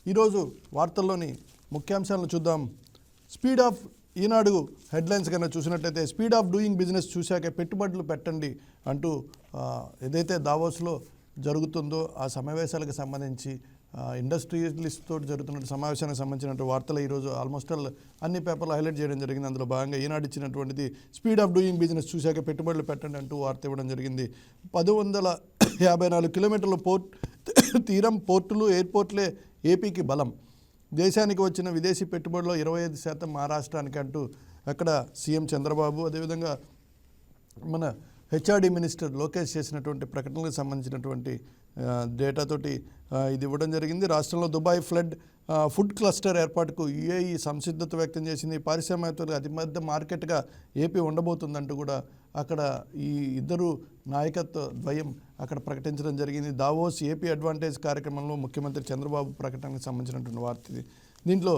ఈరోజు వార్తల్లోని ముఖ్యాంశాలను చూద్దాం. స్పీడ్ ఆఫ్ ఈనాడు హెడ్లైన్స్ కన్నా చూసినట్లయితే స్పీడ్ ఆఫ్ డూయింగ్ బిజినెస్ చూశాక పెట్టుబడులు పెట్టండి అంటూ ఏదైతే దావోస్లో జరుగుతుందో ఆ సమావేశాలకు సంబంధించి ఇండస్ట్రియలిస్ట్ తోటి జరుగుతున్న సమావేశానికి సంబంధించిన వార్తలు ఈరోజు ఆల్మోస్ట్ అన్ని పేపర్లు హైలైట్ చేయడం జరిగింది. అందులో భాగంగా ఈనాడు ఇచ్చినటువంటిది స్పీడ్ ఆఫ్ డూయింగ్ బిజినెస్ చూశాక పెట్టుబడులు పెట్టండి అంటూ వార్త ఇవ్వడం జరిగింది. 154 కిలోమీటర్ల తీరం, పోర్టులు, ఎయిర్పోర్ట్లే ఏపీకి బలం. దేశానికి వచ్చిన విదేశీ పెట్టుబడుల్లో 25% మహారాష్ట్రానికి అంటూ అక్కడ సీఎం చంద్రబాబు, అదేవిధంగా మన హెచ్ఆర్డీ మినిస్టర్ లోకేష్ చేసినటువంటి ప్రకటనలకు సంబంధించినటువంటి డేటాతోటి ఇది ఇవ్వడం జరిగింది. రాష్ట్రంలో దుబాయ్ ఫుడ్ క్లస్టర్ ఏర్పాటుకు యుఏఈ సంసిద్ధత వ్యక్తం చేసింది. పారిశ్రామికవేత్తలకు అతిపెద్ద మార్కెట్గా ఏపీ ఉండబోతుందంటూ కూడా అక్కడ ఈ ఇద్దరు నాయకత్వ ద్వయం అక్కడ ప్రకటించడం జరిగింది. దావోస్ ఏపీ అడ్వాంటేజ్ కార్యక్రమంలో ముఖ్యమంత్రి చంద్రబాబు ప్రకటనకు సంబంధించినటువంటి వార్త ఇది. దీంట్లో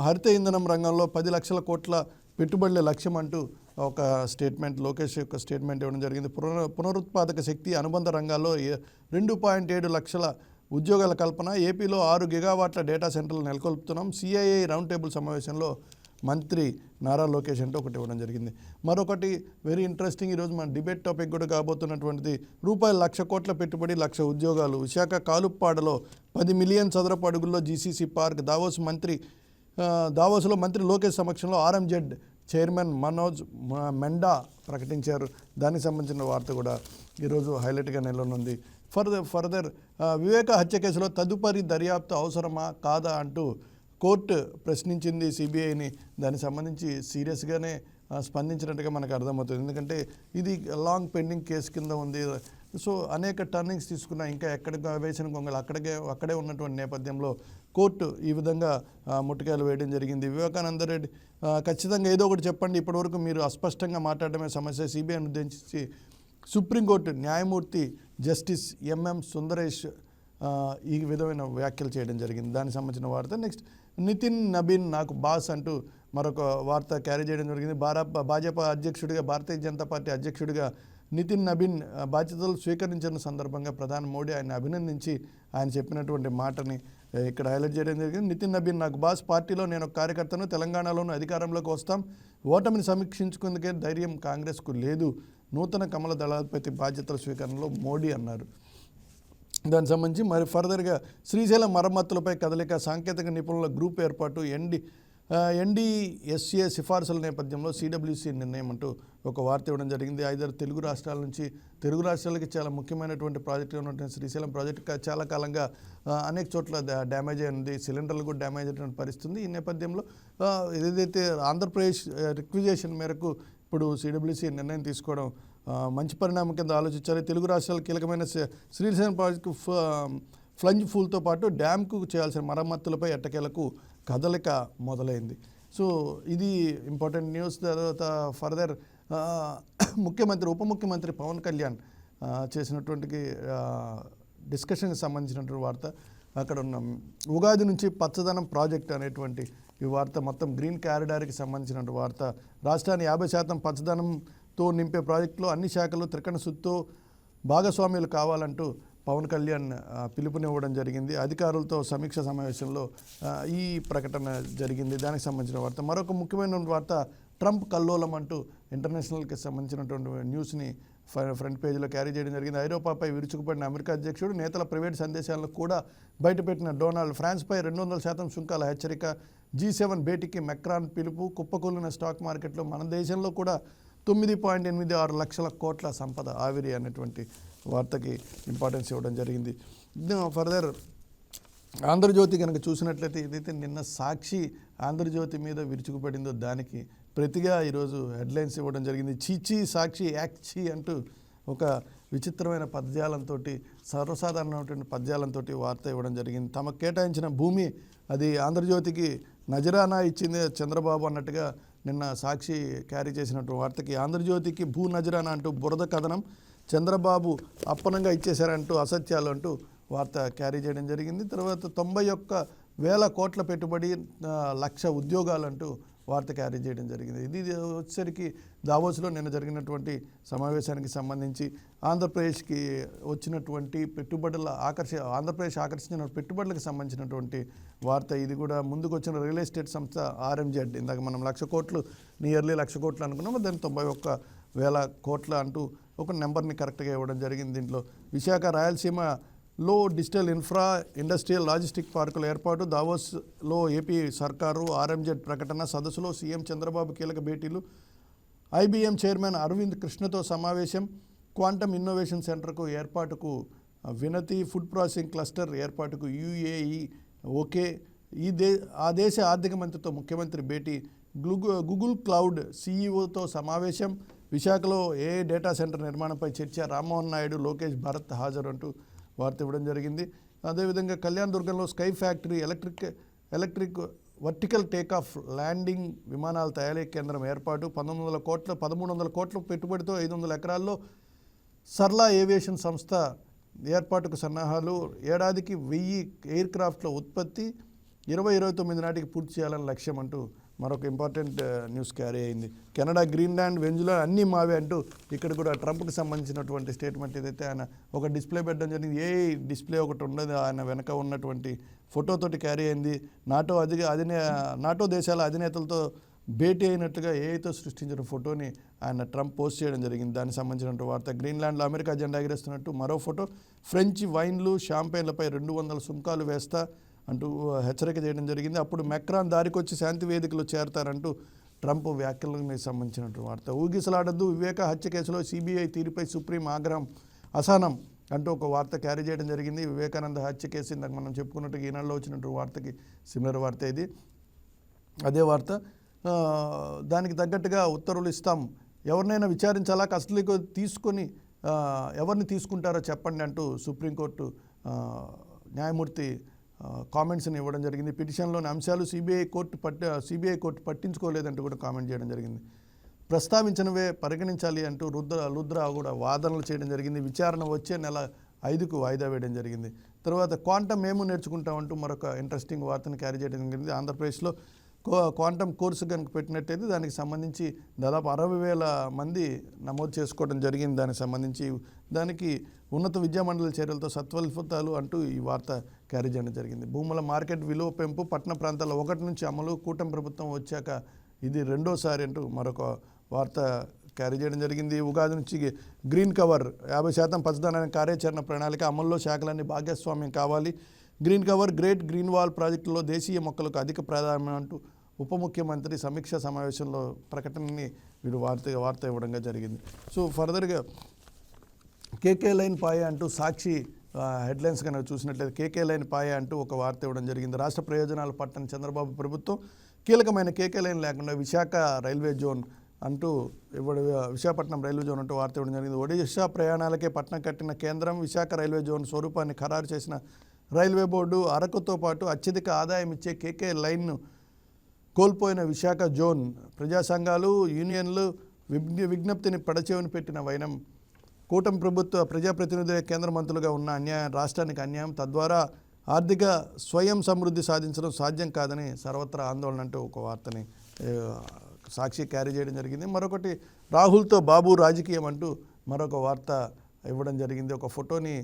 హరిత ఇంధనం రంగంలో 10 లక్షల కోట్ల పెట్టుబడుల లక్ష్యం అంటూ ఒక స్టేట్మెంట్, లోకేష్ యొక్క స్టేట్మెంట్ ఇవ్వడం జరిగింది. పునరుత్పాదక శక్తి అనుబంధ రంగాల్లో 2.7 లక్షల ఉద్యోగాల కల్పన, ఏపీలో 6 గిగావాట్ల డేటా సెంటర్లు నెలకొల్పుతున్నాం. సిఐఐ రౌండ్ టేబుల్ సమావేశంలో మంత్రి నారా లోకేష్ అంటే ఒకటి ఇవ్వడం జరిగింది. మరొకటి వెరీ ఇంట్రెస్టింగ్, ఈరోజు మన డిబేట్ టాపిక్ కూడా కాబోతున్నటువంటిది రూపాయలు 1,00,000 కోట్ల పెట్టుబడి, 1,00,000 ఉద్యోగాలు. విశాఖ కాలుప్పాడలో 10 మిలియన్ చదరపు అడుగుల్లో జీసీసీ పార్క్. దావోస్లో మంత్రి లోకేష్ సమక్షంలో ఆర్ఎంజెడ్ చైర్మన్ మనోజ్ మెండా ప్రకటించారు. దానికి సంబంధించిన వార్త కూడా ఈరోజు హైలైట్గా నెలకొంది. ఫర్దర్ వివేక హత్య కేసులో తదుపరి దర్యాప్తు అవసరమా కాదా అంటూ కోర్టు ప్రశ్నించింది సిబిఐని. దానికి సంబంధించి సీరియస్గానే స్పందించినట్టుగా మనకు అర్థమవుతుంది. ఎందుకంటే ఇది లాంగ్ పెండింగ్ కేసు కింద ఉంది. సో అనేక టర్నింగ్స్ తీసుకున్నా ఇంకా ఎక్కడికి వేసిన గొంగలు అక్కడే ఉన్నటువంటి నేపథ్యంలో కోర్టు ఈ విధంగా ముట్టుకాయలు వేయడం జరిగింది. వివేకానంద రెడ్డి ఖచ్చితంగా ఏదో ఒకటి చెప్పండి, ఇప్పటివరకు మీరు అస్పష్టంగా మాట్లాడడమే సమస్య. సిబిఐని ఉద్దేశించి సుప్రీంకోర్టు న్యాయమూర్తి జస్టిస్ ఎంఎం సుందరేష్ ఈ విధమైన వ్యాఖ్యలు చేయడం జరిగింది. దానికి సంబంధించిన వార్త. నెక్స్ట్ నితిన్ నబీన్ నాకు బాస్ అంటూ మరొక వార్త క్యారీ చేయడం జరిగింది. భాజపా అధ్యక్షుడిగా, భారతీయ జనతా పార్టీ అధ్యక్షుడిగా నితిన్ నబీన్ బాధ్యతలు స్వీకరించిన సందర్భంగా ప్రధాని మోడీ ఆయన అభినందించి ఆయన చెప్పినటువంటి మాటని ఇక్కడ హైలైట్ చేయడం జరిగింది. నితిన్ నబీన్ నాకు బాస్, పార్టీలో నేను ఒక కార్యకర్తను, తెలంగాణలోనూ అధికారంలోకి వస్తాం, ఓటమిని సమీక్షించుకుందుకే ధైర్యం కాంగ్రెస్కు లేదు, నూతన కమల దళాధిపతి బాధ్యతల స్వీకరణలో మోడీ అన్నారు. దానికి సంబంధించి మరి ఫర్దర్గా శ్రీశైలం మరమ్మతులపై కదలిక, సాంకేతిక నిపుణుల గ్రూప్ ఏర్పాటు, ఎన్డీఎస్ఏ సిఫార్సుల నేపథ్యంలో సిడబ్ల్యూసీ నిర్ణయం అంటూ ఒక వార్త ఇవ్వడం జరిగింది. 5 తెలుగు రాష్ట్రాల నుంచి, తెలుగు రాష్ట్రాలకి చాలా ముఖ్యమైనటువంటి ప్రాజెక్టుగా ఉన్నటువంటి శ్రీశైలం ప్రాజెక్టు చాలా కాలంగా అనేక చోట్ల డ్యామేజ్ అయింది, సిలిండర్లు కూడా డ్యామేజ్ అయినటువంటి పరిస్థితి. ఈ నేపథ్యంలో ఏదైతే ఆంధ్రప్రదేశ్ రిక్విజేషన్ మేరకు ఇప్పుడు సిడబ్ల్యూసీ నిర్ణయం తీసుకోవడం మంచి పరిణామం కింద ఆలోచించాలి. తెలుగు రాష్ట్రాల కీలకమైన శ్రీశైలం ప్రాజెక్టు ఫ్లంజ్ ఫూల్తో పాటు డ్యామ్కు చేయాల్సిన మరమ్మతులపై ఎట్టకేలకు కదలిక మొదలైంది. సో ఇది ఇంపార్టెంట్ న్యూస్. తర్వాత ఫర్దర్ ఉప ముఖ్యమంత్రి పవన్ కళ్యాణ్ చేసినటువంటి డిస్కషన్కి సంబంధించినటువంటి వార్త. అక్కడ ఉన్న ఉగాది నుంచి పచ్చదనం ప్రాజెక్ట్ అనేటువంటి ఈ వార్త మొత్తం గ్రీన్ కారిడార్కి సంబంధించినటువంటి వార్త. రాష్ట్రాన్ని 50% పచ్చదనంతో నింపే ప్రాజెక్టులో అన్ని శాఖలు త్రికరణ శుద్ధితో భాగస్వామ్యులు కావాలంటూ పవన్ కళ్యాణ్ పిలుపునివ్వడం జరిగింది. అధికారులతో సమీక్ష సమావేశంలో ఈ ప్రకటన జరిగింది. దానికి సంబంధించిన వార్త. మరొక ముఖ్యమైన వార్త, ట్రంప్ కల్లోలం అంటూ ఇంటర్నేషనల్కి సంబంధించినటువంటి న్యూస్ని ఫ్రంట్ పేజీలో క్యారీ చేయడం జరిగింది. ఐరోపాపై విరుచుకుపడిన అమెరికా అధ్యక్షుడు, నేతల ప్రైవేట్ సందేశాలను కూడా బయటపెట్టిన డొనాల్డ్, ఫ్రాన్స్పై 200% సుంకాల హెచ్చరిక, G7 భేటీకి మెక్రాన్ పిలుపు, కుప్పకూలిన స్టాక్ మార్కెట్లో మన దేశంలో కూడా 9.86 లక్షల కోట్ల సంపద ఆవిరి అనేటువంటి వార్తకి ఇంపార్టెన్స్ ఇవ్వడం జరిగింది. ఫర్దర్ ఆంధ్రజ్యోతి కనుక చూసినట్లయితే ఏదైతే నిన్న సాక్షి ఆంధ్రజ్యోతి మీద విరుచుకుపడిందో దానికి ప్రతిగా ఈరోజు హెడ్లైన్స్ ఇవ్వడం జరిగింది. చీచీ సాక్షి యాక్చి అంటూ ఒక విచిత్రమైన పద్యాలంతో, సర్వసాధారణమైనటువంటి పద్యాలంతో వార్త ఇవ్వడం జరిగింది. తమకు కేటాయించిన భూమి అది ఆంధ్రజ్యోతికి నజరానా ఇచ్చింది చంద్రబాబు అన్నట్టుగా నిన్న సాక్షి క్యారీ చేసినటువంటి వార్తకి ఆంధ్రజ్యోతికి భూ నజరానా అంటూ బురద కథనం, చంద్రబాబు అప్పనంగా ఇచ్చేశారంటూ అసత్యాలు అంటూ వార్త క్యారీ చేయడం జరిగింది. తర్వాత 91,000 కోట్ల పెట్టుబడి, 1,00,000 ఉద్యోగాలంటూ వార్త క్యారీ చేయడం జరిగింది. ఇది వచ్చేసరికి దావోస్లో నిన్న జరిగినటువంటి సమావేశానికి సంబంధించి ఆంధ్రప్రదేశ్కి వచ్చినటువంటి ఆంధ్రప్రదేశ్ ఆకర్షించిన పెట్టుబడులకు సంబంధించినటువంటి వార్త. ఇది కూడా ముందుకు వచ్చిన రియల్ ఎస్టేట్ సంస్థ RMZ, ఇందాక మనం 1,00,000 కోట్లు నియర్లీ 1,00,000 కోట్లు అనుకున్నాము, దాన్ని 91,000 కోట్ల అంటూ ఒక నెంబర్ని కరెక్ట్గా ఇవ్వడం జరిగింది. దీంట్లో విశాఖ రాయలసీమలో డిజిటల్ ఇన్ఫ్రా ఇండస్ట్రియల్ లాజిస్టిక్ పార్కుల ఏర్పాటు, దావోస్లో ఏపీ సర్కారు RMZ ప్రకటన, సదస్సులో సీఎం చంద్రబాబు కీలక భేటీలు, IBM చైర్మన్ అరవింద్ కృష్ణతో సమావేశం, క్వాంటమ్ ఇన్నోవేషన్ సెంటర్కు ఏర్పాటుకు వినతి, ఫుడ్ ప్రాసెసింగ్ క్లస్టర్ ఏర్పాటుకు UAE ఓకే, ఆ దేశ ఆర్థిక మంత్రితో ముఖ్యమంత్రి భేటీ, గూగుల్ క్లౌడ్ CEOతో సమావేశం, విశాఖలో డేటా సెంటర్ నిర్మాణంపై చర్చ, రామ్మోహన్ నాయుడు, లోకేష్ భరత్ హాజరు అంటూ వార్త ఇవ్వడం జరిగింది. అదేవిధంగా కళ్యాణదుర్గంలో sky factory, electric vertical takeoff landing విమానాల తయారీ కేంద్రం ఏర్పాటు, 1,300 కోట్ల పెట్టుబడితో 500 ఎకరాల్లో సర్లా ఏవియేషన్ సంస్థ ఏర్పాటుకు సన్నాహాలు, ఏడాదికి 1000 ఎయిర్ క్రాఫ్ట్ల ఉత్పత్తి 2029 నాటికి పూర్తి చేయాలని లక్ష్యం అంటూ మరొక ఇంపార్టెంట్ న్యూస్ క్యారీ అయింది. కెనడా, గ్రీన్లాండ్, వెంజులా అన్నీ మావే అంటూ ఇక్కడ కూడా ట్రంప్కి సంబంధించినటువంటి స్టేట్మెంట్ ఏదైతే ఆయన ఒక డిస్ప్లే పెట్టడం జరిగింది. డిస్ప్లే ఒకటి ఉండదు, ఆయన వెనక ఉన్నటువంటి ఫోటోతోటి క్యారీ అయింది. నాటో దేశాల అధినేతలతో భేటీ అయినట్లుగా ఏఐతో సృష్టించిన ఫోటోని ఆయన ట్రంప్ పోస్ట్ చేయడం జరిగింది. దానికి సంబంధించినటువంటి వార్త. గ్రీన్లాండ్లో అమెరికా జెండా ఎగరేస్తున్నట్టు మరో ఫోటో, ఫ్రెంచ్ వైన్లు, షాంపెయిన్లపై 200 సుంకాలు వేస్తా అంటూ హెచ్చరిక చేయడం జరిగింది. అప్పుడు మెక్రాన్ దారికొచ్చి శాంతి వేదికలో చేరతారంటూ ట్రంప్ వ్యాఖ్యలకు సంబంధించినటువంటి వార్త. ఊగిసలాడద్దు, వివేక హత్య కేసులో CBI తీరుపై సుప్రీం ఆగ్రహం అసహనం అంటూ ఒక వార్త క్యారీ చేయడం జరిగింది. వివేకానంద హత్య కేసు ఇందాక మనం చెప్పుకున్నట్టుగా ఈనాడులో వచ్చినటువంటి వార్తకి సిమిలర్ వార్త ఇది. అదే వార్త. దానికి తగ్గట్టుగా ఉత్తర్వులు ఇస్తాం, ఎవరినైనా విచారించాలా, కస్టడీకి తీసుకొని ఎవరిని తీసుకుంటారో చెప్పండి అంటూ సుప్రీంకోర్టు న్యాయమూర్తి కామెంట్స్ని ఇవ్వడం జరిగింది. పిటిషన్లోని అంశాలు CBI కోర్టు పట్టించుకోలేదంటూ కూడా కామెంట్ చేయడం జరిగింది. ప్రస్తావించినవే పరిగణించాలి అంటూ లుద్రా కూడా వాదనలు చేయడం జరిగింది. విచారణ వచ్చే నెల 5కు వాయిదా వేయడం జరిగింది. తర్వాత క్వాంటమ్ మేము నేర్చుకుంటామంటూ మరొక ఇంట్రెస్టింగ్ వార్తను క్యారీ చేయడం జరిగింది. ఆంధ్రప్రదేశ్లో క్వాంటమ్ కోర్సు కనుక పెట్టినట్టయితే దానికి సంబంధించి దాదాపు 60,000 మంది నమోదు చేసుకోవడం జరిగింది. దానికి సంబంధించి దానికి ఉన్నత విద్యామండలి చర్యలతో సత్ఫలితాలు అంటూ ఈ వార్త క్యారీ చేయడం జరిగింది. భూముల మార్కెట్ విలువ పెంపు పట్టణ ప్రాంతాల్లో 1 నుంచి అమలు, కూటమి ప్రభుత్వం వచ్చాక ఇది రెండోసారి అంటూ మరొక వార్త క్యారీ చేయడం జరిగింది. ఉగాది నుంచి గ్రీన్ కవర్ 50% పచ్చదనానికి కార్యాచరణ ప్రణాళిక అమల్లో, శాఖలన్నీ భాగస్వామ్యం కావాలి, green cover, great green wall ప్రాజెక్టులో దేశీయ మొక్కలకు అధిక ప్రాధాన్యం అంటూ ఉప ముఖ్యమంత్రి సమీక్షా సమావేశంలో ప్రకటనని వీరు వార్త ఇవ్వడంగా జరిగింది. సో ఫర్దర్గా కేకే లైన్ పాయ అంటూ సాక్షి హెడ్లైన్స్ కనుక చూసినట్లయితే కేకే లైన్ పాయ అంటూ ఒక వార్త ఇవ్వడం జరిగింది. రాష్ట్ర ప్రయోజనాలు పట్టని చంద్రబాబు ప్రభుత్వం కీలకమైన కేకే లైన్ లేకుండా విశాఖ రైల్వే జోన్ అంటూ విశాఖపట్నం రైల్వే జోన్ అంటూ వార్త ఇవ్వడం జరిగింది. ఒడిశా ప్రయాణాలకే పట్టణం కట్టిన కేంద్రం, విశాఖ రైల్వే జోన్ స్వరూపాన్ని ఖరారు చేసిన రైల్వే బోర్డు, అరకుతో పాటు అత్యధిక ఆదాయం ఇచ్చే కేకే లైన్ను కోల్పోయిన విశాఖ జోన్, ప్రజా సంఘాలు, యూనియన్లు విజ్ఞప్తిని పడచేవని పెట్టిన వైనం, కూటమి ప్రభుత్వ ప్రజాప్రతినిధులే కేంద్ర మంత్రులుగా ఉన్న రాష్ట్రానికి అన్యాయం, తద్వారా ఆర్థిక స్వయం సమృద్ధి సాధించడం సాధ్యం కాదని సర్వత్రా ఆందోళన అంటూ ఒక వార్తని సాక్షి క్యారీ చేయడం జరిగింది. మరొకటి రాహుల్తో బాబు రాజకీయం అంటూ మరొక వార్త ఇవ్వడం జరిగింది. ఒక ఫోటోని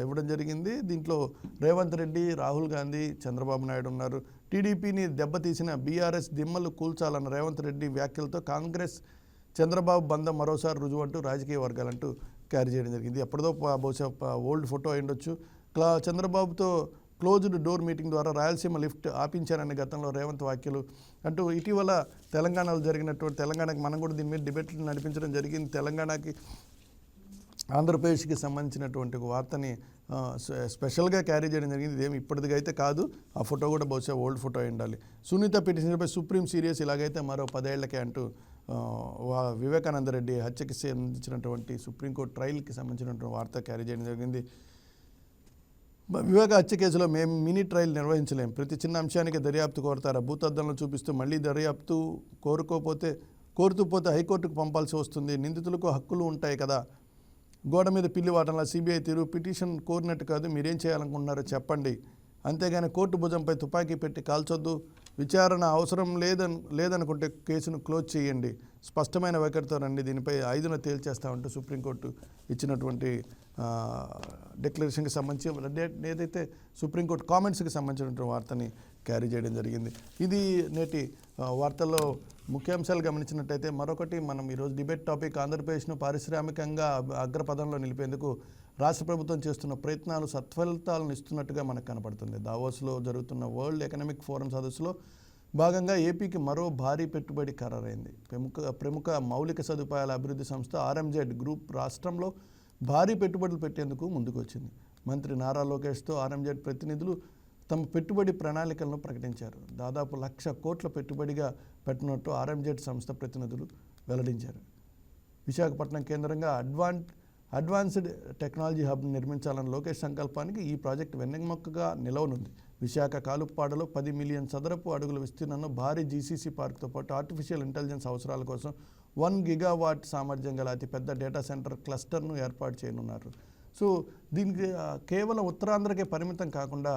ఇవ్వడం జరిగింది. దీంట్లో రేవంత్ రెడ్డి, రాహుల్ గాంధీ, చంద్రబాబు నాయుడు ఉన్నారు. టీడీపీని దెబ్బతీసిన బీఆర్ఎస్ దిమ్మలు కూల్చాలన్న రేవంత్ రెడ్డి వ్యాఖ్యలతో కాంగ్రెస్ చంద్రబాబు బంధం మరోసారి రుజువు అంటూ రాజకీయ వర్గాలంటూ క్యారీ చేయడం జరిగింది. ఎప్పటిదో బహుశా ఓల్డ్ ఫోటో అయిండొచ్చు. చంద్రబాబుతో క్లోజ్డ్ డోర్ మీటింగ్ ద్వారా రాయలసీమ లిఫ్ట్ ఆపించారనే గతంలో రేవంత్ వ్యాఖ్యలు అంటూ ఇటీవల తెలంగాణలో జరిగినటువంటి తెలంగాణకి మనం కూడా దీని మీద డిబేట్లు నడిపించడం జరిగింది. తెలంగాణకి ఆంధ్రప్రదేశ్కి సంబంధించినటువంటి వార్తని స్పెషల్గా క్యారీ చేయడం జరిగింది. ఇదేమి ఇప్పటిదిగా అయితే కాదు, ఆ ఫోటో కూడా బహుశా ఓల్డ్ ఫోటో అయి ఉండాలి. సునీత పిటిషన్పై సుప్రీం సీరియస్, ఇలాగైతే మరో 10 ఏళ్లకే అంటూ వివేకానంద రెడ్డి హత్యకి సంబంధించినటువంటి సుప్రీంకోర్టు ట్రయల్కి సంబంధించినటువంటి వార్త క్యారీ చేయడం జరిగింది. వివేక హత్య కేసులో మేము మినీ ట్రయల్ నిర్వహించలేం, ప్రతి చిన్న అంశానికి దర్యాప్తు కోరతారా, భూతద్దంలో చూపిస్తూ మళ్ళీ దర్యాప్తు కోరుతూ పోతే హైకోర్టుకు పంపాల్సి వస్తుంది, నిందితులకు హక్కులు ఉంటాయి కదా, గోడ మీద పిల్లి వాటంలా CBI తీరు, పిటిషన్ కోరినట్టు కాదు, మీరేం చేయాలనుకుంటున్నారో చెప్పండి, అంతేగాని కోర్టు భుజంపై తుపాకీ పెట్టి కాల్చొద్దు, విచారణ అవసరం లేదనుకుంటే కేసును క్లోజ్ చేయండి, స్పష్టమైన వైఖరితో రండి, దీనిపై 5న తేల్చేస్తామంటూ సుప్రీంకోర్టు ఇచ్చినటువంటి డిక్లరేషన్కి సంబంధించి ఏదైతే సుప్రీంకోర్టు కామెంట్స్కి సంబంధించినటువంటి వార్తని క్యారీ చేయడం జరిగింది. ఇది నేటి వార్తల్లో ముఖ్యాంశాలు గమనించినట్టయితే మరొకటి మనం ఈరోజు డిబేట్ టాపిక్ ఆంధ్రప్రదేశ్ను పారిశ్రామికంగా అగ్రపథంలో నిలిపేందుకు రాష్ట్ర ప్రభుత్వం చేస్తున్న ప్రయత్నాలు సత్ఫలితాలను ఇస్తున్నట్టుగా మనకు కనపడుతుంది. దావోస్లో జరుగుతున్న వరల్డ్ ఎకనామిక్ ఫోరం సదస్సులో భాగంగా ఏపీకి మరో భారీ పెట్టుబడి ఖరారైంది. ప్రముఖ మౌలిక సదుపాయాల అభివృద్ధి సంస్థ ఆర్ఎంజెడ్ గ్రూప్ రాష్ట్రంలో భారీ పెట్టుబడులు పెట్టేందుకు ముందుకు వచ్చింది. మంత్రి నారా లోకేష్తో ఆర్ఎంజెడ్ ప్రతినిధులు తమ పెట్టుబడి ప్రణాళికలను ప్రకటించారు. దాదాపు 1,00,000 కోట్ల పెట్టుబడిగా పెట్టినట్టు ఆర్ఎంజెడ్ సంస్థ ప్రతినిధులు వెల్లడించారు. విశాఖపట్నం కేంద్రంగా అడ్వాన్స్డ్ టెక్నాలజీ హబ్ నిర్మించాలన్న లోకేష్ సంకల్పానికి ఈ ప్రాజెక్టు వెన్నెముకగా నిలవనుంది. విశాఖ కాలుపాడలో 10 మిలియన్ చదరపు అడుగుల విస్తీర్ణంలో భారీ జీసీసీ పార్క్తో పాటు ఆర్టిఫిషియల్ ఇంటెలిజెన్స్ అవసరాల కోసం 1 గిగావాట్ సామర్థ్యం గల అతిపెద్ద డేటా సెంటర్ క్లస్టర్ను ఏర్పాటు చేయనున్నారు. సో దీనికి కేవలం ఉత్తరాంధ్రకే పరిమితం కాకుండా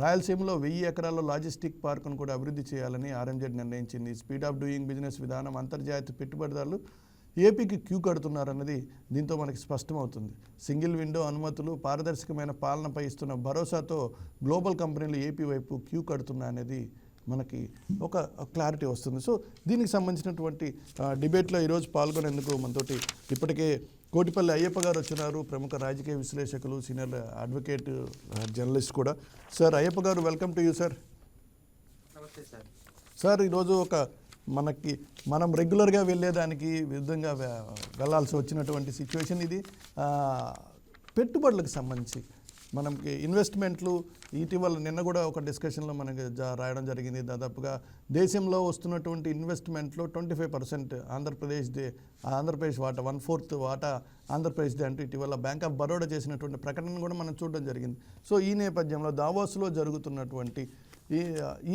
రాయలసీమలో 1000 ఎకరాల్లో లాజిస్టిక్ పార్కును కూడా అభివృద్ధి చేయాలని ఆర్ఎంజెడ్ నిర్ణయించింది. స్పీడ్ ఆఫ్ డూయింగ్ బిజినెస్ విధానం అంతర్జాతీయ పెట్టుబడిదారులు ఏపీకి క్యూ కడుతున్నారన్నది దీంతో మనకి స్పష్టమవుతుంది. సింగిల్ విండో అనుమతులు, పారదర్శకమైన పాలనపై ఇస్తున్న భరోసాతో గ్లోబల్ కంపెనీలు ఏపీ వైపు క్యూ కడుతున్నా అనేది మనకి ఒక క్లారిటీ వస్తుంది. సో దీనికి సంబంధించినటువంటి డిబేట్లో ఈరోజు పాల్గొనేందుకు మనతోటి ఇప్పటికే కోటిపల్లి అయ్యప్ప గారు వచ్చినారు, ప్రముఖ రాజకీయ విశ్లేషకులు, సీనియర్ అడ్వకేట్, జర్నలిస్ట్ కూడా. సార్ అయ్యప్ప గారు, వెల్కమ్ టు యూ సార్. నమస్తే సార్. సార్ ఈరోజు మనం రెగ్యులర్గా వెళ్ళేదానికి విరుద్ధంగా వెళ్ళాల్సి వచ్చినటువంటి సిచ్యువేషన్ ఇది. పెట్టుబడులకు సంబంధించి మనకి ఇన్వెస్ట్మెంట్లు ఇటీవల నిన్న కూడా ఒక డిస్కషన్లో మనకి రాయడం జరిగింది. దాదాపుగా దేశంలో వస్తున్నటువంటి ఇన్వెస్ట్మెంట్లో 25% ఆంధ్రప్రదేశ్ వాటా, 1/4 వాటా ఆంధ్రప్రదేశ్దే అంటూ ఇటీవల బ్యాంక్ ఆఫ్ బరోడా చేసినటువంటి ప్రకటన కూడా మనం చూడడం జరిగింది. సో ఈ నేపథ్యంలో దావోస్లో జరుగుతున్నటువంటి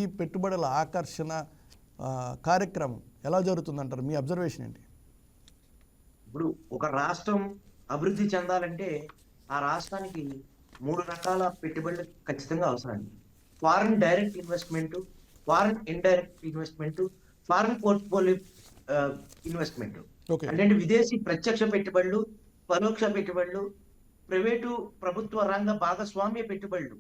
ఈ పెట్టుబడుల ఆకర్షణ కార్యక్రమం ఎలా జరుగుతుందంటారు? మీ అబ్జర్వేషన్ ఏంటి? ఇప్పుడు ఒక రాష్ట్రం అభివృద్ధి చెందాలంటే ఆ రాష్ట్రానికి 3 రకాల పెట్టుబడులు ఖచ్చితంగా అవసరం. Foreign direct investment, foreign indirect investment, foreign portfolio investment. అంటే విదేశీ ప్రత్యక్ష పెట్టుబడులు, పరోక్ష పెట్టుబడులు, ప్రైవేటు ప్రభుత్వ రంగ భాగస్వామ్య పెట్టుబడులు.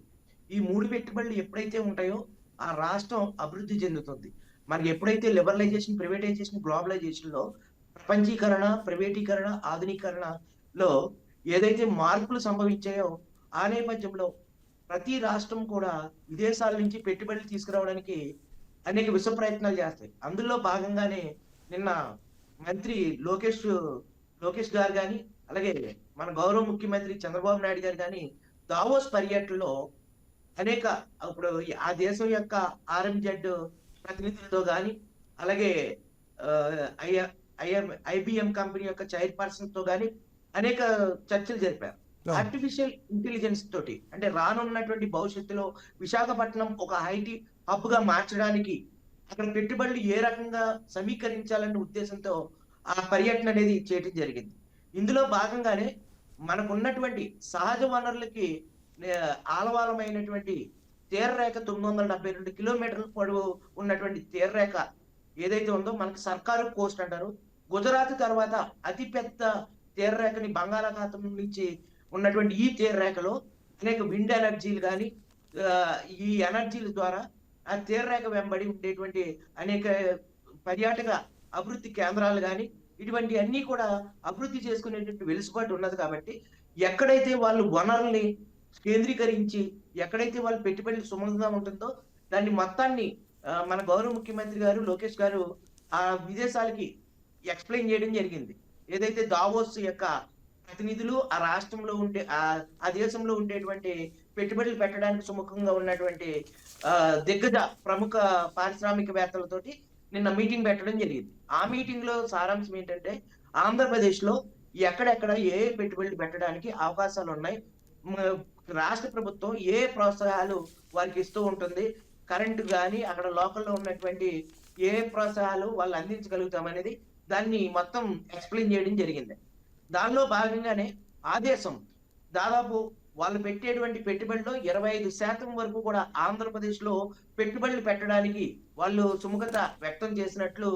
ఈ 3 పెట్టుబడులు ఎప్పుడైతే ఉంటాయో ఆ రాష్ట్రం అభివృద్ధి చెందుతుంది. మనకి ఎప్పుడైతే లిబరలైజేషన్, ప్రైవేటైజేషన్, గ్లోబలైజేషన్ లో ప్రపంచీకరణ, ప్రైవేటీకరణ, ఆధునీకరణలో ఏదైతే మార్పులు సంభవించాయో ఆ నేపథ్యంలో ప్రతి రాష్ట్రం కూడా విదేశాల నుంచి పెట్టుబడులు తీసుకురావడానికి అనేక విశ్వ ప్రయత్నాలు చేస్తాయి. అందులో భాగంగానే నిన్న మంత్రి లోకేష్ గారు కానీ, అలాగే మన గౌరవ ముఖ్యమంత్రి చంద్రబాబు నాయుడు గారు కానీ దావోస్ పర్యటనలో అనేక ఇప్పుడు ఆ దేశం యొక్క ఆర్ఎంజెడ్ ప్రతినిధులతో కానీ, అలాగే ఐబిఎం కంపెనీ యొక్క చైర్పర్సన్ తో కానీ అనేక చర్చలు జరిపారు. ఆర్టిఫిషియల్ ఇంటెలిజెన్స్ తోటి, అంటే రానున్నటువంటి భవిష్యత్తులో విశాఖపట్నం ఒక ఐటీ హబ్ గా మార్చడానికి అక్కడ పెట్టుబడులు ఏ రకంగా సమీకరించాలనే ఉద్దేశంతో ఆ పర్యటన అనేది చేయడం జరిగింది. ఇందులో భాగంగానే మనకున్నటువంటి సహజ వనరులకి ఆలవాలమైనటువంటి తీరరేఖ 972 కిలోమీటర్ల పొడవు ఉన్నటువంటి తీరరేఖ ఏదైతే ఉందో మనకి సర్కారు కోస్ట్ అంటారు. గుజరాత్ తర్వాత అతిపెద్ద తీరరేఖని బంగాళాఖాతం నుంచి ఉన్నటువంటి ఈ తీరరేఖలో అనేక విండ్ ఎనర్జీలు కానీ, ఈ ఎనర్జీల ద్వారా ఆ తీరరేఖ వెంబడి ఉండేటువంటి అనేక పర్యాటక అభివృద్ధి కేంద్రాలు కానీ ఇటువంటి అన్ని కూడా అభివృద్ధి చేసుకునేటువంటి వెలుసుబాటు ఉన్నది. కాబట్టి ఎక్కడైతే వాళ్ళు వనరుల్ని కేంద్రీకరించి, ఎక్కడైతే వాళ్ళు పెట్టుబడులు సుమంగా ఉంటుందో దాన్ని మొత్తాన్ని మన గౌరవ ముఖ్యమంత్రి గారు లోకేష్ గారు ఆ విదేశాలకి ఎక్స్ప్లెయిన్ చేయడం జరిగింది. ఏదైతే దావోస్ యొక్క ప్రతినిధులు ఆ రాష్ట్రంలో ఉండే ఆ దేశంలో ఉండేటువంటి పెట్టుబడులు పెట్టడానికి సుముఖంగా ఉన్నటువంటి దిగ్గజ ప్రముఖ పారిశ్రామికవేత్తలతోటి నిన్న మీటింగ్ పెట్టడం జరిగింది. ఆ మీటింగ్ లో సారాంశం ఏంటంటే ఆంధ్రప్రదేశ్ లో ఎక్కడెక్కడ ఏ పెట్టుబడులు పెట్టడానికి అవకాశాలు ఉన్నాయి, రాష్ట్ర ప్రభుత్వం ఏ ప్రోత్సాహాలు వారికి ఇస్తూ ఉంటుంది, కరెంటు కానీ అక్కడ లోకల్లో ఉన్నటువంటి ఏ ప్రోత్సాహాలు వాళ్ళు అందించగలుగుతామనేది దాన్ని మొత్తం ఎక్స్ప్లెయిన్ చేయడం జరిగింది. దానిలో భాగంగానే ఆ దేశం దాదాపు వాళ్ళు పెట్టేటువంటి పెట్టుబడిలో 25% వరకు కూడా ఆంధ్రప్రదేశ్లో పెట్టుబడులు పెట్టడానికి వాళ్ళు సుముఖత వ్యక్తం చేసినట్లు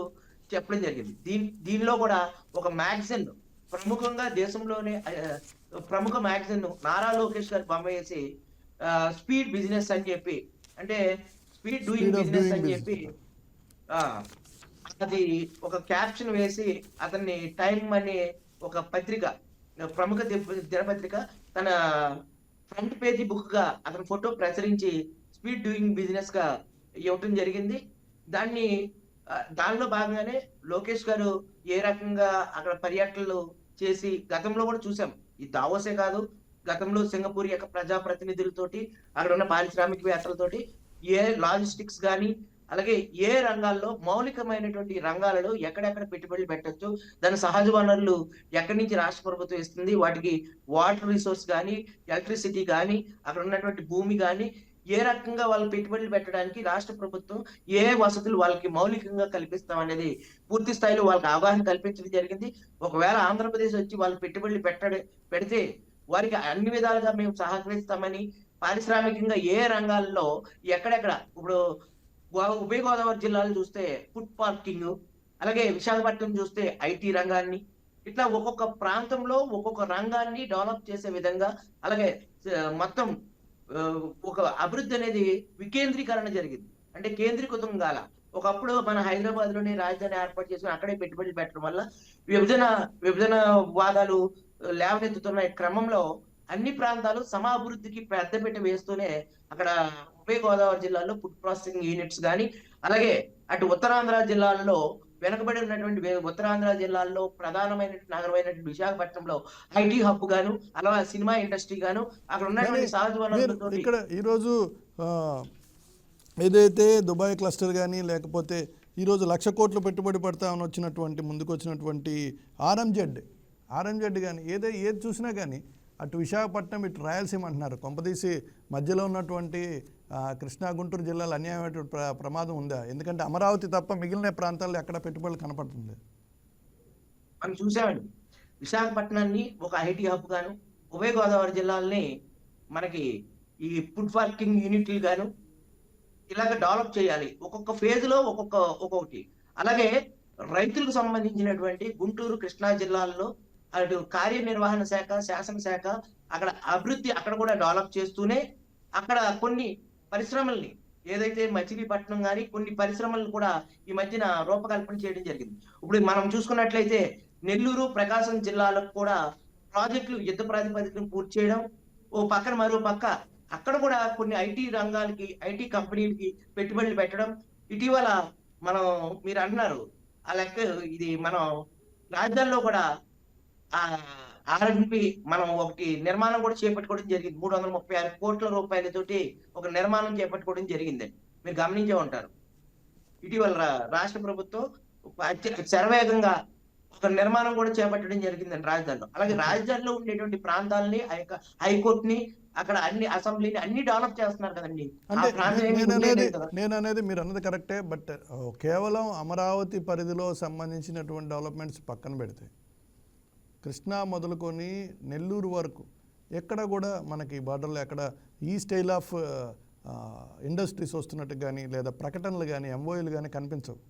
చెప్పడం జరిగింది. దీనిలో కూడా ఒక మ్యాగజైన్, ప్రముఖంగా దేశంలోనే ప్రముఖ మ్యాగజైన్ నారా లోకేష్ గారు బొమ్మ వేసి స్పీడ్ బిజినెస్ అని చెప్పి, అంటే స్పీడ్ డూయింగ్ బిజినెస్ అని చెప్పి అది ఒక క్యాప్షన్ వేసి అతన్ని టైమ్ అనే ఒక పత్రిక, ప్రముఖ దినపత్రిక తన ఫ్రంట్ పేజీ బుక్ గా అతని ఫోటో ప్రచురించి స్పీడ్ డూయింగ్ బిజినెస్ గా ఇవ్వటం జరిగింది. దానిలో భాగంగానే లోకేష్ గారు ఏ రకంగా అక్కడ పర్యటనలు చేసి, గతంలో కూడా చూసాం, ఈ దావోసే కాదు, గతంలో సింగపూర్ యొక్క ప్రజాప్రతినిధులతోటి, అక్కడ ఉన్న పారిశ్రామికవేత్తలతోటి ఏ లాజిస్టిక్స్ కానీ, అలాగే ఏ రంగాల్లో మౌలికమైనటువంటి రంగాలలో ఎక్కడెక్కడ పెట్టుబడులు పెట్టచ్చు, దాని సహజ వనరులు ఎక్కడి నుంచి రాష్ట్ర ప్రభుత్వం ఇస్తుంది, వాటికి వాటర్ రిసోర్స్ కానీ, ఎలక్ట్రిసిటీ కానీ, అక్కడ ఉన్నటువంటి భూమి కానీ, ఏ రకంగా వాళ్ళు పెట్టుబడులు పెట్టడానికి రాష్ట్ర ప్రభుత్వం ఏ వసతులు వాళ్ళకి మౌలికంగా కల్పిస్తాం అనేది పూర్తి స్థాయిలో వాళ్ళకి అవగాహన కల్పించడం జరిగింది. ఒకవేళ ఆంధ్రప్రదేశ్ వచ్చి వాళ్ళు పెట్టుబడులు పెడితే వారికి అన్ని విధాలుగా మేము సహకరిస్తామని, పారిశ్రామికంగా ఏ రంగాల్లో ఎక్కడెక్కడ, ఇప్పుడు ఉభయ గోదావరి జిల్లాలు చూస్తే ఫుడ్ పార్కింగ్, అలాగే విశాఖపట్నం చూస్తే ఐటీ రంగాన్ని, ఇట్లా ఒక్కొక్క ప్రాంతంలో ఒక్కొక్క రంగాన్ని డెవలప్ చేసే విధంగా, అలాగే మొత్తం ఒక అభివృద్ధి అనేది వికేంద్రీకరణ జరిగింది. అంటే కేంద్రీకృతం కాల. ఒకప్పుడు మన హైదరాబాద్ లోనే రాజధాని ఏర్పాటు చేసుకుని అక్కడే పెట్టుబడులు పెట్టడం వల్ల విభజన వాదాలు లేవనెత్తుతున్న క్రమంలో అన్ని ప్రాంతాలు సమాభివృద్ధికి పెద్దపీట వేస్తూనే అక్కడ ఉభయ గోదావరి జిల్లాలో ఫుడ్ ప్రాసెసింగ్ యూనిట్స్ కానీ, అలాగే అటు ఉత్తరాంధ్ర జిల్లాల్లో వెనుకబడి ఉన్నటువంటి ఉత్తరాంధ్ర జిల్లాల్లో ప్రధానమైన నగరమైనటువంటి విశాఖపట్నంలో ఐటీ హబ్ గాను, అలా సినిమా ఇండస్ట్రీ గాను, అక్కడ ఉన్నటువంటి సహజ వనరులతో ఇక్కడ ఈరోజు ఏదైతే దుబాయ్ క్లస్టర్ కానీ, లేకపోతే ఈరోజు 1,00,000 కోట్లు పెట్టుబడి పెడతామని ముందుకు వచ్చినటువంటి ఆర్ఎంజెడ్ కానీ ఏది చూసినా కానీ అటు విశాఖపట్నం, ఇటు రాయలసీమ అంటున్నారు. కొంపదీసి మధ్యలో ఉన్నటువంటి కృష్ణా గుంటూరు జిల్లాలో అన్యాయమైనటువంటి ప్రమాదం ఉందా? ఎందుకంటే అమరావతి తప్ప మిగిలిన ప్రాంతాల్లో ఎక్కడ పెట్టుబడులు కనపడుతుంది. మనం చూసామండి, విశాఖపట్నాన్ని ఒక ఐటీ హబ్ గాను, ఉభయ గోదావరి జిల్లాలని మనకి ఈ ఫుడ్ పార్కింగ్ యూనిట్లు గాను ఇలాగ డెవలప్ చేయాలి. ఒక్కొక్క ఫేజ్ లో ఒక్కొక్కటి. అలాగే రైతులకు సంబంధించినటువంటి గుంటూరు, కృష్ణా జిల్లాల్లో అటు కార్యనిర్వహణ శాఖ, శాసనశాఖ అక్కడ అభివృద్ధి అక్కడ కూడా డెవలప్ చేస్తూనే అక్కడ కొన్ని పరిశ్రమల్ని, ఏదైతే మచిలీపట్నం కానీ కొన్ని పరిశ్రమలను కూడా ఈ మధ్యన రూపకల్పన చేయడం జరిగింది. ఇప్పుడు మనం చూసుకున్నట్లయితే నెల్లూరు, ప్రకాశం జిల్లాలకు కూడా ప్రాజెక్టులు యుద్ధ ప్రాతిపదికను పూర్తి చేయడం, మరో పక్క అక్కడ కూడా కొన్ని ఐటీ రంగాలకి, ఐటీ కంపెనీలకి పెట్టుబడులు పెట్టడం. ఇటీవల మీరు అంటున్నారు ఆ లెక్క, ఇది మనం రాజధానిలో కూడా ఆర్ఎండ్బి మనం ఒకటి నిర్మాణం కూడా చేపట్టుకోవడం జరిగింది. 336 కోట్ల రూపాయలతోటి ఒక నిర్మాణం చేపట్టుకోవడం జరిగిందండి. మీరు గమనించే ఉంటారు. ఇటీవల రాష్ట్ర ప్రభుత్వం శరవేగంగా ఒక నిర్మాణం కూడా చేపట్టడం జరిగిందండి రాజధానిలో. అలాగే రాజధానిలో ఉండేటువంటి ప్రాంతాలని, ఆ యొక్క హైకోర్టుని, అక్కడ అన్ని అసెంబ్లీని అన్ని డెవలప్ చేస్తున్నారు కదండి. నేను అనేది మీరు అన్నది కరెక్టే. బట్ కేవలం అమరావతి పరిధిలో సంబంధించినటువంటి డెవలప్మెంట్స్ పక్కన పెడితే కృష్ణా మొదలుకొని నెల్లూరు వరకు ఎక్కడ కూడా మనకి బార్డర్లో ఎక్కడ ఈ స్టైల్ ఆఫ్ ఇండస్ట్రీస్ వస్తున్నట్టు కానీ, లేదా ప్రకటనలు కానీ, ఎంఓయూలు కానీ కనిపించవు.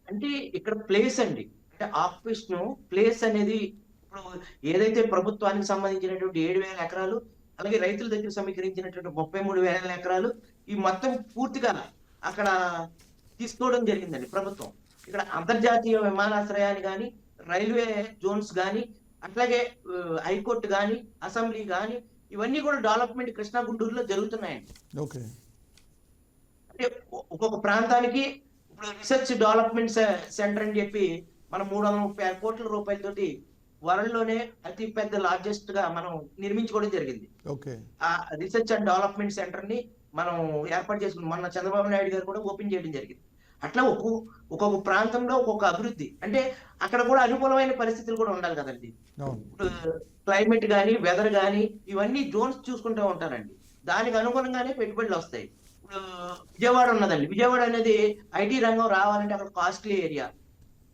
అంటే ఇక్కడ ప్లేస్ అండి, అంటే ఆక్యుపేషన్ ప్లేస్ అనేది ఇప్పుడు ఏదైతే ప్రభుత్వానికి సంబంధించినటువంటి 7,000 ఎకరాలు, అలాగే రైతుల దగ్గర సమీకరించినటువంటి 33,000 ఎకరాలు, ఈ మొత్తం పూర్తిగా అక్కడ తీసుకోవడం జరిగిందండి ప్రభుత్వం. ఇక్కడ అంతర్జాతీయ విమానాశ్రయాన్ని కానీ, రైల్వే జోన్స్ కానీ, అట్లాగే హైకోర్టు కానీ, అసెంబ్లీ కానీ, ఇవన్నీ కూడా డెవలప్మెంట్ కృష్ణా గుంటూరులో జరుగుతున్నాయండి. ఓకే, అంటే ఒక్కొక్క ప్రాంతానికి ఇప్పుడు రీసెర్చ్ డెవలప్మెంట్ సెంటర్ అని చెప్పి మనం 336 కోట్ల రూపాయలతోటి వరల్డ్లోనే అతి పెద్ద లార్జెస్ట్ గా మనం నిర్మించుకోవడం జరిగింది. ఆ రీసెర్చ్ అండ్ డెవలప్మెంట్ సెంటర్ ని మనం ఏర్పాటు చేసుకున్నాం. మొన్న చంద్రబాబు నాయుడు గారు కూడా ఓపెన్ చేయడం జరిగింది. అట్లా ఒక్కొక్క ప్రాంతంలో ఒక్కొక్క అభివృద్ధి, అంటే అక్కడ కూడా అనుకూలమైన పరిస్థితులు కూడా ఉండాలి కదండి. ఇప్పుడు క్లైమేట్ కానీ, వెదర్ కానీ, ఇవన్నీ జోన్స్ చూసుకుంటూ ఉంటారండి. దానికి అనుగుణంగానే పెట్టుబడులు వస్తాయి. ఇప్పుడు విజయవాడ ఉన్నదండి. విజయవాడ అనేది ఐటీ రంగం రావాలంటే అక్కడ costly area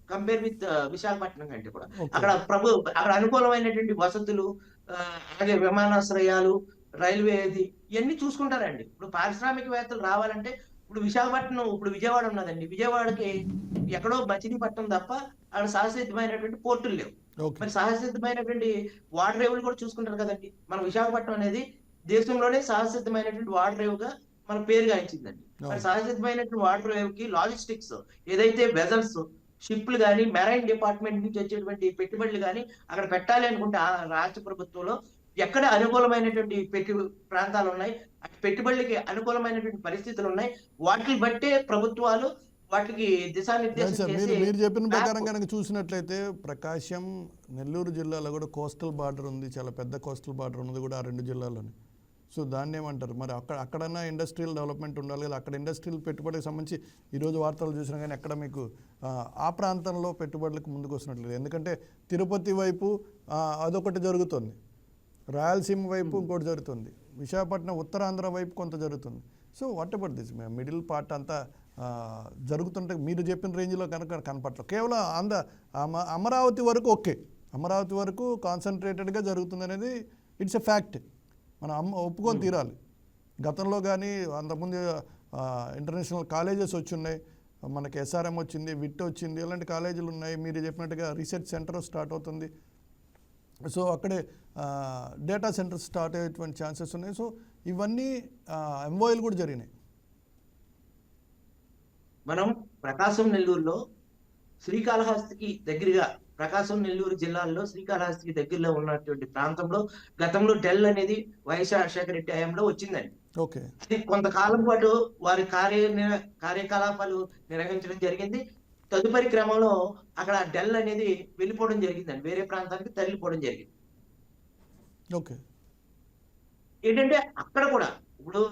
compare with Visakhapatnam కంటే కూడా. అక్కడ అనుకూలమైనటువంటి వసతులు, అలాగే విమానాశ్రయాలు, రైల్వేది ఇవన్నీ చూసుకుంటారండి. ఇప్పుడు పారిశ్రామికవేత్తలు రావాలంటే ఇప్పుడు విశాఖపట్నం, ఇప్పుడు విజయవాడ ఉన్నదండి. విజయవాడకి ఎక్కడో మచిలీపట్నం తప్ప అక్కడ సహజసిద్ధమైనటువంటి పోర్టులు లేవు. ఓకే. మరి సహజసిద్ధమైనటువంటి వాటర్ రేవులు కూడా చూసుకుంటారు కదండి. మన విశాఖపట్నం అనేది దేశంలోనే సహజసిద్ధమైనటువంటి వాటర్ రేవుగా మన పేరు గాంచిందండి. మరి అవును. సహజసిద్ధమైనటువంటి వాటర్ రేవుకి లాజిస్టిక్స్ ఏదైతే వెజల్స్, షిప్లు గాని, మెరైన్ డిపార్ట్మెంట్ నుంచి వచ్చేటువంటి పెట్టుబడులు గాని అక్కడ పెట్టాలి అనుకుంటే ఆ రాష్ట్ర ప్రభుత్వంలో ఎక్కడ అనుకూలమైనటువంటి ప్రాంతాలు ఉన్నాయి, పెట్టుబడులకి అనుకూలమైనటువంటి పరిస్థితులు ఉన్నాయి. వాటిని బట్టే ప్రభుత్వాలు వాటికి దిశానిర్దేశం సార్, చేసి మీరు చెప్పిన ప్రకారం మ్యాప్ కనుక చూసినట్లయితే ప్రకాశం, నెల్లూరు జిల్లాలో కూడా కోస్టల్ బార్డర్ ఉంది. చాలా పెద్ద కోస్టల్ బార్డర్ ఉన్నది కూడా ఆ రెండు జిల్లాల్లోనే. సో దాన్ని ఏమంటారు మరి? అక్కడన్నా ఇండస్ట్రియల్ డెవలప్మెంట్ ఉండాలి కదా. అక్కడ ఇండస్ట్రియల్ పెట్టుబడికి సంబంధించి ఈరోజు వార్తలు చూసినా కానీ ఎక్కడ మీకు ఆ ప్రాంతంలో పెట్టుబడులకు ముందుకు వస్తున్నట్లేదు. ఎందుకంటే తిరుపతి వైపు అదొకటి జరుగుతుంది, రాయలసీమ వైపు ఇంకోటి జరుగుతుంది, విశాఖపట్నం ఉత్తరాంధ్ర వైపు కొంత జరుగుతుంది. So what about this middle part అంతా జరుగుతుంటే మీరు చెప్పిన రేంజ్లో కనుక కనపట్ల కేవలం అమరావతి వరకు ఓకే, అమరావతి వరకు కాన్సన్ట్రేటెడ్గా జరుగుతుంది అనేది ఇట్స్ ఎ ఫ్యాక్ట్. మనం ఒప్పుకొని తీరాలి. గతంలో కానీ అంతకుముందు ఇంటర్నేషనల్ కాలేజెస్ వచ్చి ఉన్నాయి, మనకి ఎస్ఆర్ఎం వచ్చింది, విట్ వచ్చింది, ఇలాంటి కాలేజీలు ఉన్నాయి. మీరు చెప్పినట్టుగా రీసెర్చ్ సెంటర్ స్టార్ట్ అవుతుంది. సో అక్కడే డేటా సెంటర్స్ స్టార్ట్ అయ్యేటువంటి ఛాన్సెస్ ఉన్నాయి. సో ఇవన్నీ ఎంఓఎల్ కూడా జరిగినాయి. మనం ప్రకాశం నెల్లూరులో శ్రీకాళహస్తికి దగ్గరగా, ప్రకాశం నెల్లూరు జిల్లాల్లో శ్రీకాళహస్తికి దగ్గరలో ఉన్నటువంటి ప్రాంతంలో గతంలో డెల్ అనేది వైఎస్ రాజశేఖర రెడ్డి హయాంలో వచ్చిందండి. ఓకే. అది కొంతకాలం పాటు వారి కార్యకలాపాలు నిర్వహించడం జరిగింది. తదుపరి క్రమంలో అక్కడ డెల్ అనేది వెళ్ళిపోవడం జరిగిందండి, వేరే ప్రాంతానికి తరలిపోవడం జరిగింది. ఓకే. ఏంటంటే అక్కడ కూడా ఇప్పుడు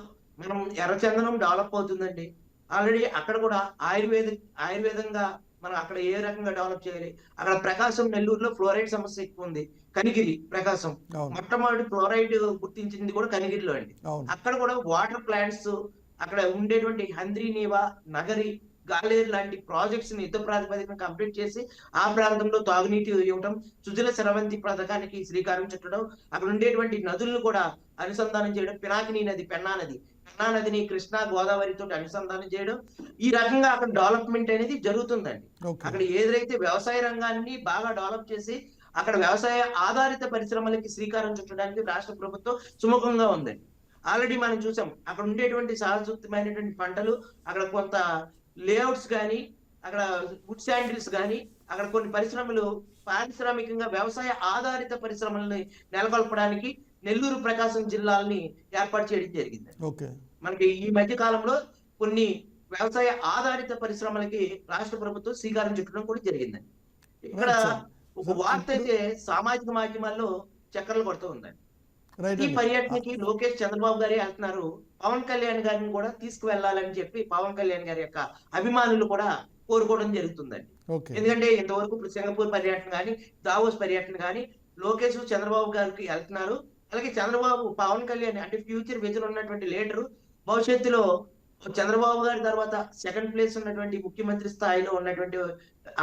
మనం ఎర్రచందనం డెవలప్ అవుతుందండి. ఆల్రెడీ అక్కడ కూడా ఆయుర్వేదంగా మనం అక్కడ ఏ రకంగా డెవలప్ చేయాలి. అక్కడ ప్రకాశం నెల్లూరులో ఫ్లోరైడ్ సమస్య ఎక్కువ ఉంది. కనిగిరి, ప్రకాశం మొట్టమొదటి ఫ్లోరైడ్ గుర్తించింది కూడా కనిగిరిలో అండి. అక్కడ కూడా వాటర్ ప్లాంట్స్, అక్కడ ఉండేటువంటి హంద్రీనీవా, నగరి, గాలేరు లాంటి ప్రాజెక్ట్స్ ని యుద్ధ ప్రాతిపదికన కంప్లీట్ చేసి ఆ ప్రాంతంలో తాగునీటి ఇవ్వడం, సుజల స్రవంతి పథకానికి శ్రీకారం చుట్టడం, అక్కడ ఉండేటువంటి నదులను కూడా అనుసంధానం చేయడం, పినాకిని నది, పెన్నా నదిని కృష్ణా, గోదావరి తోటి అనుసంధానం చేయడం, ఈ రకంగా అక్కడ డెవలప్మెంట్ అనేది జరుగుతుందండి. అక్కడ ఏదైతే వ్యవసాయ రంగాన్ని బాగా డెవలప్ చేసి అక్కడ వ్యవసాయ ఆధారిత పరిశ్రమలకి శ్రీకారం చుట్టడానికి రాష్ట్ర ప్రభుత్వం సుముఖంగా ఉందండి. ఆల్రెడీ మనం చూసాం అక్కడ ఉండేటువంటి సహజసిద్ధమైనటువంటి పంటలు, అక్కడ కొంత లేఅవుట్స్ కానీ, అక్కడ వుడ్ శాండిల్స్ కానీ, అక్కడ కొన్ని పరిశ్రమలు పారిశ్రామికంగా వ్యవసాయ ఆధారిత పరిశ్రమల్ని నెలకొల్పడానికి నెల్లూరు, ప్రకాశం జిల్లాల్ని ఏర్పాటు చేయడం జరిగింది. మనకి ఈ మధ్య కాలంలో కొన్ని వ్యవసాయ ఆధారిత పరిశ్రమలకి రాష్ట్ర ప్రభుత్వం శ్రీకారం చుట్టడం కూడా జరిగిందండి. ఇక్కడ ఒక వార్త అయితే సామాజిక మాధ్యమాల్లో చక్కర్లు కొడుతూ ఉందండి. ఈ పర్యటనకి లోకేష్, చంద్రబాబు గారే వెళ్తున్నారు, పవన్ కళ్యాణ్ గారిని కూడా తీసుకువెళ్లాలని చెప్పి పవన్ కళ్యాణ్ గారి యొక్క అభిమానులు కూడా కోరుకోవడం జరుగుతుందండి. ఎందుకంటే ఇంతవరకు ఇప్పుడు సింగపూర్ పర్యటన కానీ, దావోస్ పర్యటన కానీ లోకేష్, చంద్రబాబు గారికి వెళ్తున్నారు. అలాగే చంద్రబాబు, పవన్ కళ్యాణ్ అంటే ఫ్యూచర్ విజన్ ఉన్నటువంటి లీడరు, భవిష్యత్తులో చంద్రబాబు గారి తర్వాత సెకండ్ ప్లేస్ ఉన్నటువంటి ముఖ్యమంత్రి స్థాయిలో ఉన్నటువంటి,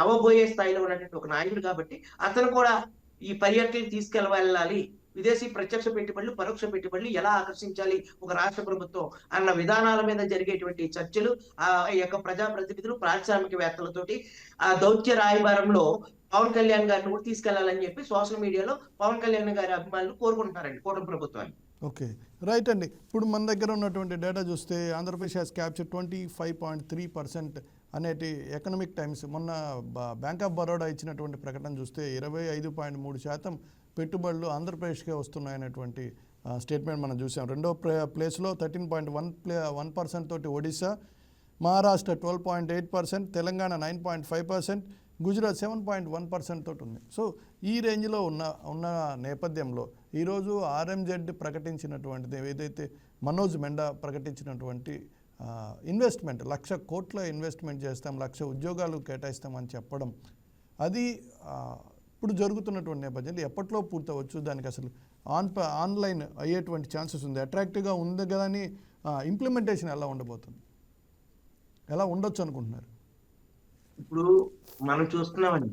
అవబోయే స్థాయిలో ఉన్నటువంటి ఒక నాయకుడు కాబట్టి అతను కూడా ఈ పర్యటనకి తీసుకెళ్ళాలి. విదేశీ ప్రత్యక్ష పెట్టుబడులు, పరోక్ష పెట్టుబడులు ఎలా ఆకర్షించాలి ఒక రాష్ట్ర ప్రభుత్వం అన్న విధానాల మీద జరిగేటువంటి చర్చలు, ఆ యొక్క ప్రజాప్రతినిధులు, పారిశ్రామికవేత్తలతోటి ఆ దౌత్య రాయబారంలో పవన్ కళ్యాణ్ గారిని కూడా తీసుకెళ్లాలని చెప్పి సోషల్ మీడియాలో పవన్ కళ్యాణ్ గారి అభిమానులు కోరుకుంటున్నారండి కూటమి ప్రభుత్వాన్ని. ఓకే, రైట్ అండి. ఇప్పుడు మన దగ్గర ఉన్నటువంటి డేటా చూస్తే ఆంధ్రప్రదేశ్ హ్యాస్ క్యాప్చర్ 25.3% అనేటి ఎకనామిక్ టైమ్స్ మొన్న బ్యాంక్ ఆఫ్ బరోడా ఇచ్చినటువంటి ప్రకటన చూస్తే 25.3% పెట్టుబడులు ఆంధ్రప్రదేశ్కే వస్తున్నాయనేటువంటి స్టేట్మెంట్ మనం చూసాం. రెండో ప్లేస్లో 13.1% తోటి ఒడిశా, మహారాష్ట్ర 12.8%, తెలంగాణ 9.5%, గుజరాత్ 7.1% తోటి ఉంది. సో ఈ రేంజ్లో ఉన్న నేపథ్యంలో ఈరోజు ఆర్ఎంజెడ్ ప్రకటించినటువంటిది ఏదైతే మనోజ్ మెండా ప్రకటించినటువంటి ఇన్వెస్ట్మెంట్ 1,00,000 కోట్ల ఇన్వెస్ట్మెంట్ చేస్తాం, 1,00,000 ఉద్యోగాలు కేటాయిస్తామని చెప్పడం, అది ఇప్పుడు జరుగుతున్నటువంటి నేపథ్యంలో ఎప్పట్లో పూర్తవచ్చు, దానికి అసలు ఆన్లైన్ అయ్యేటువంటి ఛాన్సెస్ ఉంది, అట్రాక్టివ్గా ఉంది కదా అని ఇంప్లిమెంటేషన్ ఎలా ఉండబోతుంది, ఎలా ఉండొచ్చు అనుకుంటున్నారు? ఇప్పుడు మనం చూస్తున్నామండి,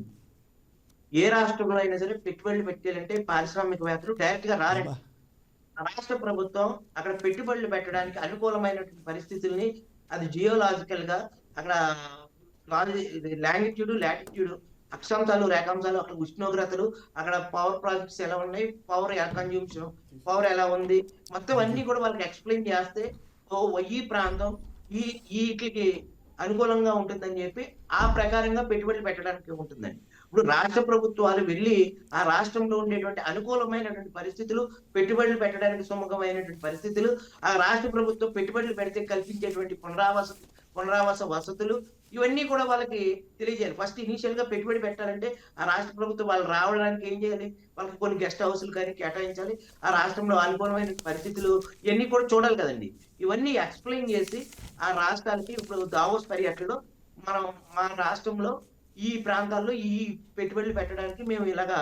ఏ రాష్ట్రంలో అయినా సరే పెట్టుబడులు పెట్టాలంటే పారిశ్రామికవేత్తలు డైరెక్ట్ గా రారండి. అబ్బా! రాష్ట్ర ప్రభుత్వం అక్కడ పెట్టుబడులు పెట్టడానికి అనుకూలమైనటువంటి పరిస్థితుల్ని అది జియోలాజికల్ గా అక్కడ లాంగిట్యూడ్, లాటిట్యూడ్, అక్షాంశాలు, రేఖాంశాలు, అక్కడ ఉష్ణోగ్రతలు, అక్కడ పవర్ ప్రాజెక్ట్స్ ఎలా ఉన్నాయి, పవర్ కన్జ్యూమ్షన్, పవర్ ఎలా ఉంది, మొత్తం అన్ని కూడా వాళ్ళకి ఎక్స్ప్లెయిన్ చేస్తే ఈ ప్రాంతం ఈ వీటికి అనుకూలంగా ఉంటుందని చెప్పి ఆ ప్రకారంగా పెట్టుబడులు పెట్టడానికి ఉంటుందండి. ఇప్పుడు రాష్ట్ర ప్రభుత్వాలు వెళ్ళి ఆ రాష్ట్రంలో ఉండేటువంటి అనుకూలమైనటువంటి పరిస్థితులు, పెట్టుబడులు పెట్టడానికి సుముఖమైనటువంటి పరిస్థితులు, ఆ రాష్ట్ర ప్రభుత్వం పెట్టుబడులు పెడితే కల్పించేటువంటి పునరావాస వసతులు, ఇవన్నీ కూడా వాళ్ళకి తెలియజేయాలి. ఫస్ట్ ఇనీషియల్ గా పెట్టుబడి పెట్టాలంటే ఆ రాష్ట్ర ప్రభుత్వం వాళ్ళు రావడానికి ఏం చేయాలి, వాళ్ళకి కొన్ని గెస్ట్ హౌస్లు కానీ కేటాయించాలి, ఆ రాష్ట్రంలో అనుకూలమైన పరిస్థితులు ఇవన్నీ కూడా చూడాలి కదండి. ఇవన్నీ ఎక్స్ప్లెయిన్ చేసి ఆ రాష్ట్రానికి ఇప్పుడు దావోస్ పర్యటనలో మా రాష్ట్రంలో ఈ ప్రాంతాల్లో ఈ పెట్టుబడులు పెట్టడానికి మేము ఇలాగా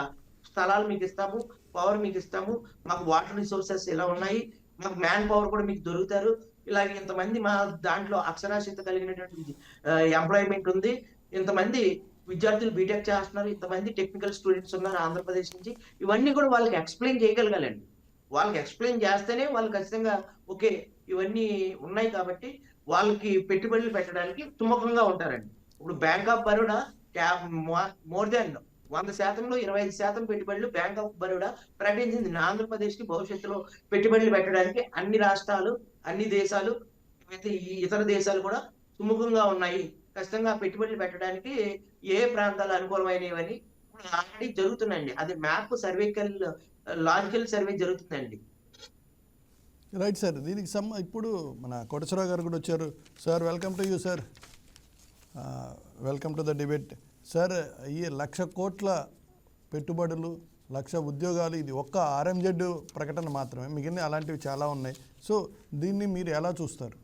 స్థలాలు మీకు ఇస్తాము, పవర్ మీకు ఇస్తాము, మాకు వాటర్ రిసోర్సెస్ ఇలా ఉన్నాయి, మాకు మ్యాన్ పవర్ కూడా మీకు దొరుకుతారు, ఇలాగే ఇంతమంది మా దాంట్లో అక్షరాస్యత కలిగినటువంటి ఎంప్లాయ్మెంట్ ఉంది, ఇంతమంది విద్యార్థులు బీటెక్ చేస్తున్నారు, ఇంతమంది టెక్నికల్ స్టూడెంట్స్ ఉన్నారు ఆంధ్రప్రదేశ్ నుంచి, ఇవన్నీ కూడా వాళ్ళకి ఎక్స్ప్లెయిన్ చేయగలగాలండి. వాళ్ళకి ఎక్స్ప్లెయిన్ చేస్తేనే వాళ్ళు ఖచ్చితంగా ఓకే ఇవన్నీ ఉన్నాయి కాబట్టి వాళ్ళకి పెట్టుబడులు పెట్టడానికి సుముఖంగా ఉంటారండి. ఇప్పుడు bank of Baroda more than 100%లో 25% పెట్టుబడులు బ్యాంక్ ఆఫ్ బరోడా ప్రకటించింది. ఆంధ్రప్రదేశ్ కి భవిష్యత్తులో పెట్టుబడులు పెట్టడానికి అన్ని రాష్ట్రాలు, అన్ని దేశాలు, ఈ ఇతర దేశాలు కూడా సుముఖంగా ఉన్నాయి. ఖచ్చితంగా పెట్టుబడులు పెట్టడానికి ఏ ప్రాంతాలు అనుకూలమైనవని ఆల్రెడీ జరుగుతుందండి. అది మ్యాప్ సర్వేకల్ లాజికల్ సర్వే జరుగుతుందండి. Right sir. దీనికి ఇప్పుడు మన కోటేశ్వరరావు గారు కూడా వచ్చారు. Sir welcome to you sir. Welcome to the debate. Sir, ఈ 1,00,000 కోట్ల పెట్టుబడులు, 1,00,000 ఉద్యోగాలు, ఇది ఒక్క RMZ ప్రకటన మాత్రమే, మిగిలిన అలాంటివి చాలా ఉన్నాయి. సో దీన్ని మీరు ఎలా చూస్తారు?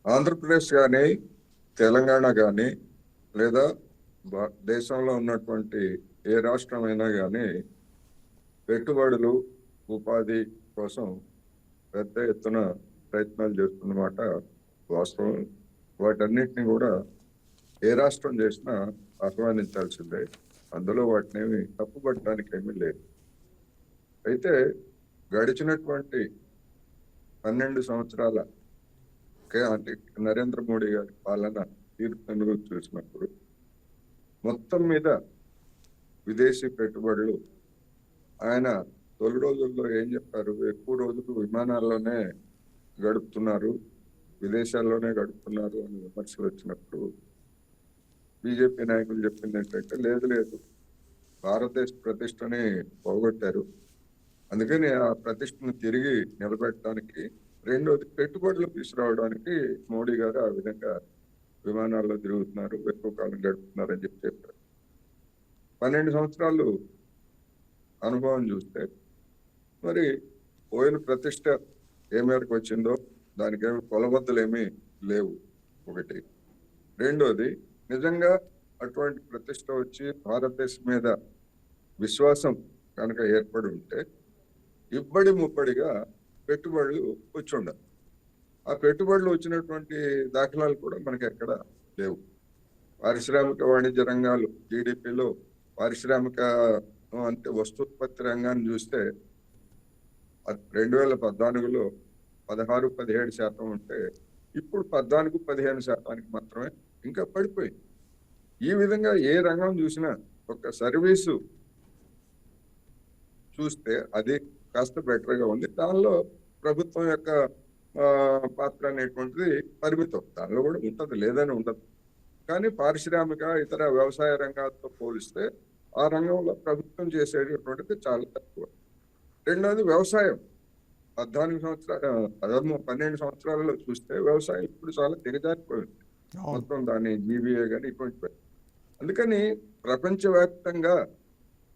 ఆంధ్రప్రదేశ్ కానీ, తెలంగాణ కానీ, లేదా దేశంలో ఉన్నటువంటి ఏ రాష్ట్రమైనా కానీ పెట్టుబడులు, ఉపాధి కోసం పెద్ద ఎత్తున ప్రయత్నాలు చేస్తున్నమాట వాస్తవం. వాటన్నిటిని కూడా ఏ రాష్ట్రం చేసినా ఆహ్వానించాల్సిందే. అందులో వాటిని ఏమి తప్పుపట్టడానికి ఏమీ లేదు. అయితే గడిచినటువంటి 12 సంవత్సరాల అంటే నరేంద్ర మోడీ గారి పాలన తీరుతెన్నులు చూసినప్పుడు మొత్తం మీద విదేశీ పెట్టుబడులు ఆయన తొలి రోజుల్లో ఏం చెప్పారు, ఎక్కువ రోజులు విమానాల్లోనే గడుపుతున్నారు, విదేశాల్లోనే గడుపుతున్నారు అని విమర్శలు వచ్చినప్పుడు బీజేపీ నాయకులు చెప్పింది ఏంటంటే లేదు, భారతదేశ ప్రతిష్టని పోగొట్టారు, అందుకని ఆ ప్రతిష్టను తిరిగి నిలబెట్టడానికి, రెండోది పెట్టుబడులు తీసుకురావడానికి మోడీ గారు ఆ విధంగా విమానాల్లో తిరుగుతున్నారు, ఎక్కువ కాలం గడుపుతున్నారు అని చెప్పారు. 12 సంవత్సరాలు అనుభవం చూస్తే మరి పోయిన ప్రతిష్ట ఏ మేరకు వచ్చిందో దానికేమి కొలబద్దలు ఏమీ లేవు. ఒకటి. రెండోది, నిజంగా అటువంటి ప్రతిష్ట వచ్చి భారతదేశం మీద విశ్వాసం కనుక ఏర్పడి ఉంటే ఇబ్బడి ముబ్బడిగా పెట్టుబడులు వచ్చి ఉండాలి. ఆ పెట్టుబడులు వచ్చినటువంటి దాఖలాలు కూడా మనకి ఎక్కడ లేవు. పారిశ్రామిక వాణిజ్య రంగాలు జీడిపిలో పారిశ్రామిక అంటే వస్తూత్పత్తి రంగాన్ని చూస్తే 2014లో 16-17% ఉంటే ఇప్పుడు 14-15% మాత్రమే ఇంకా పడిపోయింది. ఈ విధంగా ఏ రంగం చూసినా ఒక సర్వీసు చూస్తే అది కాస్త బెటర్గా ఉంది. దానిలో ప్రభుత్వం యొక్క పాత్ర అనేటువంటిది పరిమితం, దానిలో కూడా ఉంటుంది, లేదని ఉండదు. కానీ పారిశ్రామిక ఇతర వ్యవసాయ రంగాలతో పోలిస్తే ఆ రంగంలో ప్రభుత్వం చేసేటటువంటిది చాలా తక్కువ. రెండోది వ్యవసాయం. 12 సంవత్సరాలలో చూస్తే వ్యవసాయం ఇప్పుడు చాలా దిగజారిపోయింది. మొత్తం దాని జీబీఏ కానీ ఇటువంటి. అందుకని ప్రపంచవ్యాప్తంగా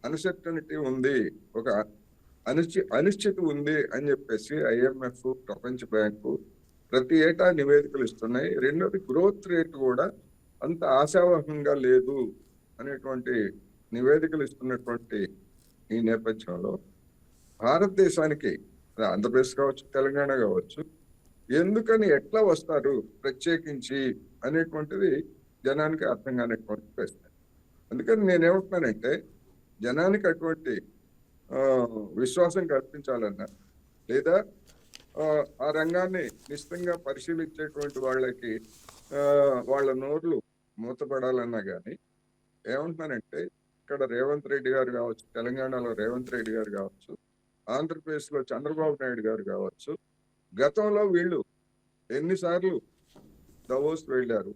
అన్సర్టనిటీ ఉంది, ఒక అనిశ్చితి ఉంది అని చెప్పేసి IMF, ప్రపంచ బ్యాంకు ప్రతి ఏటా నివేదికలు ఇస్తున్నాయి. రెండోది, గ్రోత్ రేట్ కూడా అంత ఆశావహంగా లేదు అనేటువంటి నివేదికలు ఇస్తున్నటువంటి ఈ నేపథ్యంలో భారతదేశానికి, ఆంధ్రప్రదేశ్ కావచ్చు, తెలంగాణ కావచ్చు, ఎందుకని ఎట్లా వస్తారు ప్రత్యేకించి అనేటువంటిది జనానికి అర్థం కానిటువంటి ప్రశ్న. అందుకని నేనేమంటున్నానంటే జనానికి అటువంటి ఆ, విశ్వాసం కల్పించాలన్నా లేదా ఆ రంగాన్ని నిశ్చితంగా పరిశీలించేటువంటి వాళ్ళకి ఆ, వాళ్ళ నోర్లు మూతపడాలన్నా కానీ ఏమంటున్నానంటే ఇక్కడ రేవంత్ రెడ్డి గారు కావచ్చు, తెలంగాణలో రేవంత్ రెడ్డి గారు కావచ్చు, ఆంధ్రప్రదేశ్లో చంద్రబాబు నాయుడు గారు కావచ్చు, గతంలో వీళ్ళు ఎన్నిసార్లు దవోస్ వెళ్ళారు,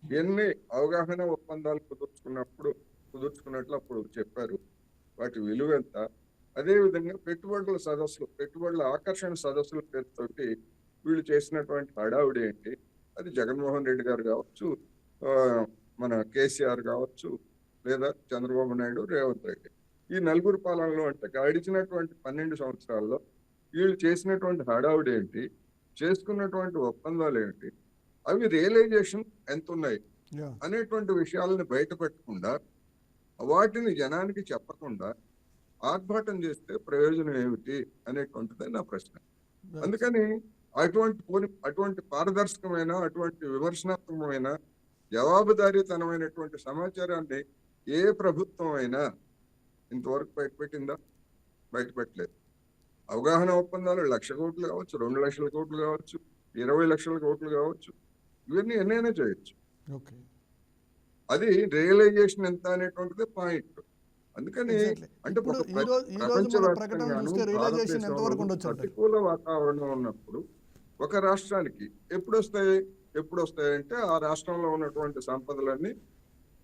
ఎన్ని అవగాహన ఒప్పందాలు కుదుర్చుకున్నట్లు అప్పుడు చెప్పారు, వాటి విలువ ఎంత, అదేవిధంగా పెట్టుబడుల సదస్సులు, పెట్టుబడుల ఆకర్షణ సదస్సుల పేరుతోటి వీళ్ళు చేసినటువంటి హడావుడి ఏంటి, అది జగన్మోహన్ రెడ్డి గారు కావచ్చు, ఆ, మన కేసీఆర్ కావచ్చు, లేదా చంద్రబాబు నాయుడు, రేవంత్ రెడ్డి, ఈ నలుగురు పాలనలో అంటే గడిచినటువంటి 12 సంవత్సరాల్లో వీళ్ళు చేసినటువంటి హడావుడి ఏంటి, చేసుకున్నటువంటి ఒప్పందాలు ఏంటి, అవి రియలైజేషన్ ఎంత ఉన్నాయి యా అనేటువంటి విషయాలను బయటపెట్టకుండా వాటిని జనానికి చెప్పకుండా ఆర్భాటం చేస్తే ప్రయోజనం ఏమిటి అనేటువంటిది నా ప్రశ్న. అందుకని అటువంటి పారదర్శకమైన, అటువంటి విమర్శనాత్మకమైన, జవాబుదారీతనమైనటువంటి సమాచారాన్ని ఏ ప్రభుత్వం అయినా ఇంతవరకు బయటపెట్టిందా? బయటపెట్టలేదు. అవగాహన ఒప్పందాలు 1,00,000 కోట్లు కావచ్చు, 2,00,000 కోట్లు కావచ్చు, 20 లక్షల కోట్లు కావచ్చు, ఇవన్నీ ఎన్నైనా చేయొచ్చు. ఓకే అది రియలైజేషన్ ఎంత అనేటువంటిది పాయింట్. అందుకని ఎగ్జాక్ట్లీ. అంటే ఇప్పుడు ఒక ఈ రోజు మన ప్రకటన ప్రపంచవ్యాప్తంగాను చూస్తే రియలైజేషన్ ఎంతవరకు భారతదేశంలో ఉండొచ్చు అంటారు? ప్రతికూల వాతావరణం ఉన్నప్పుడు ఒక రాష్ట్రానికి ఎప్పుడు వస్తాయంటే ఆ రాష్ట్రంలో ఉన్నటువంటి సంపదలన్నీ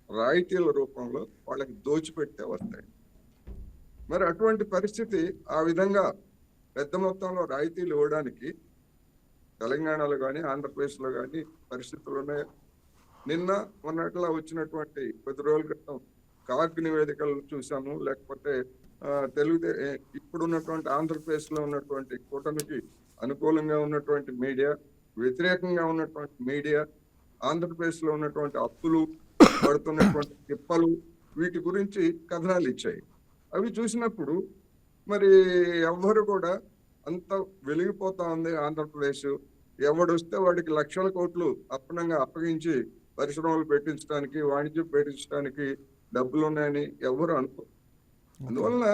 రాయితీల రూపంలో వాళ్ళకి దోచిపెట్టే వస్తాయి. మరి అటువంటి పరిస్థితి, ఆ విధంగా పెద్ద మొత్తంలో రాయితీలు ఇవ్వడానికి తెలంగాణలో కానీ ఆంధ్రప్రదేశ్లో కానీ పరిస్థితులు ఉన్నాయి. నిన్న మొన్నట్లా వచ్చినటువంటి కొద్ది రోజుల క్రితం కార్గ్ నివేదికలు చూసాము, లేకపోతే ఇప్పుడు ఉన్నటువంటి ఆంధ్రప్రదేశ్ లో ఉన్నటువంటి కూటమికి అనుకూలంగా ఉన్నటువంటి మీడియా, వ్యతిరేకంగా ఉన్నటువంటి మీడియా, ఆంధ్రప్రదేశ్ లో ఉన్నటువంటి అప్పులు, పడుతున్నటువంటి తిప్పలు, వీటి గురించి కథనాలు ఇచ్చాయి. అవి చూసినప్పుడు మరి ఎవ్వరు కూడా అంత వెలిగిపోతా ఉంది ఆంధ్రప్రదేశ్, ఎవడొస్తే వాడికి 1,00,000 కోట్లు అప్పనంగా అప్పగించి పరిశ్రమలు పెట్టించడానికి, వాణిజ్యం పెట్టించడానికి డబ్బులు ఉన్నాయని ఎవరు అనుకో. అందువల్ల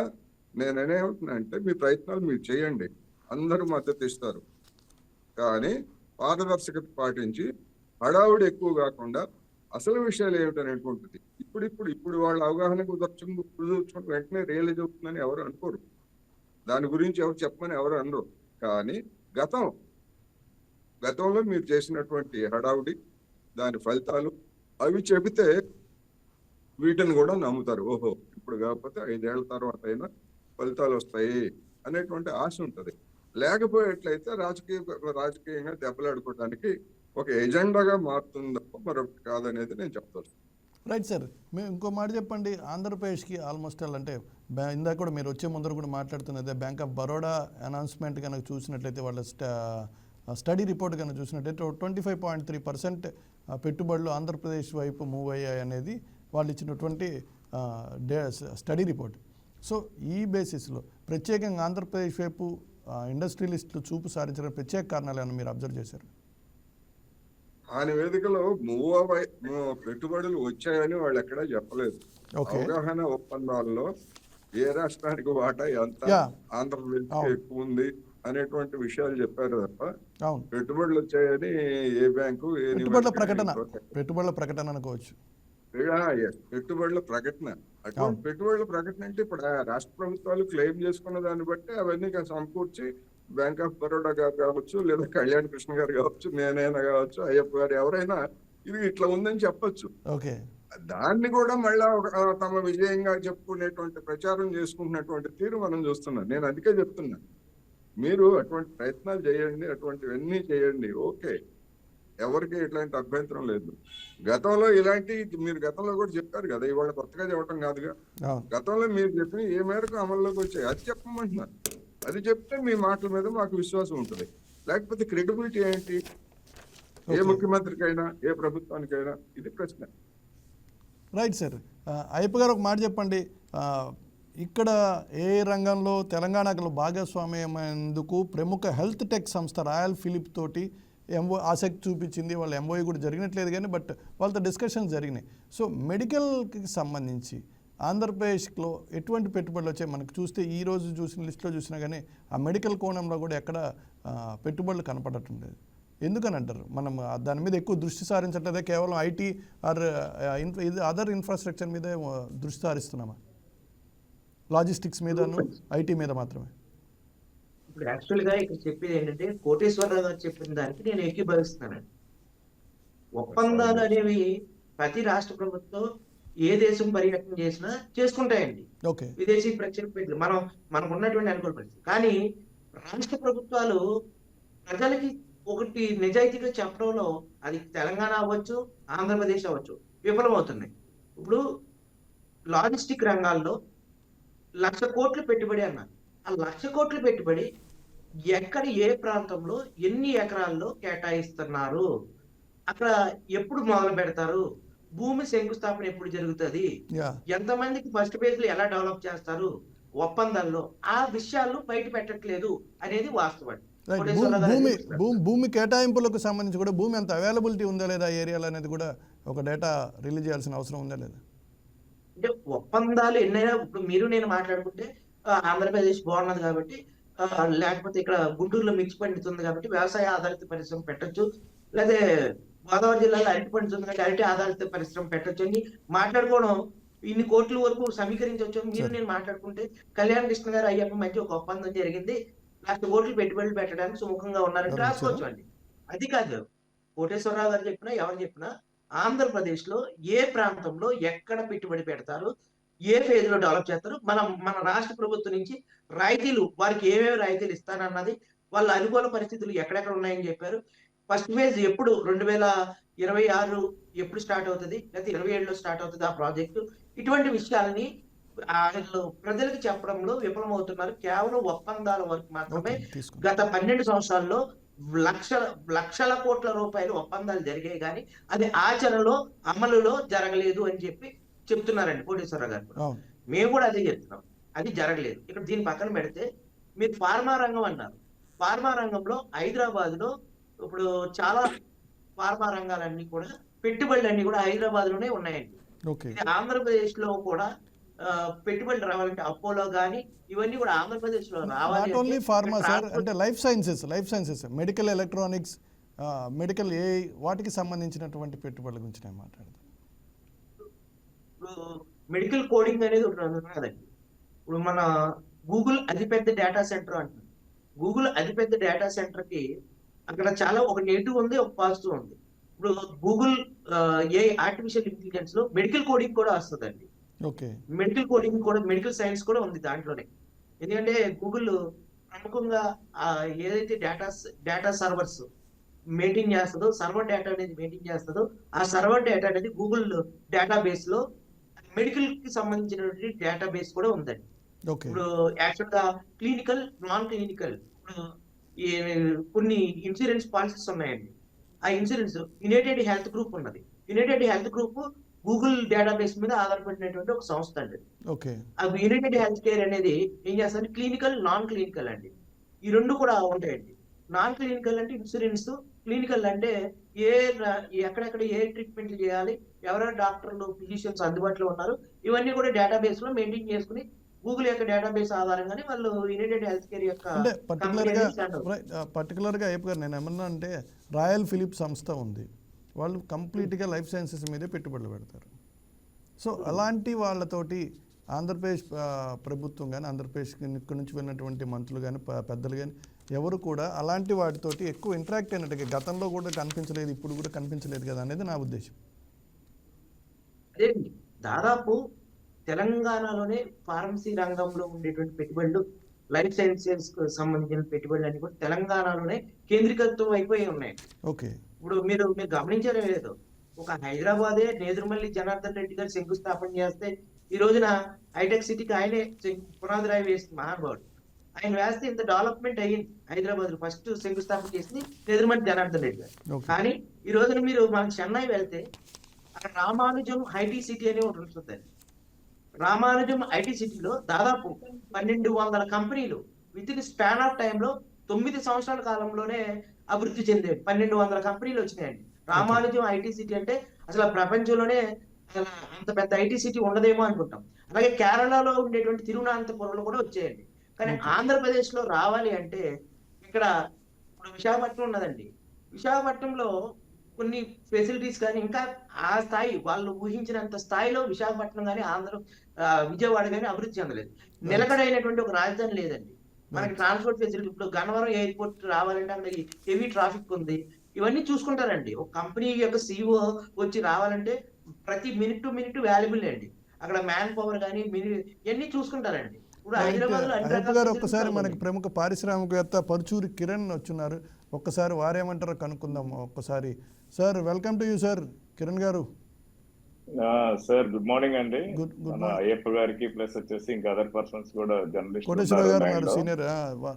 నేనేమంటున్నా అంటే మీ ప్రయత్నాలు మీరు చేయండి, అందరూ మద్దతు ఇస్తారు. కానీ పారదర్శకత పాటించి హడావుడి ఎక్కువ కాకుండా అసలు విషయాలు ఏమిటనేటువంటిది ఇప్పుడు వాళ్ళ అవగాహన కుదుర్చుకుని వెంటనే రియలైజ్ అవుతుందని ఎవరు అనుకోరు. దాని గురించి ఎవరు చెప్పమని ఎవరు అనరు. కానీ గతంలో మీరు చేసినటువంటి హడావుడి, దాని ఫలితాలు అవి చెబితే వీటిని కూడా నమ్ముతారు. ఓహో, ఇప్పుడు కాకపోతే 5 ఏళ్ల తర్వాత అయినా ఫలితాలు వస్తాయి అనేటువంటి ఆశ ఉంటుంది. లేకపోయేట్లయితే రాజకీయంగా దెబ్బలాడుకోవడానికి ఒక ఎజెండాగా మారుతుంది తప్ప మరొకటి కాదనేది నేను చెప్తాను. రైట్ సార్, మేము ఇంకో మాట చెప్పండి. ఆంధ్రప్రదేశ్కి ఆల్మోస్ట్ అంటే ఇందాక కూడా మీరు వచ్చే ముందర కూడా మాట్లాడుతున్నదే బ్యాంక్ ఆఫ్ బరోడా అనౌన్స్మెంట్ కనుక చూసినట్లయితే, వాళ్ళ స్టడీ రిపోర్ట్ కనుక చూసినట్లయితే 25.3% పెట్టుబడులు ఆంధ్రప్రదేశ్ వైపు మూవ్ అయ్యాయి అనేది వాళ్ళు ఇచ్చినటువంటి స్టడీ రిపోర్ట్. సో ఈ బేసిస్లో ప్రత్యేకంగా ఆంధ్రప్రదేశ్ వైపు ఇండస్ట్రియలిస్టులు చూపు సారించిన ప్రత్యేక కారణాలు ఏమైనా మీరు అబ్జర్వ్ చేశారు? ఆ నివేదికలో పెట్టుబడులు వచ్చాయని వాళ్ళు ఎక్కడా చెప్పలేదు. అవగాహన ఒప్పందాల్లో ఏ రాష్ట్రానికి వాటా ఎంత, ఆంధ్రప్రదేశ్ ఎక్కువ ఉంది అనేటువంటి విషయాలు చెప్పారు తప్ప పెట్టుబడులు వచ్చాయని ఏ బ్యాంకు పెట్టుబడుల ప్రకటన అనుకోవచ్చు. పెట్టుబడుల ప్రకటన, అటువంటి పెట్టుబడుల ప్రకటన అంటే ఇప్పుడు రాష్ట్ర ప్రభుత్వాలు క్లెయిమ్ చేసుకున్న దాన్ని బట్టి అవన్నీ సమకూర్చి బ్యాంక్ ఆఫ్ బరోడా గారు కావచ్చు, లేదా కళ్యాణ్ కృష్ణ గారు కావచ్చు, నేనైనా కావచ్చు, అయ్యప్ప గారు, ఎవరైనా ఇది ఇట్లా ఉందని చెప్పొచ్చు. దాన్ని కూడా మళ్ళా తమ విజయంగా చెప్పుకునేటువంటి ప్రచారం చేసుకుంటున్నటువంటి తీరు మనం చూస్తున్నాం. నేను అందుకే చెప్తున్నా, మీరు అటువంటి ప్రయత్నాలు చేయండి, అటువంటివన్నీ చేయండి, ఓకే, ఎవరికి ఇట్లాంటి అభ్యంతరం లేదు. గతంలో మీరు గతంలో కూడా చెప్పారు కదా, ఇవాళ కొత్తగా చెప్పడం కాదుగా. గతంలో మీరు చెప్పిన ఏ మేరకు అమల్లోకి వచ్చాయి అది చెప్పమంటున్నారు. అది చెప్తే మీ మాటల మీద మాకు విశ్వాసం ఉంటుంది. లేకపోతే క్రెడిబిలిటీ ఏంటి ఏ ముఖ్యమంత్రికైనా, ఏ ప్రభుత్వానికైనా? ఇది ప్రశ్న. రైట్ సార్, అయ్యప్ప గారు ఒక మాట చెప్పండి. ఇక్కడ ఏ రంగంలో తెలంగాణలో భాగస్వామ్యమైనందుకు ప్రముఖ హెల్త్ టెక్ సంస్థ రాయల్ ఫిలిప్ తోటి ఆసక్తి చూపించింది, వాళ్ళ ఎంఓఈ కూడా జరిగినట్లేదు కానీ బట్ వాళ్ళతో డిస్కషన్స్ జరిగినాయి. సో మెడికల్కి సంబంధించి ఆంధ్రప్రదేశ్లో ఎటువంటి పెట్టుబడులు వచ్చాయి? మనకు చూస్తే ఈ రోజు చూసిన లిస్టులో చూసినా కానీ ఆ మెడికల్ కోణంలో కూడా ఎక్కడ పెట్టుబడులు కనపడటం లేదు. ఎందుకని అంటారు? మనం దాని మీద ఎక్కువ దృష్టి సారించట్లేదా? కేవలం ఐటీ ఆర్ అదర్ ఇన్ఫ్రాస్ట్రక్చర్ మీద దృష్టి సారిస్తున్నామా? లాజిస్టిక్స్ మీదను ఐటీ మీద మాత్రమే? ఇప్పుడు యాక్చువల్ గా ఇక్కడ చెప్పేది ఏంటంటే, కోటేశ్వరరావు గారు చెప్పిన దానికి నేను ఏకీభవిస్తున్నానండి. ఒప్పందాలు అనేవి ప్రతి రాష్ట్ర ప్రభుత్వం ఏ దేశం పర్యటన చేసినా చేసుకుంటాయండి, ఓకే. విదేశీ ప్రత్యక్ష మనకు ఉన్నటువంటి అనుకూల పరిస్థితి. కానీ రాష్ట్ర ప్రభుత్వాలు ప్రజలకి ఒకటి నిజాయితీగా చెప్పడంలో, అది తెలంగాణ అవ్వచ్చు, ఆంధ్రప్రదేశ్ అవ్వచ్చు, విఫలమవుతున్నాయి. ఇప్పుడు లాజిస్టిక్ రంగాల్లో 1,00,000 కోట్లు పెట్టుబడి అన్నారు. ఆ 1,00,000 కోట్లు పెట్టుబడి ఎక్కడ, ఏ ప్రాంతంలో, ఎన్ని ఎకరాల్లో కేటాయిస్తున్నారు, అక్కడ ఎప్పుడు మొదలు పెడతారు, భూమి శంకుస్థాపన ఎప్పుడు జరుగుతుంది, ఎంతమందికి ఫస్ట్ ఫేజ్ లో ఎలా డెవలప్ చేస్తారు ఒప్పందాల్లో, ఆ విషయాలు బయట పెట్టట్లేదు అనేది వాస్తవం. భూమి కేటాయింపులకు సంబంధించి కూడా భూమి అంత అవైలబిలిటీ ఉందా లేదా ఏరియాలో అనేది కూడా ఒక డేటా రిలీజ్ చేయాల్సిన అవసరం ఉందా లేదా? అంటే ఒప్పందాలు ఎన్నైనా, ఇప్పుడు మీరు నేను మాట్లాడుకుంటే ఆంధ్రప్రదేశ్ బాగున్నది కాబట్టి, లేకపోతే ఇక్కడ గుంటూరులో మిర్చి పండుతుంది కాబట్టి వ్యవసాయ ఆధారిత పరిశ్రమ పెట్టొచ్చు, లేదా గోదావరి జిల్లాలో అరటి పండుతుంది కాబట్టి అరటి ఆధారిత పరిశ్రమ పెట్టొచ్చు అని మాట్లాడుకోవడం, ఇన్ని కోట్ల వరకు సమీకరించవచ్చు. మీరు నేను మాట్లాడుకుంటే కళ్యాణ కృష్ణ గారు అయ్యప్ప మధ్య ఒక ఒప్పందం జరిగింది, 1,00,000 కోట్లు పెట్టుబడులు పెట్టడానికి సుముఖంగా ఉన్నారని రాసుకోవచ్చు అండి. అది కాదు, కోటేశ్వరరావు గారు చెప్పినా ఎవరు చెప్పినా ఆంధ్రప్రదేశ్ లో ఏ ప్రాంతంలో ఎక్కడ పెట్టుబడి పెడతారు, ఏ ఫేజ్ లో డెవలప్ చేస్తారు, మన రాష్ట్ర ప్రభుత్వం నుంచి రాయితీలు, వారికి ఏమేమి రాయితీలు ఇస్తానన్నది, వాళ్ళ అనుకూల పరిస్థితులు ఎక్కడెక్కడ ఉన్నాయని చెప్పారు. ఫస్ట్ ఫేజ్ ఎప్పుడు 2026 ఎప్పుడు స్టార్ట్ అవుతుంది, లేకపోతే 27లో స్టార్ట్ అవుతుంది ఆ ప్రాజెక్టు, ఇటువంటి విషయాలని ప్రజలకు చెప్పడంలో విఫలమవుతున్నారు. కేవలం ఒప్పందాల వరకు మాత్రమే. గత 12 సంవత్సరాల్లో లక్షల కోట్ల రూపాయలు ఒప్పందాలు జరిగాయి కానీ అది ఆచరణలో, అమలులో జరగలేదు అని చెప్తున్నారండి కోటేశ్వరరావు గారు. మేము కూడా అదే చెప్తున్నాం, అది జరగలేదు. ఇక్కడ దీని పక్కన పెడితే మీరు ఫార్మా రంగం అన్నారు. ఫార్మా రంగంలో హైదరాబాద్ లో ఇప్పుడు చాలా ఫార్మా రంగాలన్నీ కూడా, పెట్టుబడులన్నీ కూడా హైదరాబాద్ లోనే ఉన్నాయండి. ఆంధ్రప్రదేశ్ లో కూడా పెట్టుబడులు రావాలంటే అపోలో గానీ ఇవన్నీ కూడా ఆంధ్రప్రదేశ్ లో రావాలి. నాట్ ఓన్లీ ఫార్మా సార్, అంటే life sciences, medical, electronics, medical, AI, వాటికి సంబంధించినటువంటి పెట్టుబడుల గురించి నేను మాట్లాడతాను. ఇప్పుడు మెడికల్ కోడింగ్ అనేది ఒకటి కాదండి. ఇప్పుడు మన గూగుల్ అతిపెద్ద డేటా సెంటర్ అంటుంది. గూగుల్ అతిపెద్ద డేటా సెంటర్ కి అక్కడ చాలా ఒక నెగిటివ్ ఉంది, ఒక పాజిటివ్ ఉంది. ఇప్పుడు గూగుల్ ఏఐ ఆర్టిఫిషియల్ ఇంటెలిజెన్స్ లో మెడికల్ కోడింగ్ కూడా వస్తుందండి. మెడికల్ కోడింగ్ కూడా, మెడికల్ సైన్స్ కూడా ఉంది దాంట్లోనే. ఎందుకంటే గూగుల్ ప్రముఖంగా ఏదైతే డేటా సర్వర్స్ మెయింటైన్ చేస్తుందో, సర్వర్ డేటా అనేది మెయింటైన్ చేస్తుందో, ఆ సర్వర్ డేటా అనేది గూగుల్ డేటాబేస్ లో మెడికల్ కి సంబంధించినటువంటి డేటాబేస్ కూడా ఉందండి. ఇప్పుడు యాక్చువల్ గా క్లినికల్, నాన్ క్లినికల్, కొన్ని ఇన్సూరెన్స్ పాలసీస్ ఉన్నాయండి. ఆ ఇన్సూరెన్స్ యునైటెడ్ హెల్త్ గ్రూప్ ఉన్నది. United health group Google database మీద ఆధారపడినటువంటి ఒక సంస్థ అండి. ఆ యునైటెడ్ హెల్త్ కేర్ అనేది ఏం చేస్తారు, క్లినికల్, నాన్ క్లినికల్ అండి, ఈ రెండు కూడా ఉంటాయండి. నాన్ క్లినికల్ అంటే ఇన్సూరెన్స్, క్లినికల్ అంటే ఎక్కడెక్కడ ఏ ట్రీట్మెంట్లు చేయాలి, ఎవరెవరు డాక్టర్లు, ఫిజిషియన్స్ అందుబాటులో ఉన్నారు, ఇవన్నీ కూడా డేటాబేస్ లో మెయింటైన్ చేసుకుని గూగుల్ యొక్క డేటాబేస్ ఆధారంగానే వాళ్ళు యునైటెడ్ హెల్త్ కేర్ యొక్క అంటే పర్టికులర్గా అయిపోయారు. నేను ఏమన్నా అంటే రాయల్ ఫిలిప్ సంస్థ ఉంది, వాళ్ళు కంప్లీట్గా లైఫ్ సైన్సెస్ మీదే పెట్టుబడులు పెడతారు. సో అలాంటి వాళ్ళతోటి ఆంధ్రప్రదేశ్ ప్రభుత్వం కానీ, ఆంధ్రప్రదేశ్ ఇక్కడ నుంచి వెళ్ళినటువంటి మంత్రులు కానీ, పెద్దలు కానీ ఎవరు కూడా అలాంటి వాటితోటి ఎక్కువ ఇంటరాక్ట్ అయినట్టుగా గతంలో కూడా కనిపించలేదు, ఇప్పుడు కూడా కనిపించలేదు కదా అనేది నా ఉద్దేశం. అదే దాదాపు తెలంగాణలోనే ఫార్మసీ రంగంలో ఉండేటువంటి పెట్టుబడులు, లైఫ్ సైన్సెస్ సంబంధించిన పెట్టుబడులు అన్ని కూడా తెలంగాణలోనే కేంద్రీకృతం అయిపోయి ఉన్నాయి. ఇప్పుడు మీరు గమనించారో లేదో, ఒక హైదరాబాదే నేదురుమల్లి జనార్దన్ రెడ్డి గారు శంకుస్థాపన చేస్తే ఈ రోజున హైటెక్ సిటీకి ఆయనే పునాది రాయి వేసింది మహానుభావుడు. ఆయన వేస్తే ఇంత డెవలప్మెంట్ అయ్యింది. హైదరాబాద్ లో ఫస్ట్ శంకుస్థాపన చేసింది నేదురుమల్లి జనార్దన్ రెడ్డి గారు. కానీ ఈ రోజున మీరు మన చెన్నై వెళ్తే అక్కడ రామానుజం ఐటీ సిటీ అనే ఒకటి ఉంటుంది. రామానుజం ఐటీ సిటీలో దాదాపు 1,200 కంపెనీలు with in span of time లో 9 సంవత్సరాల కాలంలోనే అభివృద్ధి చెందాయి. 1200 కంపెనీలు వచ్చినాయండి. రామానుజం ఐటీ సిటీ అంటే అసలు ఆ ప్రపంచంలోనే అంత పెద్ద ఐటీ సిటీ ఉండదేమో అనుకుంటాం. అలాగే కేరళలో ఉండేటువంటి తిరువనంతపురంలో కూడా వచ్చాయండి. కానీ ఓకే. ఆంధ్రప్రదేశ్‌లో రావాలి అంటే ఇక్కడ ఇప్పుడు విశాఖపట్నం ఉన్నదండి. విశాఖపట్నంలో కొన్ని ఫెసిలిటీస్ గాని ఇంకా ఆ స్థాయి వాళ్ళు ఊహించినంత స్థాయిలో విశాఖపట్నం గాని, విజయవాడ గాని అభివృద్ధి చెందలేదు. రైట్. నిలకడైనటువంటి ఒక రాజధాని లేదండి. మనకి రైట్. ట్రాన్స్‌పోర్ట్ ఫెసిలిటీ ఇప్పుడు గన్నవరం ఎయిర్‌పోర్ట్ రావాలంటే అక్కడ హెవీ ట్రాఫిక్ ఉంది. ఇవన్నీ చూసుకుంటారండి. ఒక కంపెనీ యొక్క సీఈఓ వచ్చి రావాలంటే ప్రతి మినిట్ టు మినిట్ వాల్యుబుల్ అండి. అక్కడ మ్యాన్ పవర్ గాని ఇయన్నీ చూసుకుంటారండి. ఇప్పుడు రైట్. హైదరాబాద్‌లో అన్ని అయ్యప్ప రకాల గారు ఫెసిలిటీస్ ఒక్కసారి మనకి ఉన్నాయి. ప్రముఖ పారిశ్రామికవేత్త పరుచూరి కిరణ్ వచ్చున్నారు. ఒక్కసారి వారేమంటారో కనుక్కుందాం ఒక్కసారి. Sir welcome to you sir Kiran గారు. సార్ గుడ్ మార్నింగ్ అండి. గుడ్ మన మార్నింగ్. అయ్యప్ప గారికి ప్లస్ వచ్చేసి ఇంకా అదర్ పర్సన్స్ కూడా జర్నలిస్ట్ కోటేశ్వరరావు గారు ఉన్నారు సీనియర్.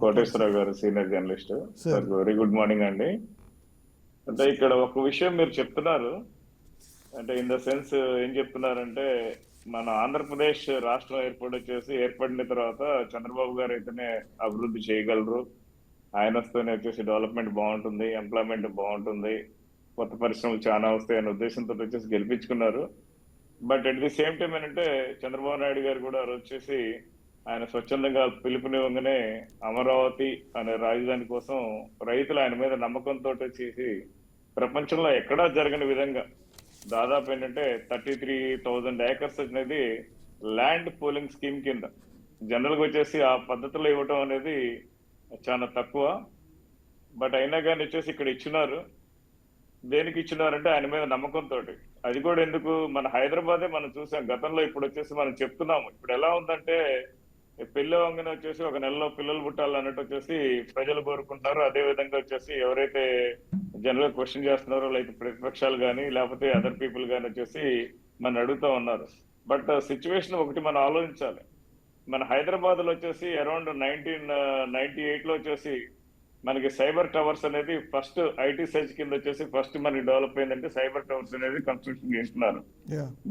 కోటేశ్వరరావు గారు senior journalist. Sir very good morning అండి. అంటే ఇక్కడ ఒక విషయం మీరు చెప్తున్నారు, అంటే ఇన్ ద సెన్స్ ఏం చెప్తున్నారంటే మన ఆంధ్రప్రదేశ్ రాష్ట్రం ఏర్పడిన తర్వాత చంద్రబాబు గారు అయితేనే అభివృద్ధి చేయగలరు, ఆయన వస్తేనే వచ్చేసి డెవలప్మెంట్ బాగుంటుంది, ఎంప్లాయ్మెంట్ బాగుంటుంది, కొత్త పరిశ్రమలు చాలా వస్తాయి అనే ఉద్దేశంతో వచ్చేసి గెలిపించుకున్నారు. But at the same time ఏంటంటే చంద్రబాబు నాయుడు గారు కూడా వచ్చేసి ఆయన స్వచ్ఛందంగా పిలుపునివ్వగానే అమరావతి అనే రాజధాని కోసం రైతులు ఆయన మీద నమ్మకంతో చేసి ప్రపంచంలో ఎక్కడా జరగని విధంగా దాదాపు ఏంటంటే 33,000 ఏకర్స్ అనేది ల్యాండ్ పూలింగ్ స్కీమ్ కింద జనరల్ గా వచ్చేసి ఆ పద్ధతిలో ఇవ్వటం అనేది చాలా తక్కువ. బట్ అయినా కానీ వచ్చేసి ఇక్కడ ఇచ్చినారు. దేనికి ఇచ్చినారంటే ఆయన మీద నమ్మకంతో. అది కూడా ఎందుకు, మన హైదరాబాదే మనం చూసాం గతంలో. ఇప్పుడు వచ్చేసి మనం చెప్తున్నాము, ఇప్పుడు ఎలా ఉందంటే పెళ్లి వంగన వచ్చేసి ఒక నెలలో పిల్లలు పుట్టాలన్నట్టు వచ్చేసి ప్రజలు కోరుకుంటున్నారు. అదే విధంగా వచ్చేసి ఎవరైతే జనరల్ క్వశ్చన్ చేస్తున్నారో లైక్ ప్రతిపక్షాలు కానీ లేకపోతే అదర్ పీపుల్ కానీ వచ్చేసి మన అడుగుతూ ఉన్నారు. బట్ సిచ్యువేషన్ ఒకటి మనం ఆలోచించాలి. మన హైదరాబాద్ లో వచ్చేసి అరౌండ్ 1998 లో వచ్చేసి మనకి సైబర్ టవర్స్ అనేది ఫస్ట్ ఐటీ సర్చ్ కింద వచ్చేసి ఫస్ట్ మనకి డెవలప్ అయిందంటే సైబర్ టవర్స్ అనేది కన్స్ట్రక్షన్ చేస్తున్నారు.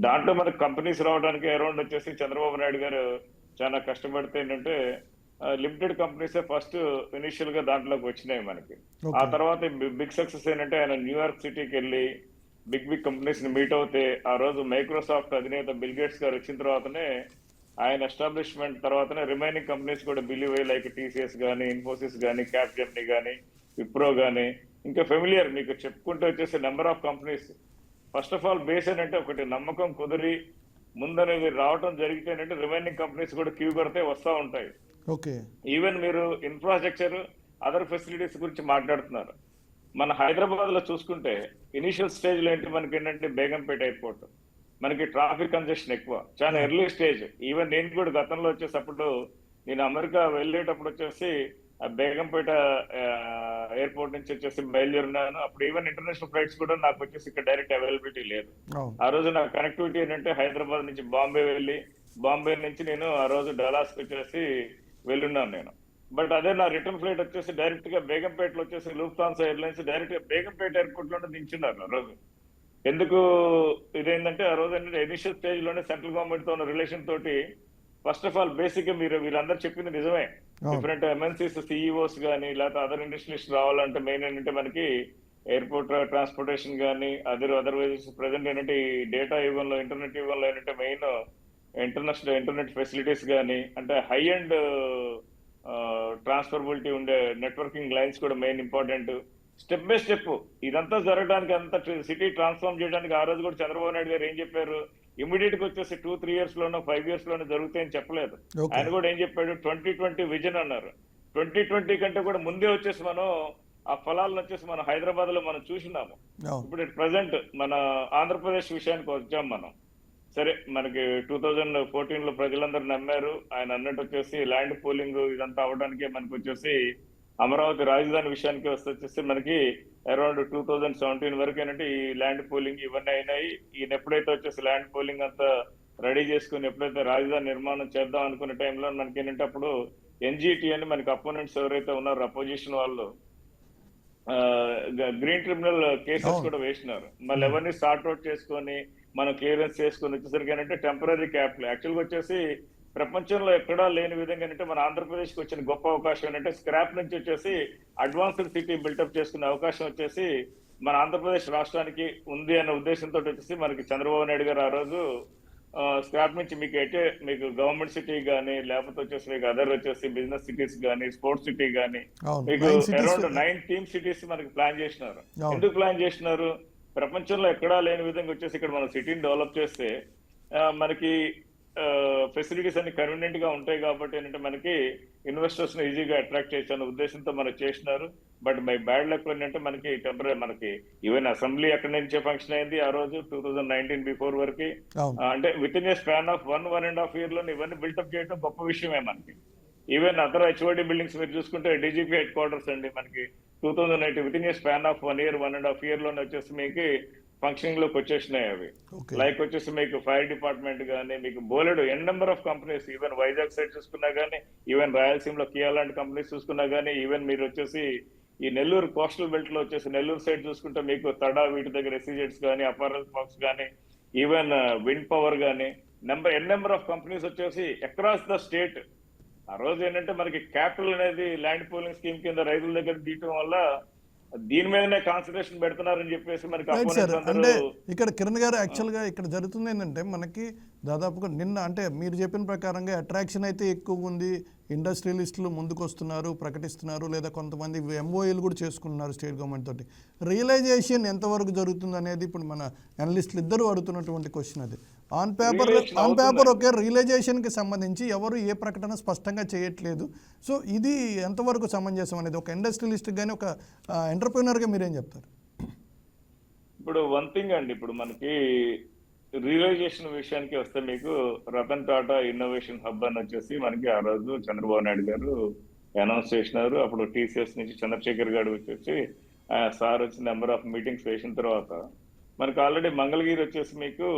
దాంట్లో మనకి కంపెనీస్ రావడానికి అరౌండ్ వచ్చేసి చంద్రబాబు నాయుడు గారు చాలా కష్టపడితే ఏంటంటే లిమిటెడ్ కంపెనీస్ ఫస్ట్ ఇనిషియల్ గా దాంట్లోకి వచ్చినాయి మనకి. ఆ తర్వాత బిగ్ సక్సెస్ ఏంటంటే ఆయన న్యూయార్క్ సిటీకి వెళ్ళి బిగ్ కంపెనీస్ ని మీట్ అవుతే ఆ రోజు మైక్రోసాఫ్ట్ అధినేత బిల్ గేట్స్ గారు వచ్చిన తర్వాతనే ఆయన ఎస్టాబ్లిష్మెంట్ తర్వాతనే రిమైనింగ్ కంపెనీస్ కూడా బిలీవ్ అయ్యి లైక్ టీసీఎస్ కానీ, ఇన్ఫోసిస్ కానీ, క్యాప్ జెమినీ కానీ, విప్రో కానీ, ఇంకా ఫెమిలియర్ మీకు చెప్పుకుంటూ వచ్చేసి number of companies. First of all base ఏంటంటే ఒకటి నమ్మకం కుదిరి ముందనేది రావటం జరిగితేనంటే రిమైనింగ్ కంపెనీస్ కూడా క్యూ కడితే వస్తూ ఉంటాయి. ఓకే. ఈవెన్ మీరు ఇన్ఫ్రాస్ట్రక్చర్ అదర్ ఫెసిలిటీస్ గురించి మాట్లాడుతున్నారు. మన హైదరాబాద్ లో చూసుకుంటే ఇనిషియల్ స్టేజ్ లో ఏంటి మనకి ఏంటంటే బేగంపేట ఎయిర్పోర్ట్, మనకి ట్రాఫిక్ కంజెషన్ ఎక్కువ, చాలా ఎర్లీ స్టేజ్. ఈవెన్ నేను కూడా గతంలో వచ్చేసప్పుడు నేను అమెరికా వెళ్ళేటప్పుడు వచ్చేసి బేగంపేట ఎయిర్పోర్ట్ నుంచి వచ్చేసి బయలుదేరినాను. అప్పుడు ఈవెన్ ఇంటర్నేషనల్ ఫ్లైట్స్ కూడా నాకు వచ్చేసి ఇక్కడ డైరెక్ట్ అవైలబిలిటీ లేదు. ఆ రోజు నా కనెక్టివిటీ ఏంటంటే హైదరాబాద్ నుంచి బాంబే వెళ్ళి, బాంబే నుంచి నేను ఆ రోజు డలాస్ వచ్చేసి వెళ్ళున్నాను నేను. బట్ అదే నా రిటర్న్ ఫ్లైట్ వచ్చేసి డైరెక్ట్ గా బేగంపేటలో వచ్చేసి లూఫ్తాన్సా ఎయిర్లైన్స్ డైరెక్ట్ గా బేగంపేట ఎయిర్పోర్ట్ లోనే దించున్నారు ఆ రోజు. ఎందుకు ఇదేంటంటే ఆ రోజు ఏంటంటే ఇనిషియల్ స్టేజ్ లోనే సెంట్రల్ గవర్నమెంట్ తో ఉన్న రిలేషన్ తోటి ఫస్ట్ ఆఫ్ ఆల్ బేసిక్ గా వీళ్ళందరూ చెప్పింది నిజమే. డిఫరెంట్ ఎంఎన్సీస్ సిఇఓస్ కానీ లేకపోతే అదర్ ఇండస్ట్రియలిస్ట్ రావాలంటే మెయిన్ ఏంటంటే మనకి ఎయిర్పోర్ట్ ట్రాన్స్పోర్టేషన్ కానీ అదర్వైజ్ ప్రెసెంట్ ఏంటంటే ఈ డేటా యుగంలో, ఇంటర్నెట్ యుగంలో ఏంటంటే మెయిన్ ఇంటర్నెట్ ఫెసిలిటీస్ కానీ, అంటే హై అండ్ ట్రాన్స్ఫరబిలిటీ ఉండే నెట్వర్కింగ్ లైన్స్ కూడా main important. Step by step ఇదంతా జరగడానికి, అంత సిటీ ట్రాన్స్ఫార్మ్ చేయడానికి ఆ రోజు కూడా చంద్రబాబు నాయుడు గారు ఏం చెప్పారు, ఇమీడియట్ గా వచ్చేసి 2-3 years లోనో 5 years లోనో జరుగుతాయని చెప్పలేదు. ఆయన కూడా ఏం చెప్పాడు, 2020 విజన్ అన్నారు. 2020 కంటే కూడా ముందే వచ్చేసి మనం ఆ ఫలాలను వచ్చేసి మనం హైదరాబాద్ లో మనం చూసినాము. ఇప్పుడు ప్రజెంట్ మన ఆంధ్రప్రదేశ్ విషయానికి వచ్చాం మనం. సరే, మనకి 2014 లో ప్రజలందరూ నమ్మారు. ఆయన అన్నట్టు వచ్చేసి ల్యాండ్ పూలింగ్ ఇదంతా అవడానికే మనకి వచ్చేసి అమరావతి రాజధాని విషయానికి వచ్చేసి మనకి అరౌండ్ 2017 వరకు ఏంటంటే ఈ ల్యాండ్ పూలింగ్ ఇవన్నీ అయినాయి. ఈయన ఎప్పుడైతే వచ్చేసి ల్యాండ్ పూలింగ్ అంతా రెడీ చేసుకుని ఎప్పుడైతే రాజధాని నిర్మాణం చేద్దాం అనుకునే టైంలో మనకి ఏంటంటే అప్పుడు ఎన్జిటి అని మనకి అపోనెంట్స్ ఎవరైతే ఉన్నారో అపోజిషన్ వాళ్ళు గ్రీన్ ట్రిబ్యునల్ కేసెస్ కూడా వేసినారు. మళ్ళీ ఎవరిని సార్ట్ అవుట్ చేసుకొని మనం క్లియరెన్స్ చేసుకొని వచ్చేసరికి ఏంటంటే టెంపరీ క్యాపిటల్ యాక్చువల్గా వచ్చేసి ప్రపంచంలో ఎక్కడా లేని విధంగా ఏంటంటే మన ఆంధ్రప్రదేశ్కి వచ్చిన గొప్ప అవకాశం ఏంటంటే స్క్రాప్ నుంచి వచ్చేసి అడ్వాన్స్డ్ సిటీ బిల్డప్ చేసుకునే అవకాశం వచ్చేసి మన ఆంధ్రప్రదేశ్ రాష్ట్రానికి ఉంది అనే ఉద్దేశంతో వచ్చేసి మనకి చంద్రబాబు నాయుడు గారు ఆ రోజు స్క్రాప్ నుంచి మీకు గవర్నమెంట్ సిటీ కానీ లేకపోతే వచ్చేసి మీకు అదర్ వచ్చేసి బిజినెస్ సిటీస్ కానీ స్పోర్ట్స్ సిటీ కానీ మీకు అరౌండ్ 9 థీమ్ సిటీస్ మనకి ప్లాన్ చేసినారు. ఎందుకు ప్లాన్ చేసినారు? ప్రపంచంలో ఎక్కడా లేని విధంగా వచ్చేసి ఇక్కడ మనం సిటీని డెవలప్ చేస్తే మనకి ఫెసిలిటీస్ అన్ని కన్వీనియంట్ గా ఉంటాయి కాబట్టి ఏంటంటే మనకి ఇన్వెస్టర్స్ ని ఈజీగా అట్రాక్ట్ చేసే ఉద్దేశంతో మనకు చేసినారు. బట్ బై బ్యాడ్ లక్ ఏంటంటే మనకి టెంపరీ మనకి ఈవెన్ అసెంబ్లీ అక్కడి నుంచే ఫంక్షన్ అయింది ఆ రోజు 2019 బిఫోర్ వరకు. అంటే with in a span of 1.5 year లో ఇవన్నీ బిల్డప్ చేయడం గొప్ప విషయమే మనకి. ఈవెన్ అదర్ హెచ్ఓడి బిల్డింగ్స్ మీరు చూసుకుంటే డీజీపీ హెడ్ క్వార్టర్స్ అండి మనకి 2008 with in a span of 1.5 year లోనే వచ్చేసి మీకు ఫంక్షనింగ్ లోకి వచ్చేసినాయి అవి. లైక్ వచ్చేసి మీకు ఫైర్ డిపార్ట్మెంట్ కానీ మీకు బోలెడు an number of companies even Vizag side చూసుకున్నా కానీ ఈవెన్ రాయలసీమలో కియా లాంటి కంపెనీస్ చూసుకున్నా కానీ ఈవెన్ మీరు వచ్చేసి ఈ నెల్లూరు కోస్టల్ బెల్ట్ లో వచ్చేసి నెల్లూరు సైడ్ చూసుకుంటే మీకు తడా వీటి దగ్గర ఎస్సీజెట్స్ కానీ అపారల్ బాక్స్ కానీ ఈవెన్ విండ్ పవర్ కానీ ఎన్ నెంబర్ ఆఫ్ కంపెనీస్ వచ్చేసి అక్రాస్ ద స్టేట్. ఆ రోజు ఏంటంటే మనకి క్యాపిటల్ అనేది ల్యాండ్ పూలింగ్ స్కీమ్ కింద రైతుల దగ్గర తీయటం వల్ల దీని మీదనే కాన్సన్ట్రేషన్ పెడుతున్నారని చెప్పేసి మనకి అంటే ఇక్కడ కిరణ్ గారు యాక్చువల్గా ఇక్కడ జరుగుతుంది ఏంటంటే మనకి దాదాపుగా నిన్న అంటే మీరు చెప్పిన ప్రకారంగా అట్రాక్షన్ అయితే ఎక్కువ ఉంది, ఇండస్ట్రియలిస్టులు ముందుకు వస్తున్నారు, ప్రకటిస్తున్నారు, లేదా కొంతమంది ఎంఓఏలు కూడా చేసుకుంటున్నారు స్టేట్ గవర్నమెంట్ తోటి. రియలైజేషన్ ఎంతవరకు జరుగుతుంది అనేది ఇప్పుడు మన అనలిస్టులు ఇద్దరు అడుగుతున్నటువంటి క్వశ్చన్. అది ఆన్ పేపర్ ఒకే రియలైజేషన్కి సంబంధించి ఎవరు ఏ ప్రకటన స్పష్టంగా చేయట్లేదు. సో ఇది ఎంతవరకు సమంజసం అనేది ఒక ఇండస్ట్రియలిస్ట్ కానీ ఒక ఎంటర్ప్రినర్గా మీరేం చెప్తారు? ఇప్పుడు వన్ థింగ్ అండి, ఇప్పుడు మనకి రియలైజేషన్ విషయానికి వస్తే మీకు రతన్ టాటా ఇన్నోవేషన్ హబ్ అని వచ్చేసి మనకి ఆ రోజు చంద్రబాబు నాయుడు గారు అనౌన్స్ చేసినారు. అప్పుడు టీసీఎస్ నుంచి చంద్రశేఖర్ గారు వచ్చేసి సార్ వచ్చి నెంబర్ ఆఫ్ మీటింగ్స్ వేసిన తర్వాత మనకి ఆల్రెడీ మంగళగిరి వచ్చేసి మీకు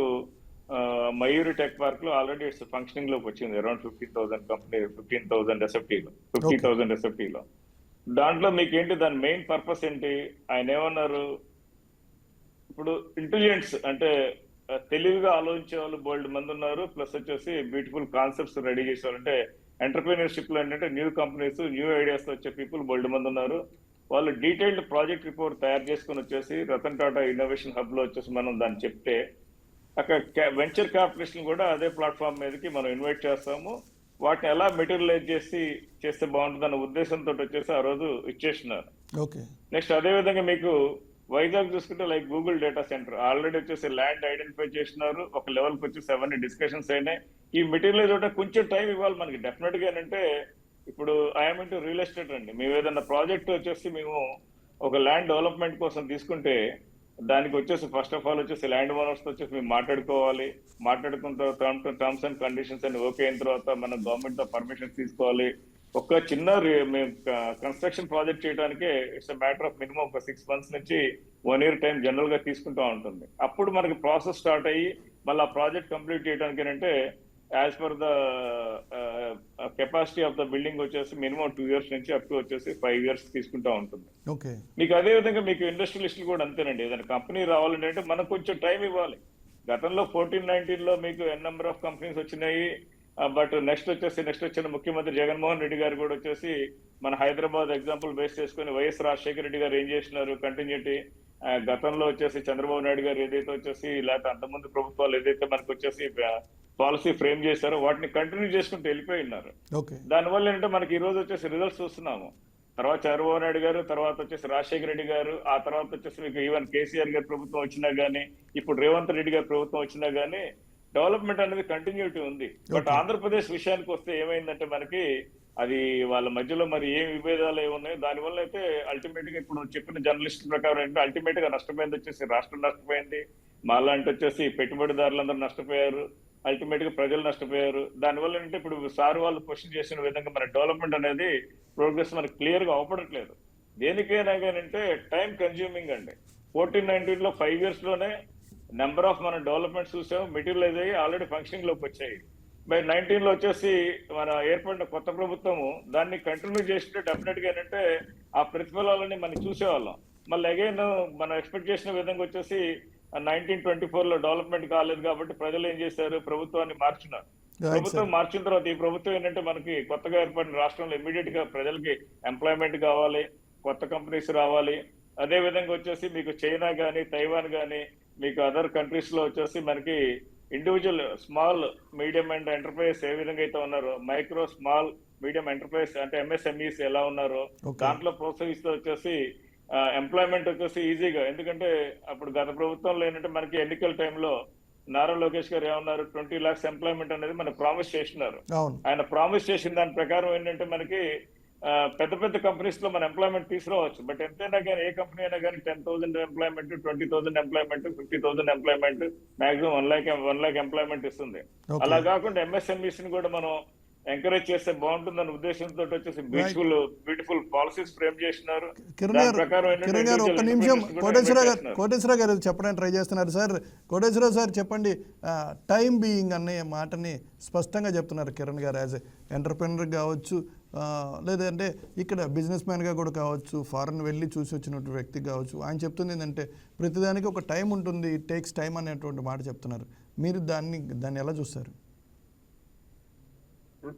మయూరి టెక్ పార్క్ లో ఆల్రెడీ ఇట్స్ ఫంక్షనింగ్ లోకి వచ్చింది. అరౌండ్ 50,000 కంపెనీ 50,000 ఎస్ఎఫ్టీలో దాంట్లో మీకు ఏంటి దాని మెయిన్ పర్పస్ ఏంటి? ఆయన ఏమన్నారు, ఇప్పుడు ఇంటెలిజెంట్స్ అంటే తెలివిగా ఆలోచించే వాళ్ళు బోల్డ్ మంది ఉన్నారు, ప్లస్ వచ్చేసి బ్యూటిఫుల్ కాన్సెప్ట్స్ రెడీ చేసేవాళ్ళు. అంటే ఎంటర్ప్రీనర్షిప్ లో ఏంటంటే న్యూ కంపెనీస్ న్యూ ఐడియాస్ వచ్చే పీపుల్ బోల్డ్ మంది ఉన్నారు. వాళ్ళు డీటెయిల్డ్ ప్రాజెక్ట్ రిపోర్ట్ తయారు చేసుకుని వచ్చేసి రతన్ టాటా ఇన్నోవేషన్ హబ్ లో వచ్చేసి మనం దాన్ని చెప్తే అక్కడ వెంచర్ క్యాపిటలిస్ట్ కూడా అదే ప్లాట్ఫామ్ మీదకి మనం ఇన్వైట్ చేస్తాము. వాటిని ఎలా మెటీరియలైజ్ చేస్తే బాగుంటుంది అన్న ఉద్దేశంతో వచ్చేసి ఆ రోజు ఇచ్చేసినారు. నెక్స్ట్ అదే విధంగా మీకు వైజాగ్ చూసుకుంటే like Google data centre already వచ్చేసి ల్యాండ్ ఐడెంటిఫై చేసినారు. ఒక లెవెల్కి వచ్చేసి అవన్నీ డిస్కషన్స్ అయినాయి. ఈ మెటీరియలైజ్ ఒకటే కొంచెం టైం ఇవ్వాలి మనకి డెఫినెట్ గా. ఏంటంటే ఇప్పుడు ఐఎమ్ ఇంటూ రియల్ ఎస్టేట్ అండి. మేము ఏదైనా ప్రాజెక్ట్ వచ్చేసి మేము ఒక ల్యాండ్ డెవలప్మెంట్ కోసం తీసుకుంటే దానికి వచ్చేసి ఫస్ట్ ఆఫ్ ఆల్ వచ్చేసి ల్యాండ్ ఓనర్స్ వచ్చేసి మేము మాట్లాడుకోవాలి. మాట్లాడుకున్న తర్వాత టర్మ్స్ అండ్ కండిషన్స్ అన్ని ఓకే అయిన తర్వాత మనం గవర్నమెంట్ తో పర్మిషన్ తీసుకోవాలి. ఒక చిన్న మేము కన్స్ట్రక్షన్ ప్రాజెక్ట్ చేయడానికే ఇట్స్ మ్యాటర్ ఆఫ్ మినిమం ఒక 6 months నుంచి 1 year టైం జనరల్ గా తీసుకుంటూ ఉంటుంది. అప్పుడు మనకి ప్రాసెస్ స్టార్ట్ అయ్యి మళ్ళీ ఆ ప్రాజెక్ట్ కంప్లీట్ చేయడానికి ఏంటంటే as per the capacity of the building వచ్చేసి మినిమం 2 years నుంచి అప్ టు వచ్చేసి 5 years తీసుకుంటా ఉంటుంది. మీకు అదే విధంగా మీకు ఇండస్ట్రియలిస్టులు కూడా అంతేనండి. ఏదైనా కంపెనీ రావాలంటే మనకు కొంచెం టైం ఇవ్వాలి. గతంలో 14-19 లో మీకు ఎన్ నెంబర్ ఆఫ్ కంపెనీస్ వచ్చినాయి. బట్ నెక్స్ట్ వచ్చిన ముఖ్యమంత్రి జగన్మోహన్ రెడ్డి గారు కూడా వచ్చేసి మన హైదరాబాద్ ఎగ్జాంపుల్ బేస్ చేసుకుని వైఎస్ రాజశేఖర రెడ్డి గారు ఏం చేసినారు కంటిన్యూటీ. గతంలో వచ్చేసి చంద్రబాబు నాయుడు గారు ఏదైతే వచ్చేసి లేకపోతే అంతకుముందు ప్రభుత్వాలు ఏదైతే మనకు వచ్చేసి పాలసీ ఫ్రేమ్ చేశారో వాటిని కంటిన్యూ చేసుకుంటూ వెళ్ళిపోయి ఉన్నారు. దానివల్ల ఏంటంటే మనకి ఈ రోజు వచ్చేసి రిజల్ట్స్ చూస్తున్నాము. తర్వాత చంద్రబాబు నాయుడు గారు, తర్వాత వచ్చేసి రాజశేఖర రెడ్డి గారు, ఆ తర్వాత వచ్చేసి మీకు ఈవెన్ కేసీఆర్ గారి ప్రభుత్వం వచ్చినా గానీ, ఇప్పుడు రేవంత్ రెడ్డి గారి ప్రభుత్వం వచ్చినా గానీ డెవలప్మెంట్ అనేది కంటిన్యూటీ ఉంది. బట్ ఆంధ్రప్రదేశ్ విషయానికి వస్తే ఏమైందంటే మనకి అది వాళ్ళ మధ్యలో మరి ఏం విభేదాలు ఏమున్నాయి దానివల్ల అయితే అల్టిమేట్ గా ఇప్పుడు చెప్పిన జర్నలిస్ట్ ప్రకారం ఏంటంటే అల్టిమేట్ గా నష్టపోయింది వచ్చేసి రాష్ట్రం నష్టపోయింది, మాలాంటి వచ్చేసి పెట్టుబడిదారులందరూ నష్టపోయారు, అల్టిమేట్ గా ప్రజలు నష్టపోయారు. దానివల్ల ఏంటంటే ఇప్పుడు సార్ వాళ్ళు క్వశ్చన్ చేసిన విధంగా మన డెవలప్మెంట్ అనేది ప్రోగ్రెస్ మనకి క్లియర్ గా అవపడట్లేదు. దేనికైనా అంటే టైం కన్జ్యూమింగ్ అండి. 14-19 లో 5 years లోనే నెంబర్ ఆఫ్ మన డెవలప్మెంట్స్ చూసాం, మెటీరియలైజ్ అయ్యి ఆల్రెడీ ఫంక్షనింగ్ లోకి వచ్చాయి. బై 19 లో వచ్చేసి మన ఏర్పడిన కొత్త ప్రభుత్వము దాన్ని కంటిన్యూ చేస్తే డెఫినెట్ గా ఏంటంటే ఆ ప్రతిఫలాలని మనం చూసేవాళ్ళం. మళ్ళీ అగైన్ మనం ఎక్స్పెక్ట్ చేసిన విధంగా వచ్చేసి 1924 లో డెవలప్మెంట్ కాలేదు కాబట్టి ప్రజలు ఏం చేశారు, ప్రభుత్వాన్ని మార్చున్నారు. ప్రభుత్వం మార్చిన తర్వాత ఈ ప్రభుత్వం ఏంటంటే మనకి కొత్తగా ఏర్పడిన రాష్ట్రంలో ఇమ్మీడియట్ గా ప్రజలకి ఎంప్లాయ్మెంట్ కావాలి, కొత్త కంపెనీస్ రావాలి. అదే విధంగా వచ్చేసి మీకు చైనా గానీ, తైవాన్ గానీ, మీకు అదర్ కంట్రీస్ లో వచ్చేసి మనకి individual small medium and enterprise ఏ విధంగా అయితే ఉన్నారో, మైక్రో స్మాల్ మీడియం ఎంటర్ప్రైజ్ అంటే ఎంఎస్ఎంఈస్ ఎలా ఉన్నారో దాంట్లో ప్రోత్సహిస్తూ వచ్చేసి ఎంప్లాయ్మెంట్ వచ్చేసి ఈజీగా. ఎందుకంటే అప్పుడు గత ప్రభుత్వంలో ఏంటంటే మనకి ఎన్నికల టైంలో నారా లోకేష్ గారు ఏమన్నారు, 20 lakhs ఎంప్లాయ్మెంట్ అనేది మనకు ప్రామిస్ చేసినారు. ఆయన ప్రామిస్ చేసిన దాని ప్రకారం ఏంటంటే మనకి పెద్ద పెద్ద కంపెనీస్ లో మన ఎంప్లాయ్మెంట్ తీసుకురావచ్చు. బట్ ఎంతైనా కానీ ఏ కంపెనీ అయినా కానీ 10,000 employment, 20,000 employment, 50,000 employment, maximum 1 lakh employment ఇస్తుంది. అలా కాకుండా ఎంఎస్ఎంఈస్ ని కూడా మనం ఎంకరేజ్ చేస్తే బాగుంటుందన్న ఉద్దేశంతో వచ్చేసి బ్యూటిఫుల్ పాలసీస్ ఫ్రేమ్ చేసినారు. కిరణ్ గారు ఒక్క నిమిషం, కోటేశ్వరరావు గారు చెప్పడానికి ట్రై చేస్తున్నారు. సార్ కోటేశ్వరరావు సార్ చెప్పండి, టైం బీయింగ్ అనే మాటని స్పష్టంగా చెప్తున్నారు కిరణ్ గారు. యాజ్ ఎంటర్ప్రెన్యూర్ కావచ్చు, లేదంటే ఇక్కడ బిజినెస్ మ్యాన్గా కూడా కావచ్చు, ఫారెన్ వెళ్ళి చూసి వచ్చినటువంటి వ్యక్తి కావచ్చు. ఆయన చెప్తుంది ఏంటంటే ప్రతిదానికి ఒక టైం ఉంటుంది, ఇట్ టేక్స్ టైం అనేటువంటి మాట చెప్తున్నారు. మీరు దాన్ని ఎలా చూస్తారు?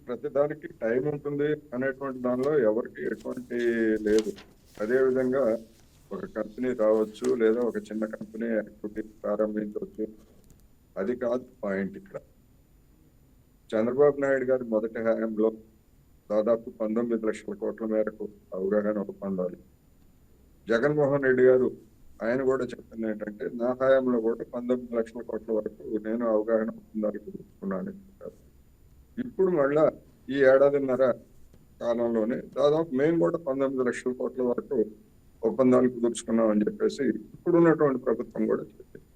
ప్రతిదానికి టైం ఉంటుంది అనేటువంటి దానిలో ఎవరికి ఎటువంటి లేదు. అదే విధంగా ఒక కంపెనీ రావచ్చు, లేదా ఒక చిన్న కంపెనీ యాక్టివిటీ ప్రారంభించవచ్చు. అది కాదు పాయింట్. ఇక్కడ చంద్రబాబు నాయుడు గారి మొదటి హయాంలో దాదాపు 19 లక్షల కోట్ల మేరకు అవగాహన ఒప్పందాలు. జగన్మోహన్ రెడ్డి గారు ఆయన కూడా చెప్తుంది ఏంటంటే, నా హయాంలో కూడా 19 లక్షల కోట్ల వరకు నేను అవగాహన ఒప్పందాలు కుదుర్చుకున్నాను. ఇప్పుడు మళ్ళా ఈ ఏడాదిన్నర కాలంలోనే దాదాపు మేము కూడా 19 లక్షల కోట్ల వరకు ఒప్పందాలు కుదుర్చుకున్నాం అని చెప్పేసి ఇప్పుడు ఉన్నటువంటి ప్రభుత్వం కూడా చెప్పింది.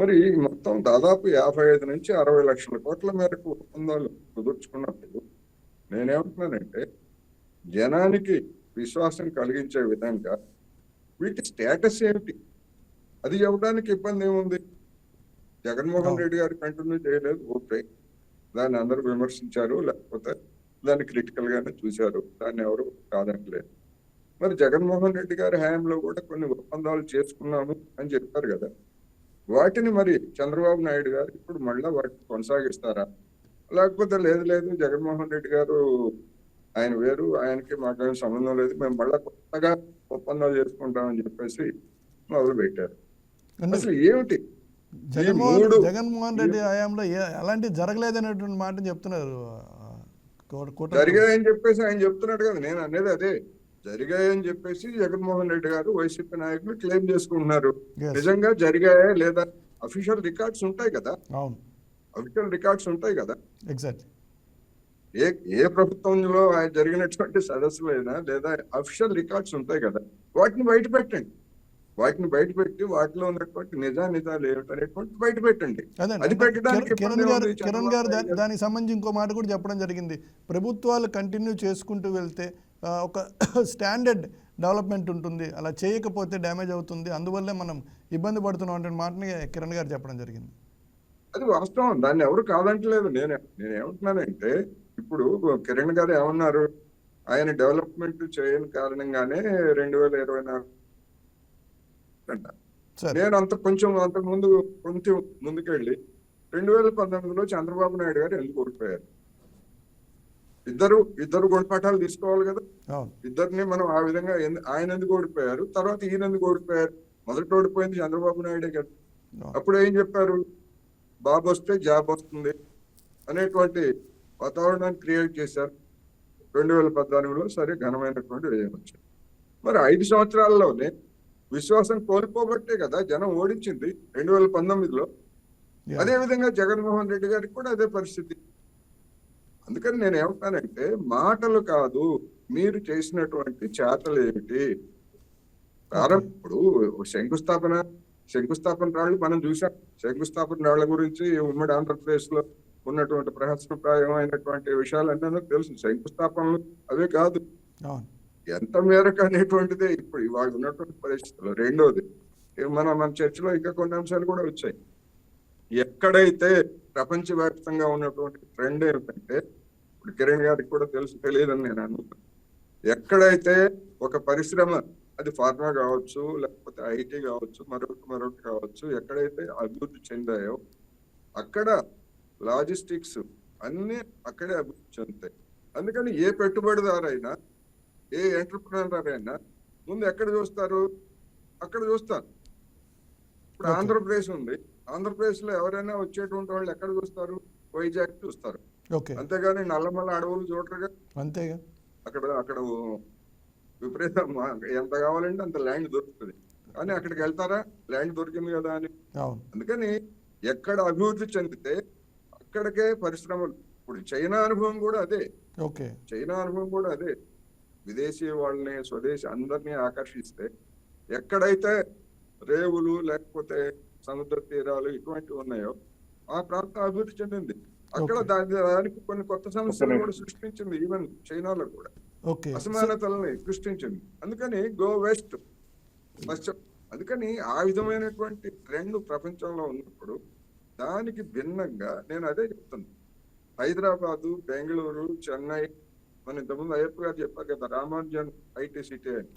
మరి మొత్తం దాదాపు 55 నుంచి 60 లక్షల కోట్ల మేరకు ఒప్పందాలు కుదుర్చుకున్నప్పుడు నేనేమంటున్నానంటే, జనానికి విశ్వాసం కలిగించే విధంగా వీటి స్టేటస్ ఏమిటి అది చెప్పడానికి ఇబ్బంది ఏముంది? జగన్మోహన్ రెడ్డి గారు కంటిన్యూ చేయలేదు, ఓకే, దాన్ని అందరూ విమర్శించారు, లేకపోతే దాన్ని క్రిటికల్ గానే చూశారు, దాన్ని ఎవరు కాదనలేదు. మరి జగన్మోహన్ రెడ్డి గారి హయాంలో కూడా కొన్ని ఒప్పందాలు చేసుకున్నాము అని చెప్పారు కదా, వాటిని మరి చంద్రబాబు నాయుడు గారు ఇప్పుడు మళ్ళా వాటిని కొనసాగిస్తారా? లేకపోతే లేదు జగన్మోహన్ రెడ్డి గారు ఆయన వేరు, ఆయనకి మాకేం సంబంధం లేదు, మేము మళ్ళా కొత్తగా ఒప్పందాలు చేసుకుంటామని చెప్పేసి మొదలు పెట్టారు. అసలు ఏమిటి జగన్మోహన్ రెడ్డి హయాంలో అలాంటి జరగలేదనేటువంటి మాట చెప్తున్నారు. జరిగాయని చెప్పేసి ఆయన చెప్తున్నాడు కదా, నేను అనేది అదే, జరిగాయని చెప్పేసి జగన్మోహన్ రెడ్డి గారు వైసీపీ నాయకులు క్లెయిమ్ చేసుకుంటున్నారు. నిజంగా జరిగాయా లేదా? అఫీషియల్ రికార్డ్స్ ఉంటాయి కదా, అఫీషియల్ రికార్డ్స్ ఉంటాయి కదా. ఎగ్జాక్ట్ ఏ ప్రభుత్వంలో జరిగినటువంటి సదస్సులైనా లేదా అఫీషియల్ రికార్డ్స్ ఉంటాయి కదా, వాటిని బయట పెట్టండి. వాటిని బయట పెట్టి వాటిలో ఉన్నటువంటి నిజాలు ఏమిటనేటువంటి బయట పెట్టండి. అది పెట్టడానికి కిరణ్ గారు దానికి సంబంధించి ఇంకో మాట కూడా చెప్పడం జరిగింది. ప్రభుత్వాలు కంటిన్యూ చేసుకుంటూ వెళ్తే ఒక స్టాండర్డ్ డెవలప్మెంట్ ఉంటుంది, అలా చేయకపోతే డ్యామేజ్ అవుతుంది, అందువల్లే మనం ఇబ్బంది పడుతున్నాం అంటే మాటని కిరణ్ గారు చెప్పడం జరిగింది. అది వాస్తవం, దాన్ని ఎవరు కాదంటలేదు. నేనేమంటున్నానంటే, ఇప్పుడు కిరణ్ గారు ఏమన్నారు, ఆయన డెవలప్మెంట్ చేయని కారణంగానే 2024 అంట. నేను అంతకు ముందుకెళ్ళి 2019లో చంద్రబాబు నాయుడు గారు ఎందుకు ఓడిపోయారు? ఇద్దరు గుణపాఠాలు తీసుకోవాలి కదా. ఇద్దరిని మనం ఆ విధంగా ఆయన ఎందుకు ఓడిపోయారు, తర్వాత ఈయన ఎందుకు ఓడిపోయారు? మొదట ఓడిపోయింది చంద్రబాబు నాయుడే కదా. అప్పుడు ఏం చెప్పారు, బాబు వస్తే జాబ్ వస్తుంది అనేటువంటి వాతావరణాన్ని క్రియేట్ చేశారు. 2014లో సరే ఘనమైనటువంటి విజయం వచ్చింది. మరి 5 సంవత్సరాల్లోనే విశ్వాసం కోల్పోబట్టే కదా జనం ఓడించింది 2019లో. అదే విధంగా జగన్మోహన్ రెడ్డి గారికి కూడా అదే పరిస్థితి. అందుకని నేను ఏమంటానంటే, మాటలు కాదు, మీరు చేసినటువంటి చేతలు ఏమిటి? ఇప్పుడు శంకుస్థాపన రాళ్ళు మనం చూసాం. శంకుస్థాపన రాళ్ల గురించి ఉమ్మడి ఆంధ్రప్రదేశ్ లో ఉన్నటువంటి ప్రహసనప్రాయమైనటువంటి విషయాలన్నీ తెలుసు. శంకుస్థాపనలు అవే కాదు, ఎంత మేరకు అనేటువంటిదే ఇప్పుడు ఇవాళ ఉన్నటువంటి పరిస్థితుల్లో. రెండోది, మన చర్చలో ఇంకా కొన్ని అంశాలు కూడా వచ్చాయి. ఎక్కడైతే ప్రపంచవ్యాప్తంగా ఉన్నటువంటి ట్రెండ్ ఏమిటంటే, ఇప్పుడు కిరణ్ గారికి కూడా తెలియదని నేను అనుకుంటున్నాను, ఎక్కడైతే ఒక పరిశ్రమ, అది ఫార్మా కావచ్చు, లేకపోతే ఐటీ కావచ్చు, మరొకటి కావచ్చు, ఎక్కడైతే అభివృద్ధి చెందాయో అక్కడ లాజిస్టిక్స్ అన్ని అక్కడే అభివృద్ధి చెందుతాయి. అందుకని ఏ పెట్టుబడిదారైనా ఏ ఎంటర్ప్రినర్ అయినా ముందు ఎక్కడ చూస్తారు? అక్కడ చూస్తారు. ఇప్పుడు ఆంధ్రప్రదేశ్ ఉంది, ఆంధ్రప్రదేశ్ లో ఎవరైనా వచ్చేటువంటి వాళ్ళు ఎక్కడ చూస్తారు? వైజాగ్ చూస్తారు, అంతేగాని నల్లమల్ల అడవులు చూడరుగా. అంతేగా, అక్కడ విపరీతం ఎంత కావాలంటే అంత ల్యాండ్ దొరుకుతుంది, కానీ అక్కడికి వెళ్తారా? ల్యాండ్ దొరికింది కదా అని. అందుకని ఎక్కడ అభివృద్ధి చెందితే అక్కడికే పరిశ్రమలు. ఇప్పుడు చైనా అనుభవం కూడా అదే. చైనా అనుభవం కూడా అదే. విదేశీ వాళ్ళని స్వదేశీ అందరినీ ఆకర్షిస్తే ఎక్కడైతే రేవులు లేకపోతే సముద్ర తీరాలు ఇటువంటివి ఉన్నాయో ఆ ప్రాంతం అభివృద్ధి చెందింది. అక్కడ దానికి కొన్ని కొత్త సమస్యలు కూడా సృష్టించింది. ఈవెన్ చైనాలో కూడా అసమానతలని సృష్టించింది. అందుకని గో వెస్ట్ పశ్చిమ. అందుకని ఆ విధమైనటువంటి ట్రెండ్ ప్రపంచంలో ఉన్నప్పుడు దానికి భిన్నంగా నేను అదే చెప్తాను. హైదరాబాదు, బెంగళూరు, చెన్నై, మన ఇంతకుముందు అయ్యప్ప గారు చెప్పారు కదా రామానుజన్ ఐటీ సిటీ అని.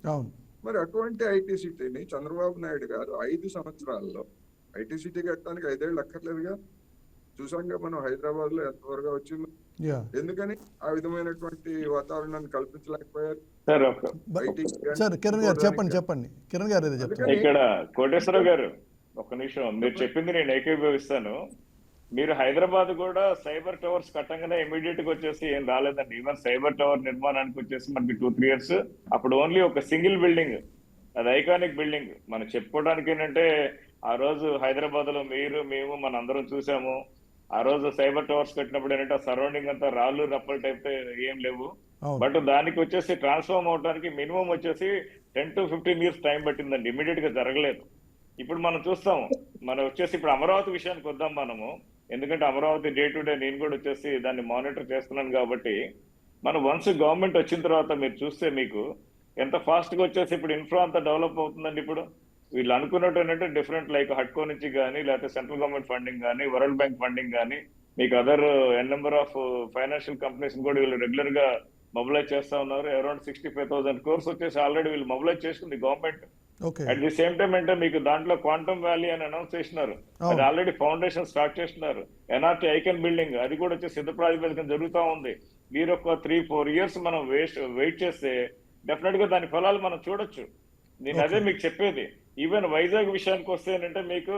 మరి అటువంటి ఐటీ సిటీని చంద్రబాబు నాయుడు గారు 5 సంవత్సరాల్లో ఐటీ సిటీ కట్టడానికి 5 ఏళ్ళు అక్కర్లేదుగా. చూసాంగా మనం హైదరాబాద్ లో ఎంత త్వరగా వచ్చిందో. ఎందుకని ఆ విధమైనటువంటి వాతావరణాన్ని కల్పించలేకపోయారు? ఇక్కడ కోటేశ్వరరావు గారు ఒక నిమిషం, మీరు చెప్పింది నేను ఏకీభవిస్తాను. మీరు హైదరాబాద్ కూడా సైబర్ టవర్స్ కట్టంగానే ఇమీడియట్ గా వచ్చేసి ఏం రాలేదండి. ఈవెన్ సైబర్ టవర్ నిర్మాణానికి వచ్చేసి మనకి 2-3 years అప్పుడు ఓన్లీ ఒక సింగిల్ బిల్డింగ్, అది ఐకానిక్ బిల్డింగ్. మనం చెప్పుకోవడానికి ఏంటంటే ఆ రోజు హైదరాబాద్ లో మీరు మేము మన అందరం చూసాము. ఆ రోజు సైబర్ టవర్స్ కట్టినప్పుడు ఏంటంటే సరౌండింగ్ అంతా రాళ్ళు రప్పలు టైప్ ఏం లేవు. బట్ దానికి వచ్చేసి ట్రాన్స్ఫార్మ్ అవడానికి మినిమం వచ్చేసి 10 to 15 years టైం పట్టిందండి. ఇమీడియట్ గా జరగలేదు. ఇప్పుడు మనం చూస్తాము. మనం వచ్చేసి ఇప్పుడు అమరావతి విషయానికి వద్దాం మనము. ఎందుకంటే అమరావతి డే టు డే నేను కూడా వచ్చేసి దాన్ని మానిటర్ చేస్తున్నాను కాబట్టి, మనం వన్స్ గవర్నమెంట్ వచ్చిన తర్వాత మీరు చూస్తే మీకు ఎంత ఫాస్ట్ గా వచ్చేసి ఇప్పుడు ఇన్ఫ్రా అంతా డెవలప్ అవుతుందండి. ఇప్పుడు వీళ్ళు అనుకున్నట్టు ఏంటంటే డిఫరెంట్ లైక్ హడ్కో నుంచి కానీ, లేకపోతే సెంట్రల్ గవర్నమెంట్ ఫండింగ్ కానీ, వరల్డ్ బ్యాంక్ ఫండింగ్ కానీ, మీకు other number of financial companies కూడా వీళ్ళు రెగ్యులర్ గా మొబిలైజ్ చేస్తా ఉన్నారు. అరౌండ్ 65,000 crores వచ్చేసి ఆల్రెడీ వీళ్ళు మొబిలైజ్ చేసుకుంది government. At the same time అంటే మీకు దాంట్లో క్వాంటమ్ వ్యాలీ అని అనౌన్స్ చేసినారు. అది ఆల్రెడీ ఫౌండేషన్ స్టార్ట్ చేస్తున్నారు. ఎన్ఆర్టీ ఐకన్ బిల్డింగ్ అది కూడా వచ్చి సిద్ధ ప్రాతిపదికన జరుగుతూ ఉంది. మీరు ఒక 3-4 years మనం వెయిట్ చేస్తే డెఫినెట్ గా దాని ఫలాలు మనం చూడొచ్చు. నేను అదే మీకు చెప్పేది. ఈవెన్ వైజాగ్ విషయానికి వస్తే ఏంటంటే మీకు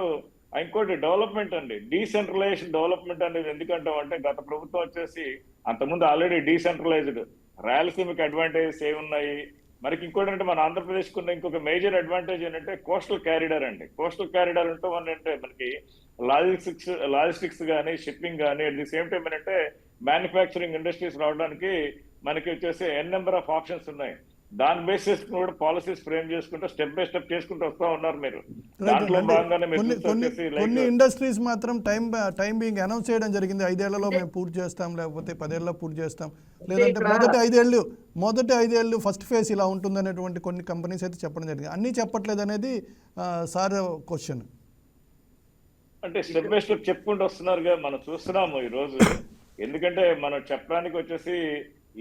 ఇంకోటి డెవలప్మెంట్ అండి, డీసెంట్రలైజేషన్ డెవలప్మెంట్ అనేది ఎందుకంటాం అంటే గత ప్రభుత్వం వచ్చేసి అంతకుముందు ఆల్రెడీ డీసెంట్రలైజ్డ్. రాయలసీమకి అడ్వాంటేజెస్ ఏమున్నాయి? మనకి ఇంకోటి అంటే మన ఆంధ్రప్రదేశ్ కున్న ఇంకొక మేజర్ అడ్వాంటేజ్ ఏంటంటే కోస్టల్ క్యారిడార్ అండి. కోస్టల్ క్యారిడార్ అంటే అంటే మనకి లాజిస్టిక్స్ కానీ, షిప్పింగ్ కానీ, అట్ ది సేమ్ టైం ఏంటంటే మ్యానుఫ్యాక్చరింగ్ ఇండస్ట్రీస్ రావడానికి మనకి వచ్చేసి నెంబర్ ఆఫ్ ఆప్షన్స్ ఉన్నాయి. దాని బేసిస్ కూడా పాలసీస్ ఫ్రేమ్ చేసుకుంటూ స్టెప్ బై స్టెప్ చేసుకుంటూ వస్తా ఉన్నారు. మీరు దాంట్లో భాగంగానే కొన్ని ఇండస్ట్రీస్ మాత్రం టైం బీయింగ్ అనౌన్స్ చేయడం జరిగింది. 5 ఏళ్లలో మేము పూర్తి చేస్తాం, లేకపోతే 10 ఏళ్లలో పూర్తి చేస్తాం, లేదంటే మొదటి 5 ఏళ్ళు ఫస్ట్ ఫేజ్ ఇలా ఉంటుంది అనేటువంటి కొన్ని కంపెనీస్ అయితే చెప్పడం జరిగింది. అన్నీ చెప్పట్లేదు అనేది సార్ క్వశ్చన్. అంటే స్టెప్ బై స్టెప్ చెప్పుకుంటూ వస్తున్నారుగా, మనం చూస్తున్నాము ఈ రోజు. ఎందుకంటే మనం చెప్పడానికి వచ్చేసి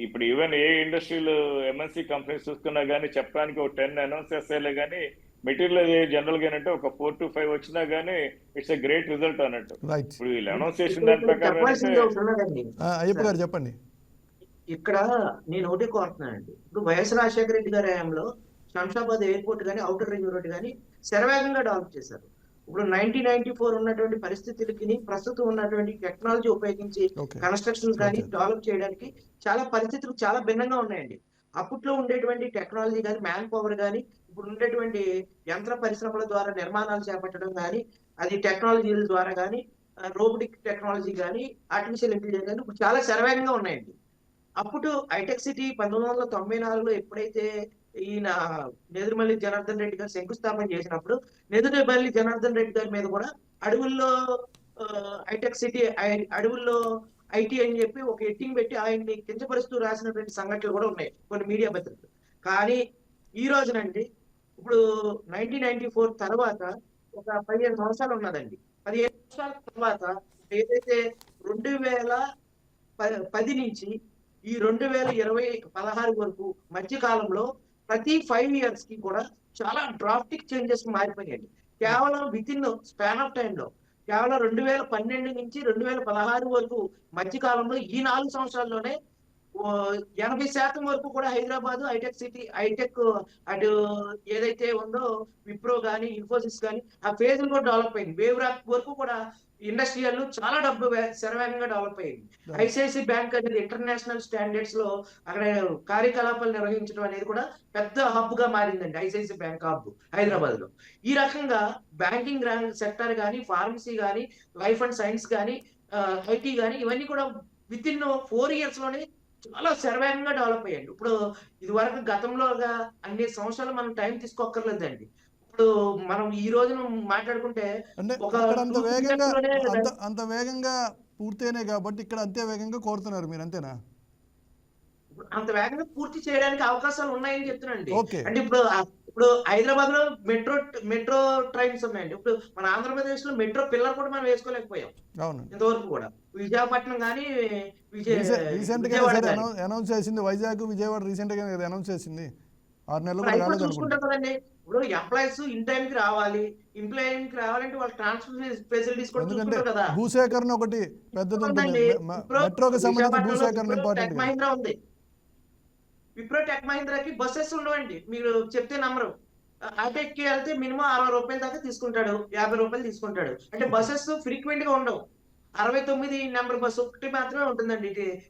ఇప్పుడు ఈవెన్ ఏ ఇండస్ట్రీలు ఎంఎన్సీ కంపెనీస్ చూసుకున్నా కానీ చెప్పడానికి ఒక 10 అనౌన్స్ చేస్తేలే కానీ మెటీరియల్ జనరల్ గా ఏంటంటే ఒక 4 to 5 వచ్చినా గానీ ఇట్స్ ఎ గ్రేట్ రిజల్ట్ అన్నట్టు. ఇప్పుడు వీళ్ళు అనౌన్స్ చేసిన దాని ప్రకారం చెప్పండి. ఇక్కడ నేను ఒకటి కోరుతున్నానండి. ఇప్పుడు వైఎస్ రాజశేఖర రెడ్డి గారి హయాంలో శంషాబాద్ ఎయిర్పోర్ట్ కానీ, ఔటర్ రింగ్ రోడ్ కానీ శరవేగంగా డెవలప్ చేశారు. ఇప్పుడు 1994 ఉన్నటువంటి పరిస్థితులకి ప్రస్తుతం ఉన్నటువంటి టెక్నాలజీ ఉపయోగించి కన్స్ట్రక్షన్స్ కానీ డెవలప్ చేయడానికి చాలా పరిస్థితులు చాలా భిన్నంగా ఉన్నాయండి. అప్పట్లో ఉండేటువంటి టెక్నాలజీ కానీ, మ్యాన్ పవర్ కానీ, ఇప్పుడు ఉండేటువంటి యంత్ర పరిశ్రమల ద్వారా నిర్మాణాలు చేపట్టడం కానీ, అది టెక్నాలజీల ద్వారా కానీ, రోబోటిక్ టెక్నాలజీ కానీ, ఆర్టిఫిషియల్ ఇంటెలిజెన్స్ కానీ ఇప్పుడు చాలా శరవేగంగా ఉన్నాయండి. అప్పుడు హైటెక్ సిటీ 1994లో ఎప్పుడైతే ఈయన నెదురుమల్లి జనార్దన్ రెడ్డి గారు శంకుస్థాపన చేసినప్పుడు నెదురుమల్లి జనార్దన్ రెడ్డి గారి మీద కూడా అడవుల్లో హైటెక్ సిటీ, అడవుల్లో ఐటీ అని చెప్పి ఒక ఎట్టింగ్ పెట్టి ఆయన్ని కించపరుస్తూ రాసినటువంటి సంఘటనలు కూడా ఉన్నాయి కొన్ని మీడియా పత్రికలు. కానీ ఈ రోజునండి ఇప్పుడు 1994 తర్వాత ఒక 15 సంవత్సరాలు ఉన్నదండి. 15 సంవత్సరాల తర్వాత ఏదైతే 2010 నుంచి ఈ 2016 వరకు మధ్య కాలంలో ప్రతి 5 years కి కూడా చాలా డ్రాస్టిక్ చేంజెస్ మారిపోయాయండి. కేవలం విత్ ఇన్ స్పాన్ ఆఫ్ టైంలో కేవలం 2012 నుంచి 2016 వరకు మధ్య కాలంలో ఈ 4 సంవత్సరాల్లోనే 80% వరకు కూడా హైదరాబాద్ హైటెక్ సిటీ, హైటెక్ అటు ఏదైతే ఉందో విప్రో గానీ, ఇన్ఫోసిస్ గానీ ఆ ఫేజ్లు కూడా డెవలప్ అయింది. వేవ్ ర్యాక్ వరకు కూడా ఇండస్ట్రియల్ చాలా శరవేగంగా డెవలప్ అయింది. ఐసిఐసి బ్యాంక్ అనేది ఇంటర్నేషనల్ స్టాండర్డ్స్ లో అక్కడ కార్యకలాపాలు నిర్వహించడం అనేది కూడా పెద్ద హబ్ గా మారిందండి. ఐసిఐసి బ్యాంక్ హబ్ హైదరాబాద్ లో. ఈ రకంగా బ్యాంకింగ్ సెక్టర్ గానీ, ఫార్మసీ గానీ, లైఫ్ అండ్ సైన్స్ గానీ, ఐటీ గానీ ఇవన్నీ కూడా విత్ ఇన్ 4 years లోనే చాలా శరవేగంగా డెవలప్ అయ్యాయండి. ఇప్పుడు ఇది వరకు గతంలోగా అన్ని సంవత్సరాలు మనం టైం తీసుకోక్కర్లేదండి. ఇప్పుడు మనం ఈ రోజున మాట్లాడుకుంటే అంటే ఒక అక్కడ అంత 2 వేగంగా లోనే అంత వేగంగా పూర్తయినాయి కాబట్టి ఇక్కడ అంతే వేగంగా కోరుతున్నారు మీరు, అంతేనా? అంత వేగంగా పూర్తి చేయడానికి అవకాశాలు ఉన్నాయని చెప్తున్నానండి. ఓకే. అంటే ఇప్పుడు హైదరాబాద్ లో మెట్రో ట్రైన్స్ ఉన్నాయండి. ఇప్పుడు మన ఆంధ్రప్రదేశ్ లో మెట్రో పిల్లర్ కూడా మనం వేసుకోలేకపోయాం అవును. ఇంతవరకు కూడా. విశాఖపట్నం కానీ రీసెంట్ గా విజయవాడ సరే కానీ అనౌన్స్ చేసింది, వైజాగ్ విజయవాడ రీసెంట్ గా అనౌన్స్ చేసింది. 6 నెలలు కూడా అవి కూడా కాలేదు చూసుకుంటాం అనుకుంటా. కదండి. ఇప్పుడు ఎంప్లాయీస్ ఇన్ టైం కి రావాలి. ఎంప్లాయీకి రావాలంటే వాళ్ళ ట్రాన్స్పోర్ట్ ఫెసిలిటీస్ కూడా ఎందుకంటే చూసుకుంటారు కదా. భూసేకరణ ఒకటి పెద్దది ఉంటుంది. ఉందండి. మెట్రోకి సంబంధించి విశాఖపట్నంలో భూసేకరణ విప్రో ఇంపార్టెంట్ టెక్ కదా. మహీంద్రా ఉంది. విప్రో టెక్ మహీంద్రాకి బస్సెస్ ఉండవండి. మీరు చెప్తే నమ్మరు. ఆటోకి వెళ్తే మినిమం 60 రూపాయల దాకా తీసుకుంటాడు, 50 రూపాయలు తీసుకుంటాడు. అంటే బస్సెస్ ఫ్రీక్వెంట్ గా ఉండవు. 69 నెంబర్ బస్సు ఒకటి మాత్రమే ఉంటుందండి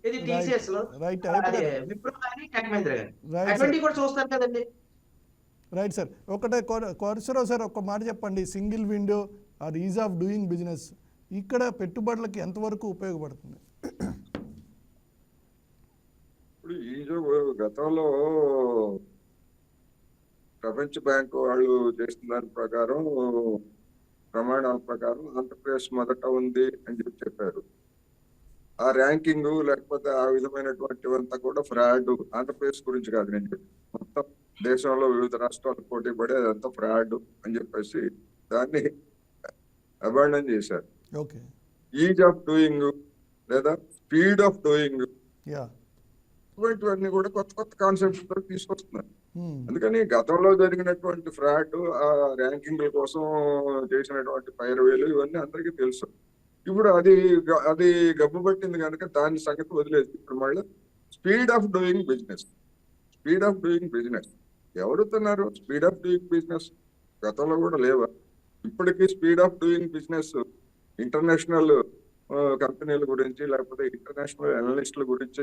ఇది టీసీఎస్ లో. రైట్ అదే విప్రో కానీ టెక్ మహీంద్రా కానీ రైట్ అటువంటివి కూడా చూస్తారు కదండి. Right sir. ఒకటే కోరసరావు సార్, ఒక్క మాట చెప్పండి. Single window are is of doing business ఇక్కడ పెట్టుబడులకి ఎంతవరకు ఉపయోగపడుతుంది? ఇప్పుడు గతంలో ప్రపంచ బ్యాంకు వాళ్ళు చేసిన దాని ప్రకారం, ప్రమాణాల ప్రకారం ఆంధ్రప్రదేశ్ మొదట ఉంది అని చెప్పారు. ఆ ర్యాంకింగ్ లేకపోతే ఆ విధమైనటువంటివంతా కూడా ఫ్రాడ్. ఆంధ్రప్రదేశ్ గురించి కాదు నేను చెప్పి, మొత్తం దేశంలో వివిధ రాష్ట్రాలు పోటీ పడి అదంతా ఫ్రాడ్ అని చెప్పేసి దాన్ని అబాండన్ చేశారు. ఓకే. ఈజ్ ఆఫ్ డూయింగ్ లేదా స్పీడ్ ఆఫ్ డూయింగ్ ఇటువంటివన్నీ కూడా కొత్త కొత్త కాన్సెప్ట్స్ తో తీసుకొస్తున్నారు. అందుకని గతంలో జరిగినటువంటి ఫ్రాడ్, ఆ ర్యాంకింగ్ల కోసం చేసినటువంటి పైరవేలు ఇవన్నీ అందరికీ తెలుసు. ఇప్పుడు అది గబ్బు పట్టింది కనుక దాని సంగతి వదిలేదు. ఇప్పుడు మళ్ళీ speed of doing business, speed of doing business ఎవరుతున్నారు? స్పీడ్ ఆఫ్ డూయింగ్ బిజినెస్ గతంలో కూడా లేవా? ఇప్పటికీ speed of doing business international కంపెనీల గురించి లేకపోతే ఇంటర్నేషనల్ అనలిస్టుల గురించి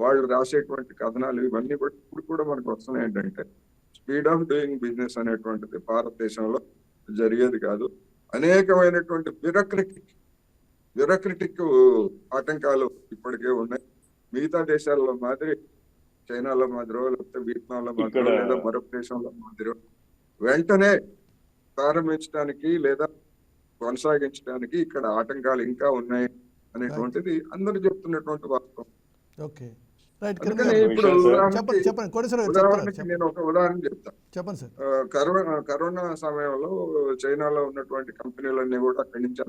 వాళ్ళు రాసేటువంటి కథనాలు ఇవన్నీ కూడా ఇప్పుడు కూడా మనకు వస్తున్నాయి. ఏంటంటే స్పీడ్ ఆఫ్ డూయింగ్ బిజినెస్ అనేటువంటిది భారతదేశంలో జరిగేది కాదు. అనేకమైనటువంటి బ్యూరోక్రటిక్ ఆటంకాలు ఇప్పటికే ఉన్నాయి. మిగతా దేశాల్లో మాదిరి, చైనాలో మాదిరో లేకపోతే వియత్నాంలో మాదిరో లేదా మరొక దేశంలో మాదిరో వెంటనే ప్రారంభించడానికి లేదా కొనసాగించడానికి ఇక్కడ ఆటంకాలు ఇంకా ఉన్నాయి అనేటువంటిది అందరూ చెప్తున్నటువంటి వాస్తవం. ఓకే. రైట్. అందుకని ఇప్పుడు ఉదాహరణకి నేను ఒక ఉదాహరణ చెప్తాను. చెప్పండి సార్. కరోనా సమయంలో చైనాలో ఉన్నటువంటి కంపెనీలన్నీ కూడా అక్కడి నుంచి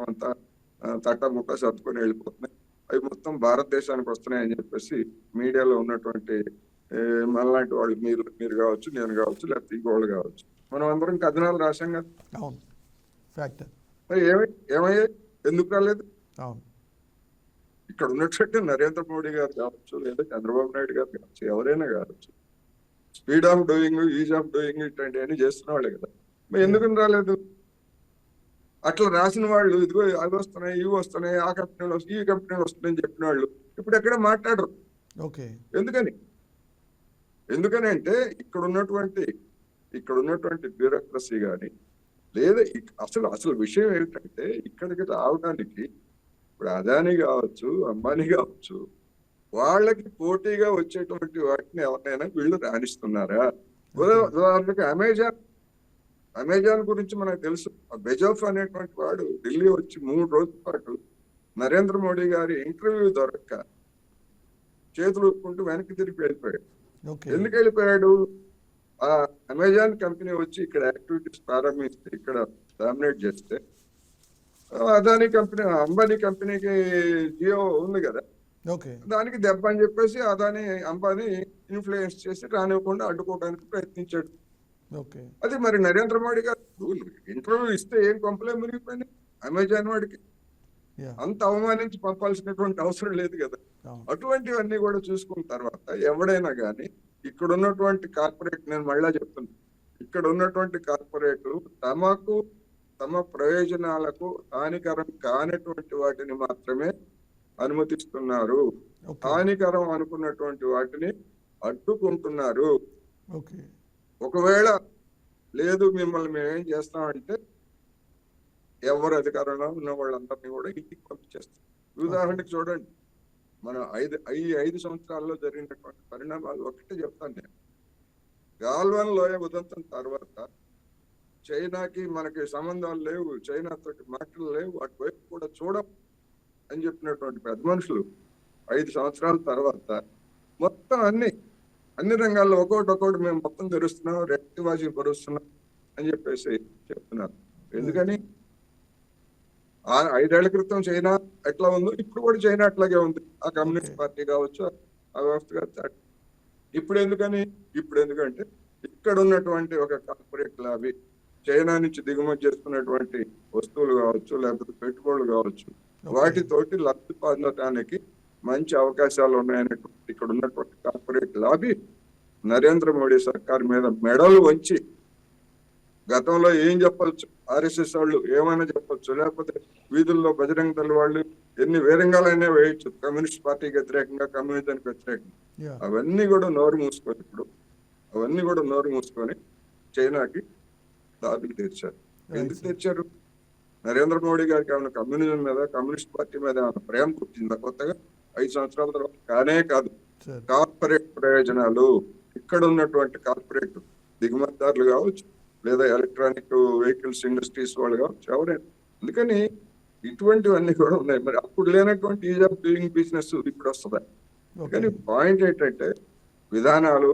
అంతా తట్టముక్క సర్దుకొని వెళ్ళిపోతున్నాయి. అవి మొత్తం భారతదేశానికి వస్తున్నాయని చెప్పేసి మీడియాలో ఉన్నటువంటి మనలాంటి వాళ్ళు, మీరు కావచ్చు, నేను కావచ్చు, లేకపోతే ఇంకోళ్ళు కావచ్చు, మనం అందరం కథనాలు రాశాం కదా. అవును, ఫ్యాక్టర్. మరి ఏమయ్యాయి? ఎందుకు రాలేదు? అవును. ఇక్కడ ఉన్నట్టు నరేంద్ర మోడీ గారు కావచ్చు, లేదా చంద్రబాబు నాయుడు గారు కావచ్చు, ఎవరైనా కావచ్చు, speed of doing, is of doing ఇట్లాంటివన్నీ చేస్తున్న వాళ్ళే కదా. మరి ఎందుకు రాలేదు? అట్లా రాసిన వాళ్ళు ఇదిగో అవి వస్తున్నాయి, ఇవి వస్తున్నాయి, ఆ కంపెనీలు వస్తున్నాయి, ఈ కంపెనీలు వస్తున్నాయని చెప్పిన వాళ్ళు ఇప్పుడు ఎక్కడ మాట్లాడరు. ఓకే. ఎందుకని అంటే ఇక్కడ ఉన్నటువంటి బ్యూరోక్రసీ కానీ లేదా అసలు విషయం ఏంటంటే ఇక్కడికి రావడానికి ఇప్పుడు అదానీ కావచ్చు, అంబానీ కావచ్చు, వాళ్ళకి పోటీగా వచ్చేటువంటి వాటిని ఎవరినైనా వీళ్ళు రాణిస్తున్నారా? ఉదాహరణకు అమెజాన్ గురించి మనకు తెలుసు. బెజోఫ్ అనేటువంటి వాడు ఢిల్లీ వచ్చి 3 రోజుల పాటు నరేంద్ర మోడీ గారి ఇంటర్వ్యూ దొరక్క చేతులు ఊపుకుంటూ వెనక్కి తిరిగి వెళ్ళిపోయాడు. ఎందుకు వెళ్ళిపోయాడు? ఆ అమెజాన్ కంపెనీ వచ్చి ఇక్కడ యాక్టివిటీస్ ప్రారంభిస్తే, ఇక్కడ డామినేట్ చేస్తే, అదానీ కంపెనీ, అంబానీ కంపెనీకి జియో ఉంది కదా, దానికి దెబ్బ అని చెప్పేసి అదానీ అంబానీ ఇన్ఫ్లుయెన్స్ చేసి రానివ్వకుండా అడ్డుకోవడానికి ప్రయత్నించాడు. అది మరి నరేంద్ర మోడీ గారు ఇంటర్వ్యూ ఇస్తే ఏం కొంపలే మునిగిపోయినాయి. అమెజాన్ వాడికి యా అంత అవమానించి పంపాల్సినటువంటి అవసరం లేదు కదా. అవును అటువంటివన్నీ కూడా చూసుకున్న తర్వాత ఎవడైనా కానీ ఇక్కడ ఉన్నటువంటి కార్పొరేట్, నేను మళ్ళా చెప్తున్నా, ఇక్కడ ఉన్నటువంటి కార్పొరేట్లు తమ ప్రయోజనాలకు హానికరం కానటువంటి వాటిని మాత్రమే అనుమతిస్తున్నారు. ఓకే హానికరం అనుకున్నటువంటి వాటిని అడ్డుకుంటున్నారు. ఓకే ఒకవేళ లేదు మిమ్మల్ని మేమేం చేస్తామంటే ఎవరు అధికారంలో ఉన్న వాళ్ళందరినీ కూడా ఇంటికి పంపించేస్తాం. ఉదాహరణకి చూడండి, మన ఈ 5 సంవత్సరాల్లో జరిగినటువంటి పరిణామాలు ఒకటే చెప్తాను నేను. గాల్వన్ లోయ ఉదంతం తర్వాత చైనాకి మనకి సంబంధాలు లేవు, చైనా తోటి మాటలు లేవు, అటువైపు కూడా చూడం అని చెప్పినటువంటి పెద్ద మనుషులు 5 సంవత్సరాల తర్వాత మొత్తం అన్ని రంగాల్లో ఒక్కొక్కటి మేము మొత్తం తెరుస్తున్నాం, రెక్టివాజీ పరుస్తున్నాం అని చెప్పేసి చెప్తున్నారు. ఎందుకని 5 ఏళ్ల క్రితం చైనా ఎట్లా ఉందో ఇప్పుడు కూడా చైనా అట్లాగే ఉంది. ఆ కమ్యూనిస్ట్ పార్టీ కావచ్చు, ఆ వ్యవస్థ కావచ్చు. ఇప్పుడు ఎందుకంటే ఇక్కడ ఉన్నటువంటి ఒక కార్పొరేట్ లాబీ చైనా నుంచి దిగుమతి చేసుకున్నటువంటి వస్తువులు కావచ్చు, లేకపోతే పెట్టుబడులు కావచ్చు, వాటితోటి లబ్ధి పొందడానికి మంచి అవకాశాలు ఉన్నాయనేటువంటి ఇక్కడ ఉన్నటువంటి కార్పొరేట్ లాబీ నరేంద్ర మోడీ సర్కార్ మీద మెడలు వంచి, గతంలో ఏం చెప్పచ్చు, ఆర్ఎస్ఎస్ వాళ్ళు ఏమైనా చెప్పచ్చు, లేకపోతే వీధుల్లో బజరంగ దళ వాళ్ళు ఎన్ని వేరంగాలైనా వేయచ్చు కమ్యూనిస్ట్ పార్టీకి వ్యతిరేకంగా, కమ్యూనిజానికి వ్యతిరేకంగా. యా అవన్నీ కూడా నోరు మూసుకొని చైనాకి దాబికి తెచ్చారు. ఎందుకు తెచ్చారు? నరేంద్ర మోడీ గారికి ఏమైనా కమ్యూనిజం మీద, కమ్యూనిస్ట్ పార్టీ మీద ఏమైనా ప్రేమ పుట్టిందా కొత్తగా 5 సంవత్సరాల తర్వాత? కానే కాదు. సార్ కార్పొరేట్ ప్రయోజనాలు, ఇక్కడ ఉన్నటువంటి కార్పొరేట్ దిగుమతిదారులు కావచ్చు, లేదా ఎలక్ట్రానిక్ వెహికల్స్ ఇండస్ట్రీస్ వాళ్ళు కావచ్చు, ఎవరైనా. అందుకని ఇటువంటివన్నీ కూడా ఉన్నాయి. మరి అప్పుడు లేనటువంటి ఈజ్ ఆఫ్ డూయింగ్ బిజినెస్ ఇప్పుడు వస్తుంది. కానీ పాయింట్ ఏంటంటే విధానాలు,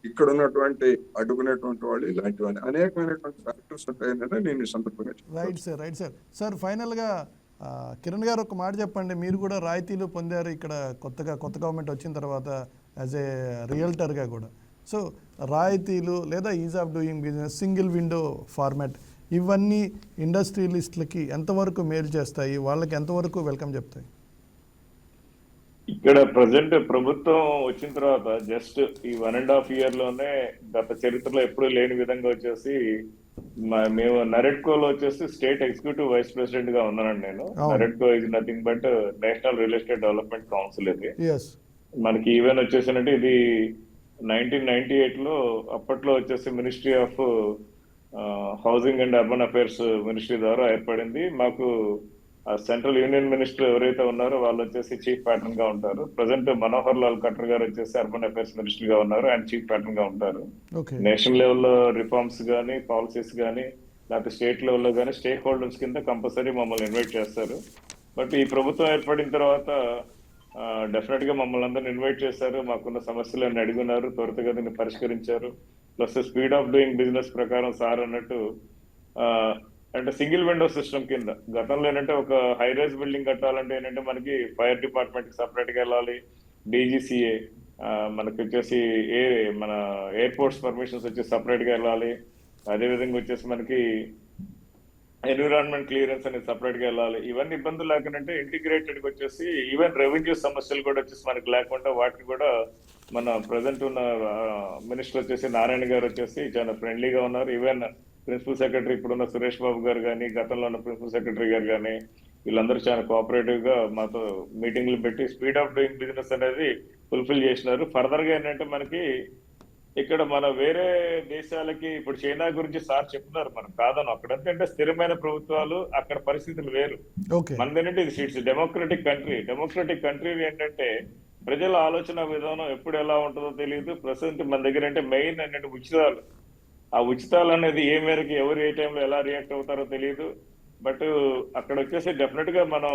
ఇక్కడ ఉన్నటువంటి అడ్డుకునేటువంటి వాళ్ళు, ఇలాంటివన్నీ అనేకమైనటువంటి ఫ్యాక్టర్స్ ఉంటాయని నేను ఈ సందర్భంగా రైట్ సార్. సార్ ఫైనల్గా కిరణ్ గారు ఒక మాట చెప్పండి. మీరు కూడా రాయితీలు పొందారు ఇక్కడ కొత్త గవర్నమెంట్ వచ్చిన తర్వాత యాజ్ ఏ రియల్టర్గా కూడా. సో రాయితీలు లేదా is of doing business, single window format, ఇవన్నీ ఇండస్ట్రియలిస్టులకి ఎంతవరకు మేలు చేస్తాయి, వాళ్ళకి ఎంతవరకు వెల్కమ్ చెప్తాయి? ఇక్కడ ప్రజెంట్ ప్రభుత్వం వచ్చిన తర్వాత జస్ట్ ఈ 1.5 year లోనే గత చరిత్రలో ఎప్పుడూ లేని విధంగా వచ్చేసి మేము నరెట్కోలో వచ్చేసి స్టేట్ ఎగ్జిక్యూటివ్ వైస్ ప్రెసిడెంట్ గా ఉన్నానండి నేను. NAREDCO is nothing but national real estate development council. ఇది మనకి ఈవెన్ వచ్చేసి ఇది 1998 లో అప్పట్లో వచ్చేసి ministry of housing and urban affairs ministry ద్వారా ఏర్పడింది. మాకు సెంట్రల్ యూనియన్ మినిస్టర్ ఎవరైతే ఉన్నారో వాళ్ళు వచ్చేసి చీఫ్ ప్యాటర్న్ గా ఉంటారు. ప్రజెంట్ మనోహర్ లాల్ ఖట్టర్ గారు వచ్చేసి అర్బన్ అఫైర్స్ మినిస్టర్ గా ఉన్నారు, ఆయన చీఫ్ ప్యాటర్న్ గా ఉంటారు. నేషనల్ లెవెల్లో రిఫార్మ్స్ కానీ, పాలసీస్ కానీ, లేకపోతే స్టేట్ లెవెల్లో కానీ స్టేక్ హోల్డర్స్ కింద కంపల్సరీ మమ్మల్ని ఇన్వైట్ చేస్తారు. బట్ ఈ ప్రభుత్వం ఏర్పడిన తర్వాత డెఫినెట్ గా మమ్మల్ని అందరిని ఇన్వైట్ చేశారు, మాకున్న సమస్యలను అడిగినారు, త్వరితగతిని పరిష్కరించారు. Plus speed of doing business ప్రకారం సార్ అన్నట్టు అంటే సింగిల్ విండో సిస్టమ్ కింద గతంలో ఏంటంటే ఒక హై రైజ్ బిల్డింగ్ కట్టాలంటే ఏంటంటే మనకి ఫైర్ డిపార్ట్మెంట్ కి సపరేట్ గా వెళ్ళాలి, డీజీసీఏ మనకి వచ్చేసి మన ఎయిర్పోర్ట్స్ పర్మిషన్స్ వచ్చి సపరేట్ గా వెళ్ళాలి, అదేవిధంగా వచ్చేసి మనకి ఎన్విరాన్మెంట్ క్లియరెన్స్ అనేది సపరేట్ గా వెళ్ళాలి. ఇవన్నీ ఇబ్బందులు లేకుండా ఇంటిగ్రేటెడ్ గా వచ్చేసి ఈవెన్ రెవెన్యూ సమస్యలు కూడా వచ్చేసి మనకి లేకుండా వాటిని కూడా మన ప్రజెంట్ ఉన్న మినిస్టర్ వచ్చేసి నారాయణ గారు వచ్చేసి చాలా ఫ్రెండ్లీగా ఉన్నారు. ఈవెన్ ప్రిన్సిపల్ సెక్రటరీ ఇప్పుడున్న సురేష్ బాబు గారు కానీ, గతంలో ఉన్న ప్రిన్సిపల్ సెక్రటరీ గారు కానీ, వీళ్ళందరూ చాలా కోఆపరేటివ్ గా మాతో మీటింగ్లు పెట్టి స్పీడ్ ఆఫ్ డూయింగ్ బిజినెస్ అనేది ఫుల్ఫిల్ చేసినారు. ఫర్దర్ గా ఏంటంటే మనకి ఇక్కడ మన వేరే దేశాలకి ఇప్పుడు చైనా గురించి సార్ చెప్తున్నారు, మనం కాదను. అక్కడంతా అంటే స్థిరమైన ప్రభుత్వాలు, అక్కడ పరిస్థితులు వేరు. మనది ఏంటంటే ఇది ఇట్స్ డెమోక్రటిక్ కంట్రీ ఏంటంటే ప్రజల ఆలోచన విధానం ఎప్పుడు ఎలా ఉంటుందో తెలియదు. ప్రస్తుతం మన దగ్గర అంటే మెయిన్ ఏంటంటే ఉచితాలు. ఆ ఉచితాలు అనేది ఏ మేరకు ఎవరు ఏ టైంలో ఎలా రియాక్ట్ అవుతారో తెలియదు. బట్ అక్కడ వచ్చేసి డెఫినెట్ గా మనం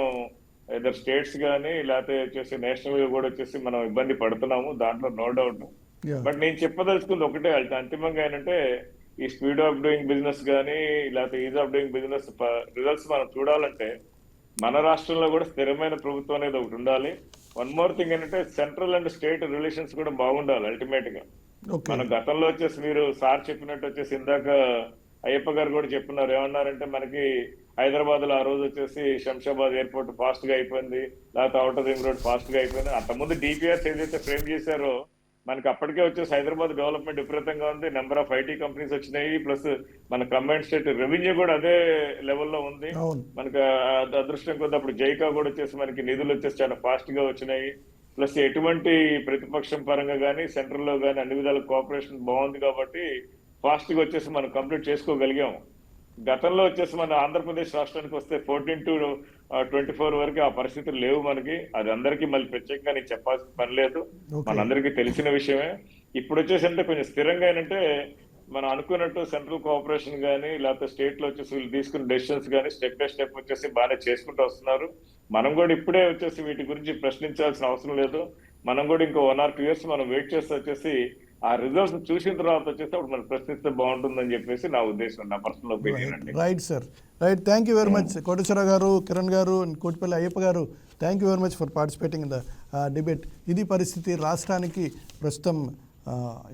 ఇద్దరు స్టేట్స్ కానీ లేకపోతే వచ్చేసి నేషనల్ గా కూడా వచ్చేసి మనం ఇబ్బంది పడుతున్నాము, దాంట్లో నో డౌట్. బట్ నేను చెప్పదలుచుకుంది ఒకటే, అంతిమంగా ఏంటంటే ఈ స్పీడ్ ఆఫ్ డూయింగ్ బిజినెస్ కానీ లేకపోతే is of doing business results మనం చూడాలంటే మన రాష్ట్రంలో కూడా స్థిరమైన ప్రభుత్వం అనేది ఒకటి ఉండాలి. వన్ మోర్ థింగ్ ఏంటంటే సెంట్రల్ అండ్ స్టేట్ రిలేషన్స్ కూడా బాగుండాలి. అల్టిమేట్ గా మన గతంలో వచ్చేసి మీరు సార్ చెప్పినట్టు వచ్చేసి ఇందాక అయ్యప్ప గారు కూడా చెప్తున్నారు. ఏమన్నారంటే మనకి హైదరాబాద్ లో ఆ రోజు వచ్చేసి శంషాబాద్ ఎయిర్పోర్ట్ ఫాస్ట్ గా అయిపోయింది, లేకపోతే అవుటర్ రింగ్ రోడ్ ఫాస్ట్ గా అయిపోయింది. అంతకుముందు డిపిఆర్స్ ఏదైతే ఫ్రేమ్ చేశారో మనకి అప్పటికే వచ్చేసి హైదరాబాద్ డెవలప్మెంట్ విపరీతంగా ఉంది, నెంబర్ ఆఫ్ ఐటీ కంపెనీస్ వచ్చినాయి, ప్లస్ మన కంబైన్డ్ స్టేట్ రెవెన్యూ కూడా అదే లెవెల్లో ఉంది. అవును. మనకి అదృష్టం కొద్ది అప్పుడు జైకా కూడా వచ్చేసి మనకి నిధులు వచ్చేసి చాలా ఫాస్ట్ గా వచ్చినాయి. ప్లస్ ఎటువంటి ప్రతిపక్షం పరంగా కానీ సెంట్రల్ లో కానీ అన్ని విధాల కోఆపరేషన్ బాగుంది కాబట్టి ఫాస్ట్ గా వచ్చేసి మనం కంప్లీట్ చేసుకోగలిగాము. గతంలో వచ్చేసి మన ఆంధ్రప్రదేశ్ రాష్ట్రానికి వస్తే 14 to 24 వరకు ఆ పరిస్థితులు లేవు మనకి. అది అందరికీ మళ్ళీ ప్రత్యేకంగా నేను చెప్పాల్సిన పని లేదు, మనందరికీ తెలిసిన విషయమే. ఇప్పుడు వచ్చేసి అంటే కొంచెం స్థిరంగా ఏంటంటే మనం అనుకున్నట్టు సెంట్రల్ కోఆపరేషన్ కానీ లేకపోతే స్టేట్ లో వచ్చేసి వీళ్ళు తీసుకున్న డెసిషన్స్ కానీ స్టెప్ బై స్టెప్ వచ్చేసి బాగానే చేసుకుంటూ వస్తున్నారు. మనం కూడా ఇప్పుడే వచ్చేసి వీటి గురించి ప్రశ్నించాల్సిన అవసరం లేదు. మనం కూడా ఇంకో 1 or 2 years మనం వెయిట్ చేస్తే వచ్చేసి ఆ రిజల్ట్స్ చూసిన తర్వాత వచ్చేసి అప్పుడు మనం ప్రశ్నిస్తే బాగుంటుందని చెప్పేసి నా ఉద్దేశం, నా పర్సనల్ ఒపీనియన్ అండి. Right sir, right. Thank you very much Koteswararao గారు, కిరణ్ గారు, కోటిపల్లి అయ్యప్ప గారు. Thank you very much for participating in the debate. ఇది పరిస్థితి. రాష్ట్రానికి ప్రస్తుతం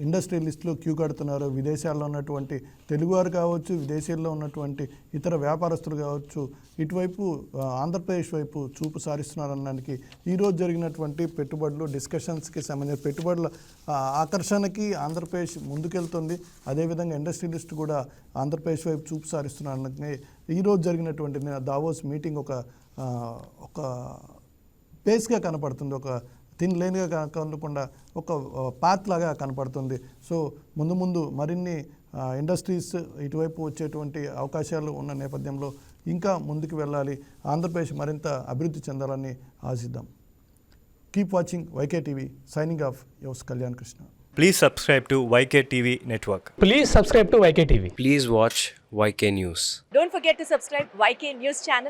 ఇండస్ట్రియలిస్టులు క్యూ కడుతున్నారు. విదేశాల్లో ఉన్నటువంటి తెలుగువారు కావచ్చు, విదేశీల్లో ఉన్నటువంటి ఇతర వ్యాపారస్తులు కావచ్చు, ఇటువైపు ఆంధ్రప్రదేశ్ వైపు చూపు సారిస్తున్నారనడానికి ఈరోజు జరిగినటువంటి పెట్టుబడులు డిస్కషన్స్కి సంబంధించిన పెట్టుబడుల ఆకర్షణకి ఆంధ్రప్రదేశ్ ముందుకెళ్తుంది. అదేవిధంగా ఇండస్ట్రియలిస్ట్ కూడా ఆంధ్రప్రదేశ్ వైపు చూపు సారిస్తున్నారని ఈరోజు జరిగినటువంటి దావోస్ మీటింగ్ ఒక బేస్గా కనపడుతుంది, ఒక థిన్ లైన్గా కాకుండా ఒక పాత్ లాగా కనపడుతుంది. సో ముందు ముందు మరిన్ని ఇండస్ట్రీస్ ఇటువైపు వచ్చేటువంటి అవకాశాలు ఉన్న నేపథ్యంలో ఇంకా ముందుకు వెళ్ళాలి, ఆంధ్రప్రదేశ్ మరింత అభివృద్ధి చెందాలని ఆశిద్దాం. Keep watching YK TV. Signing off యోస్ Kalyan Krishna. Please subscribe to YK TV Network. Please subscribe to YK TV. Please watch YK News. Don't forget to subscribe YK News channel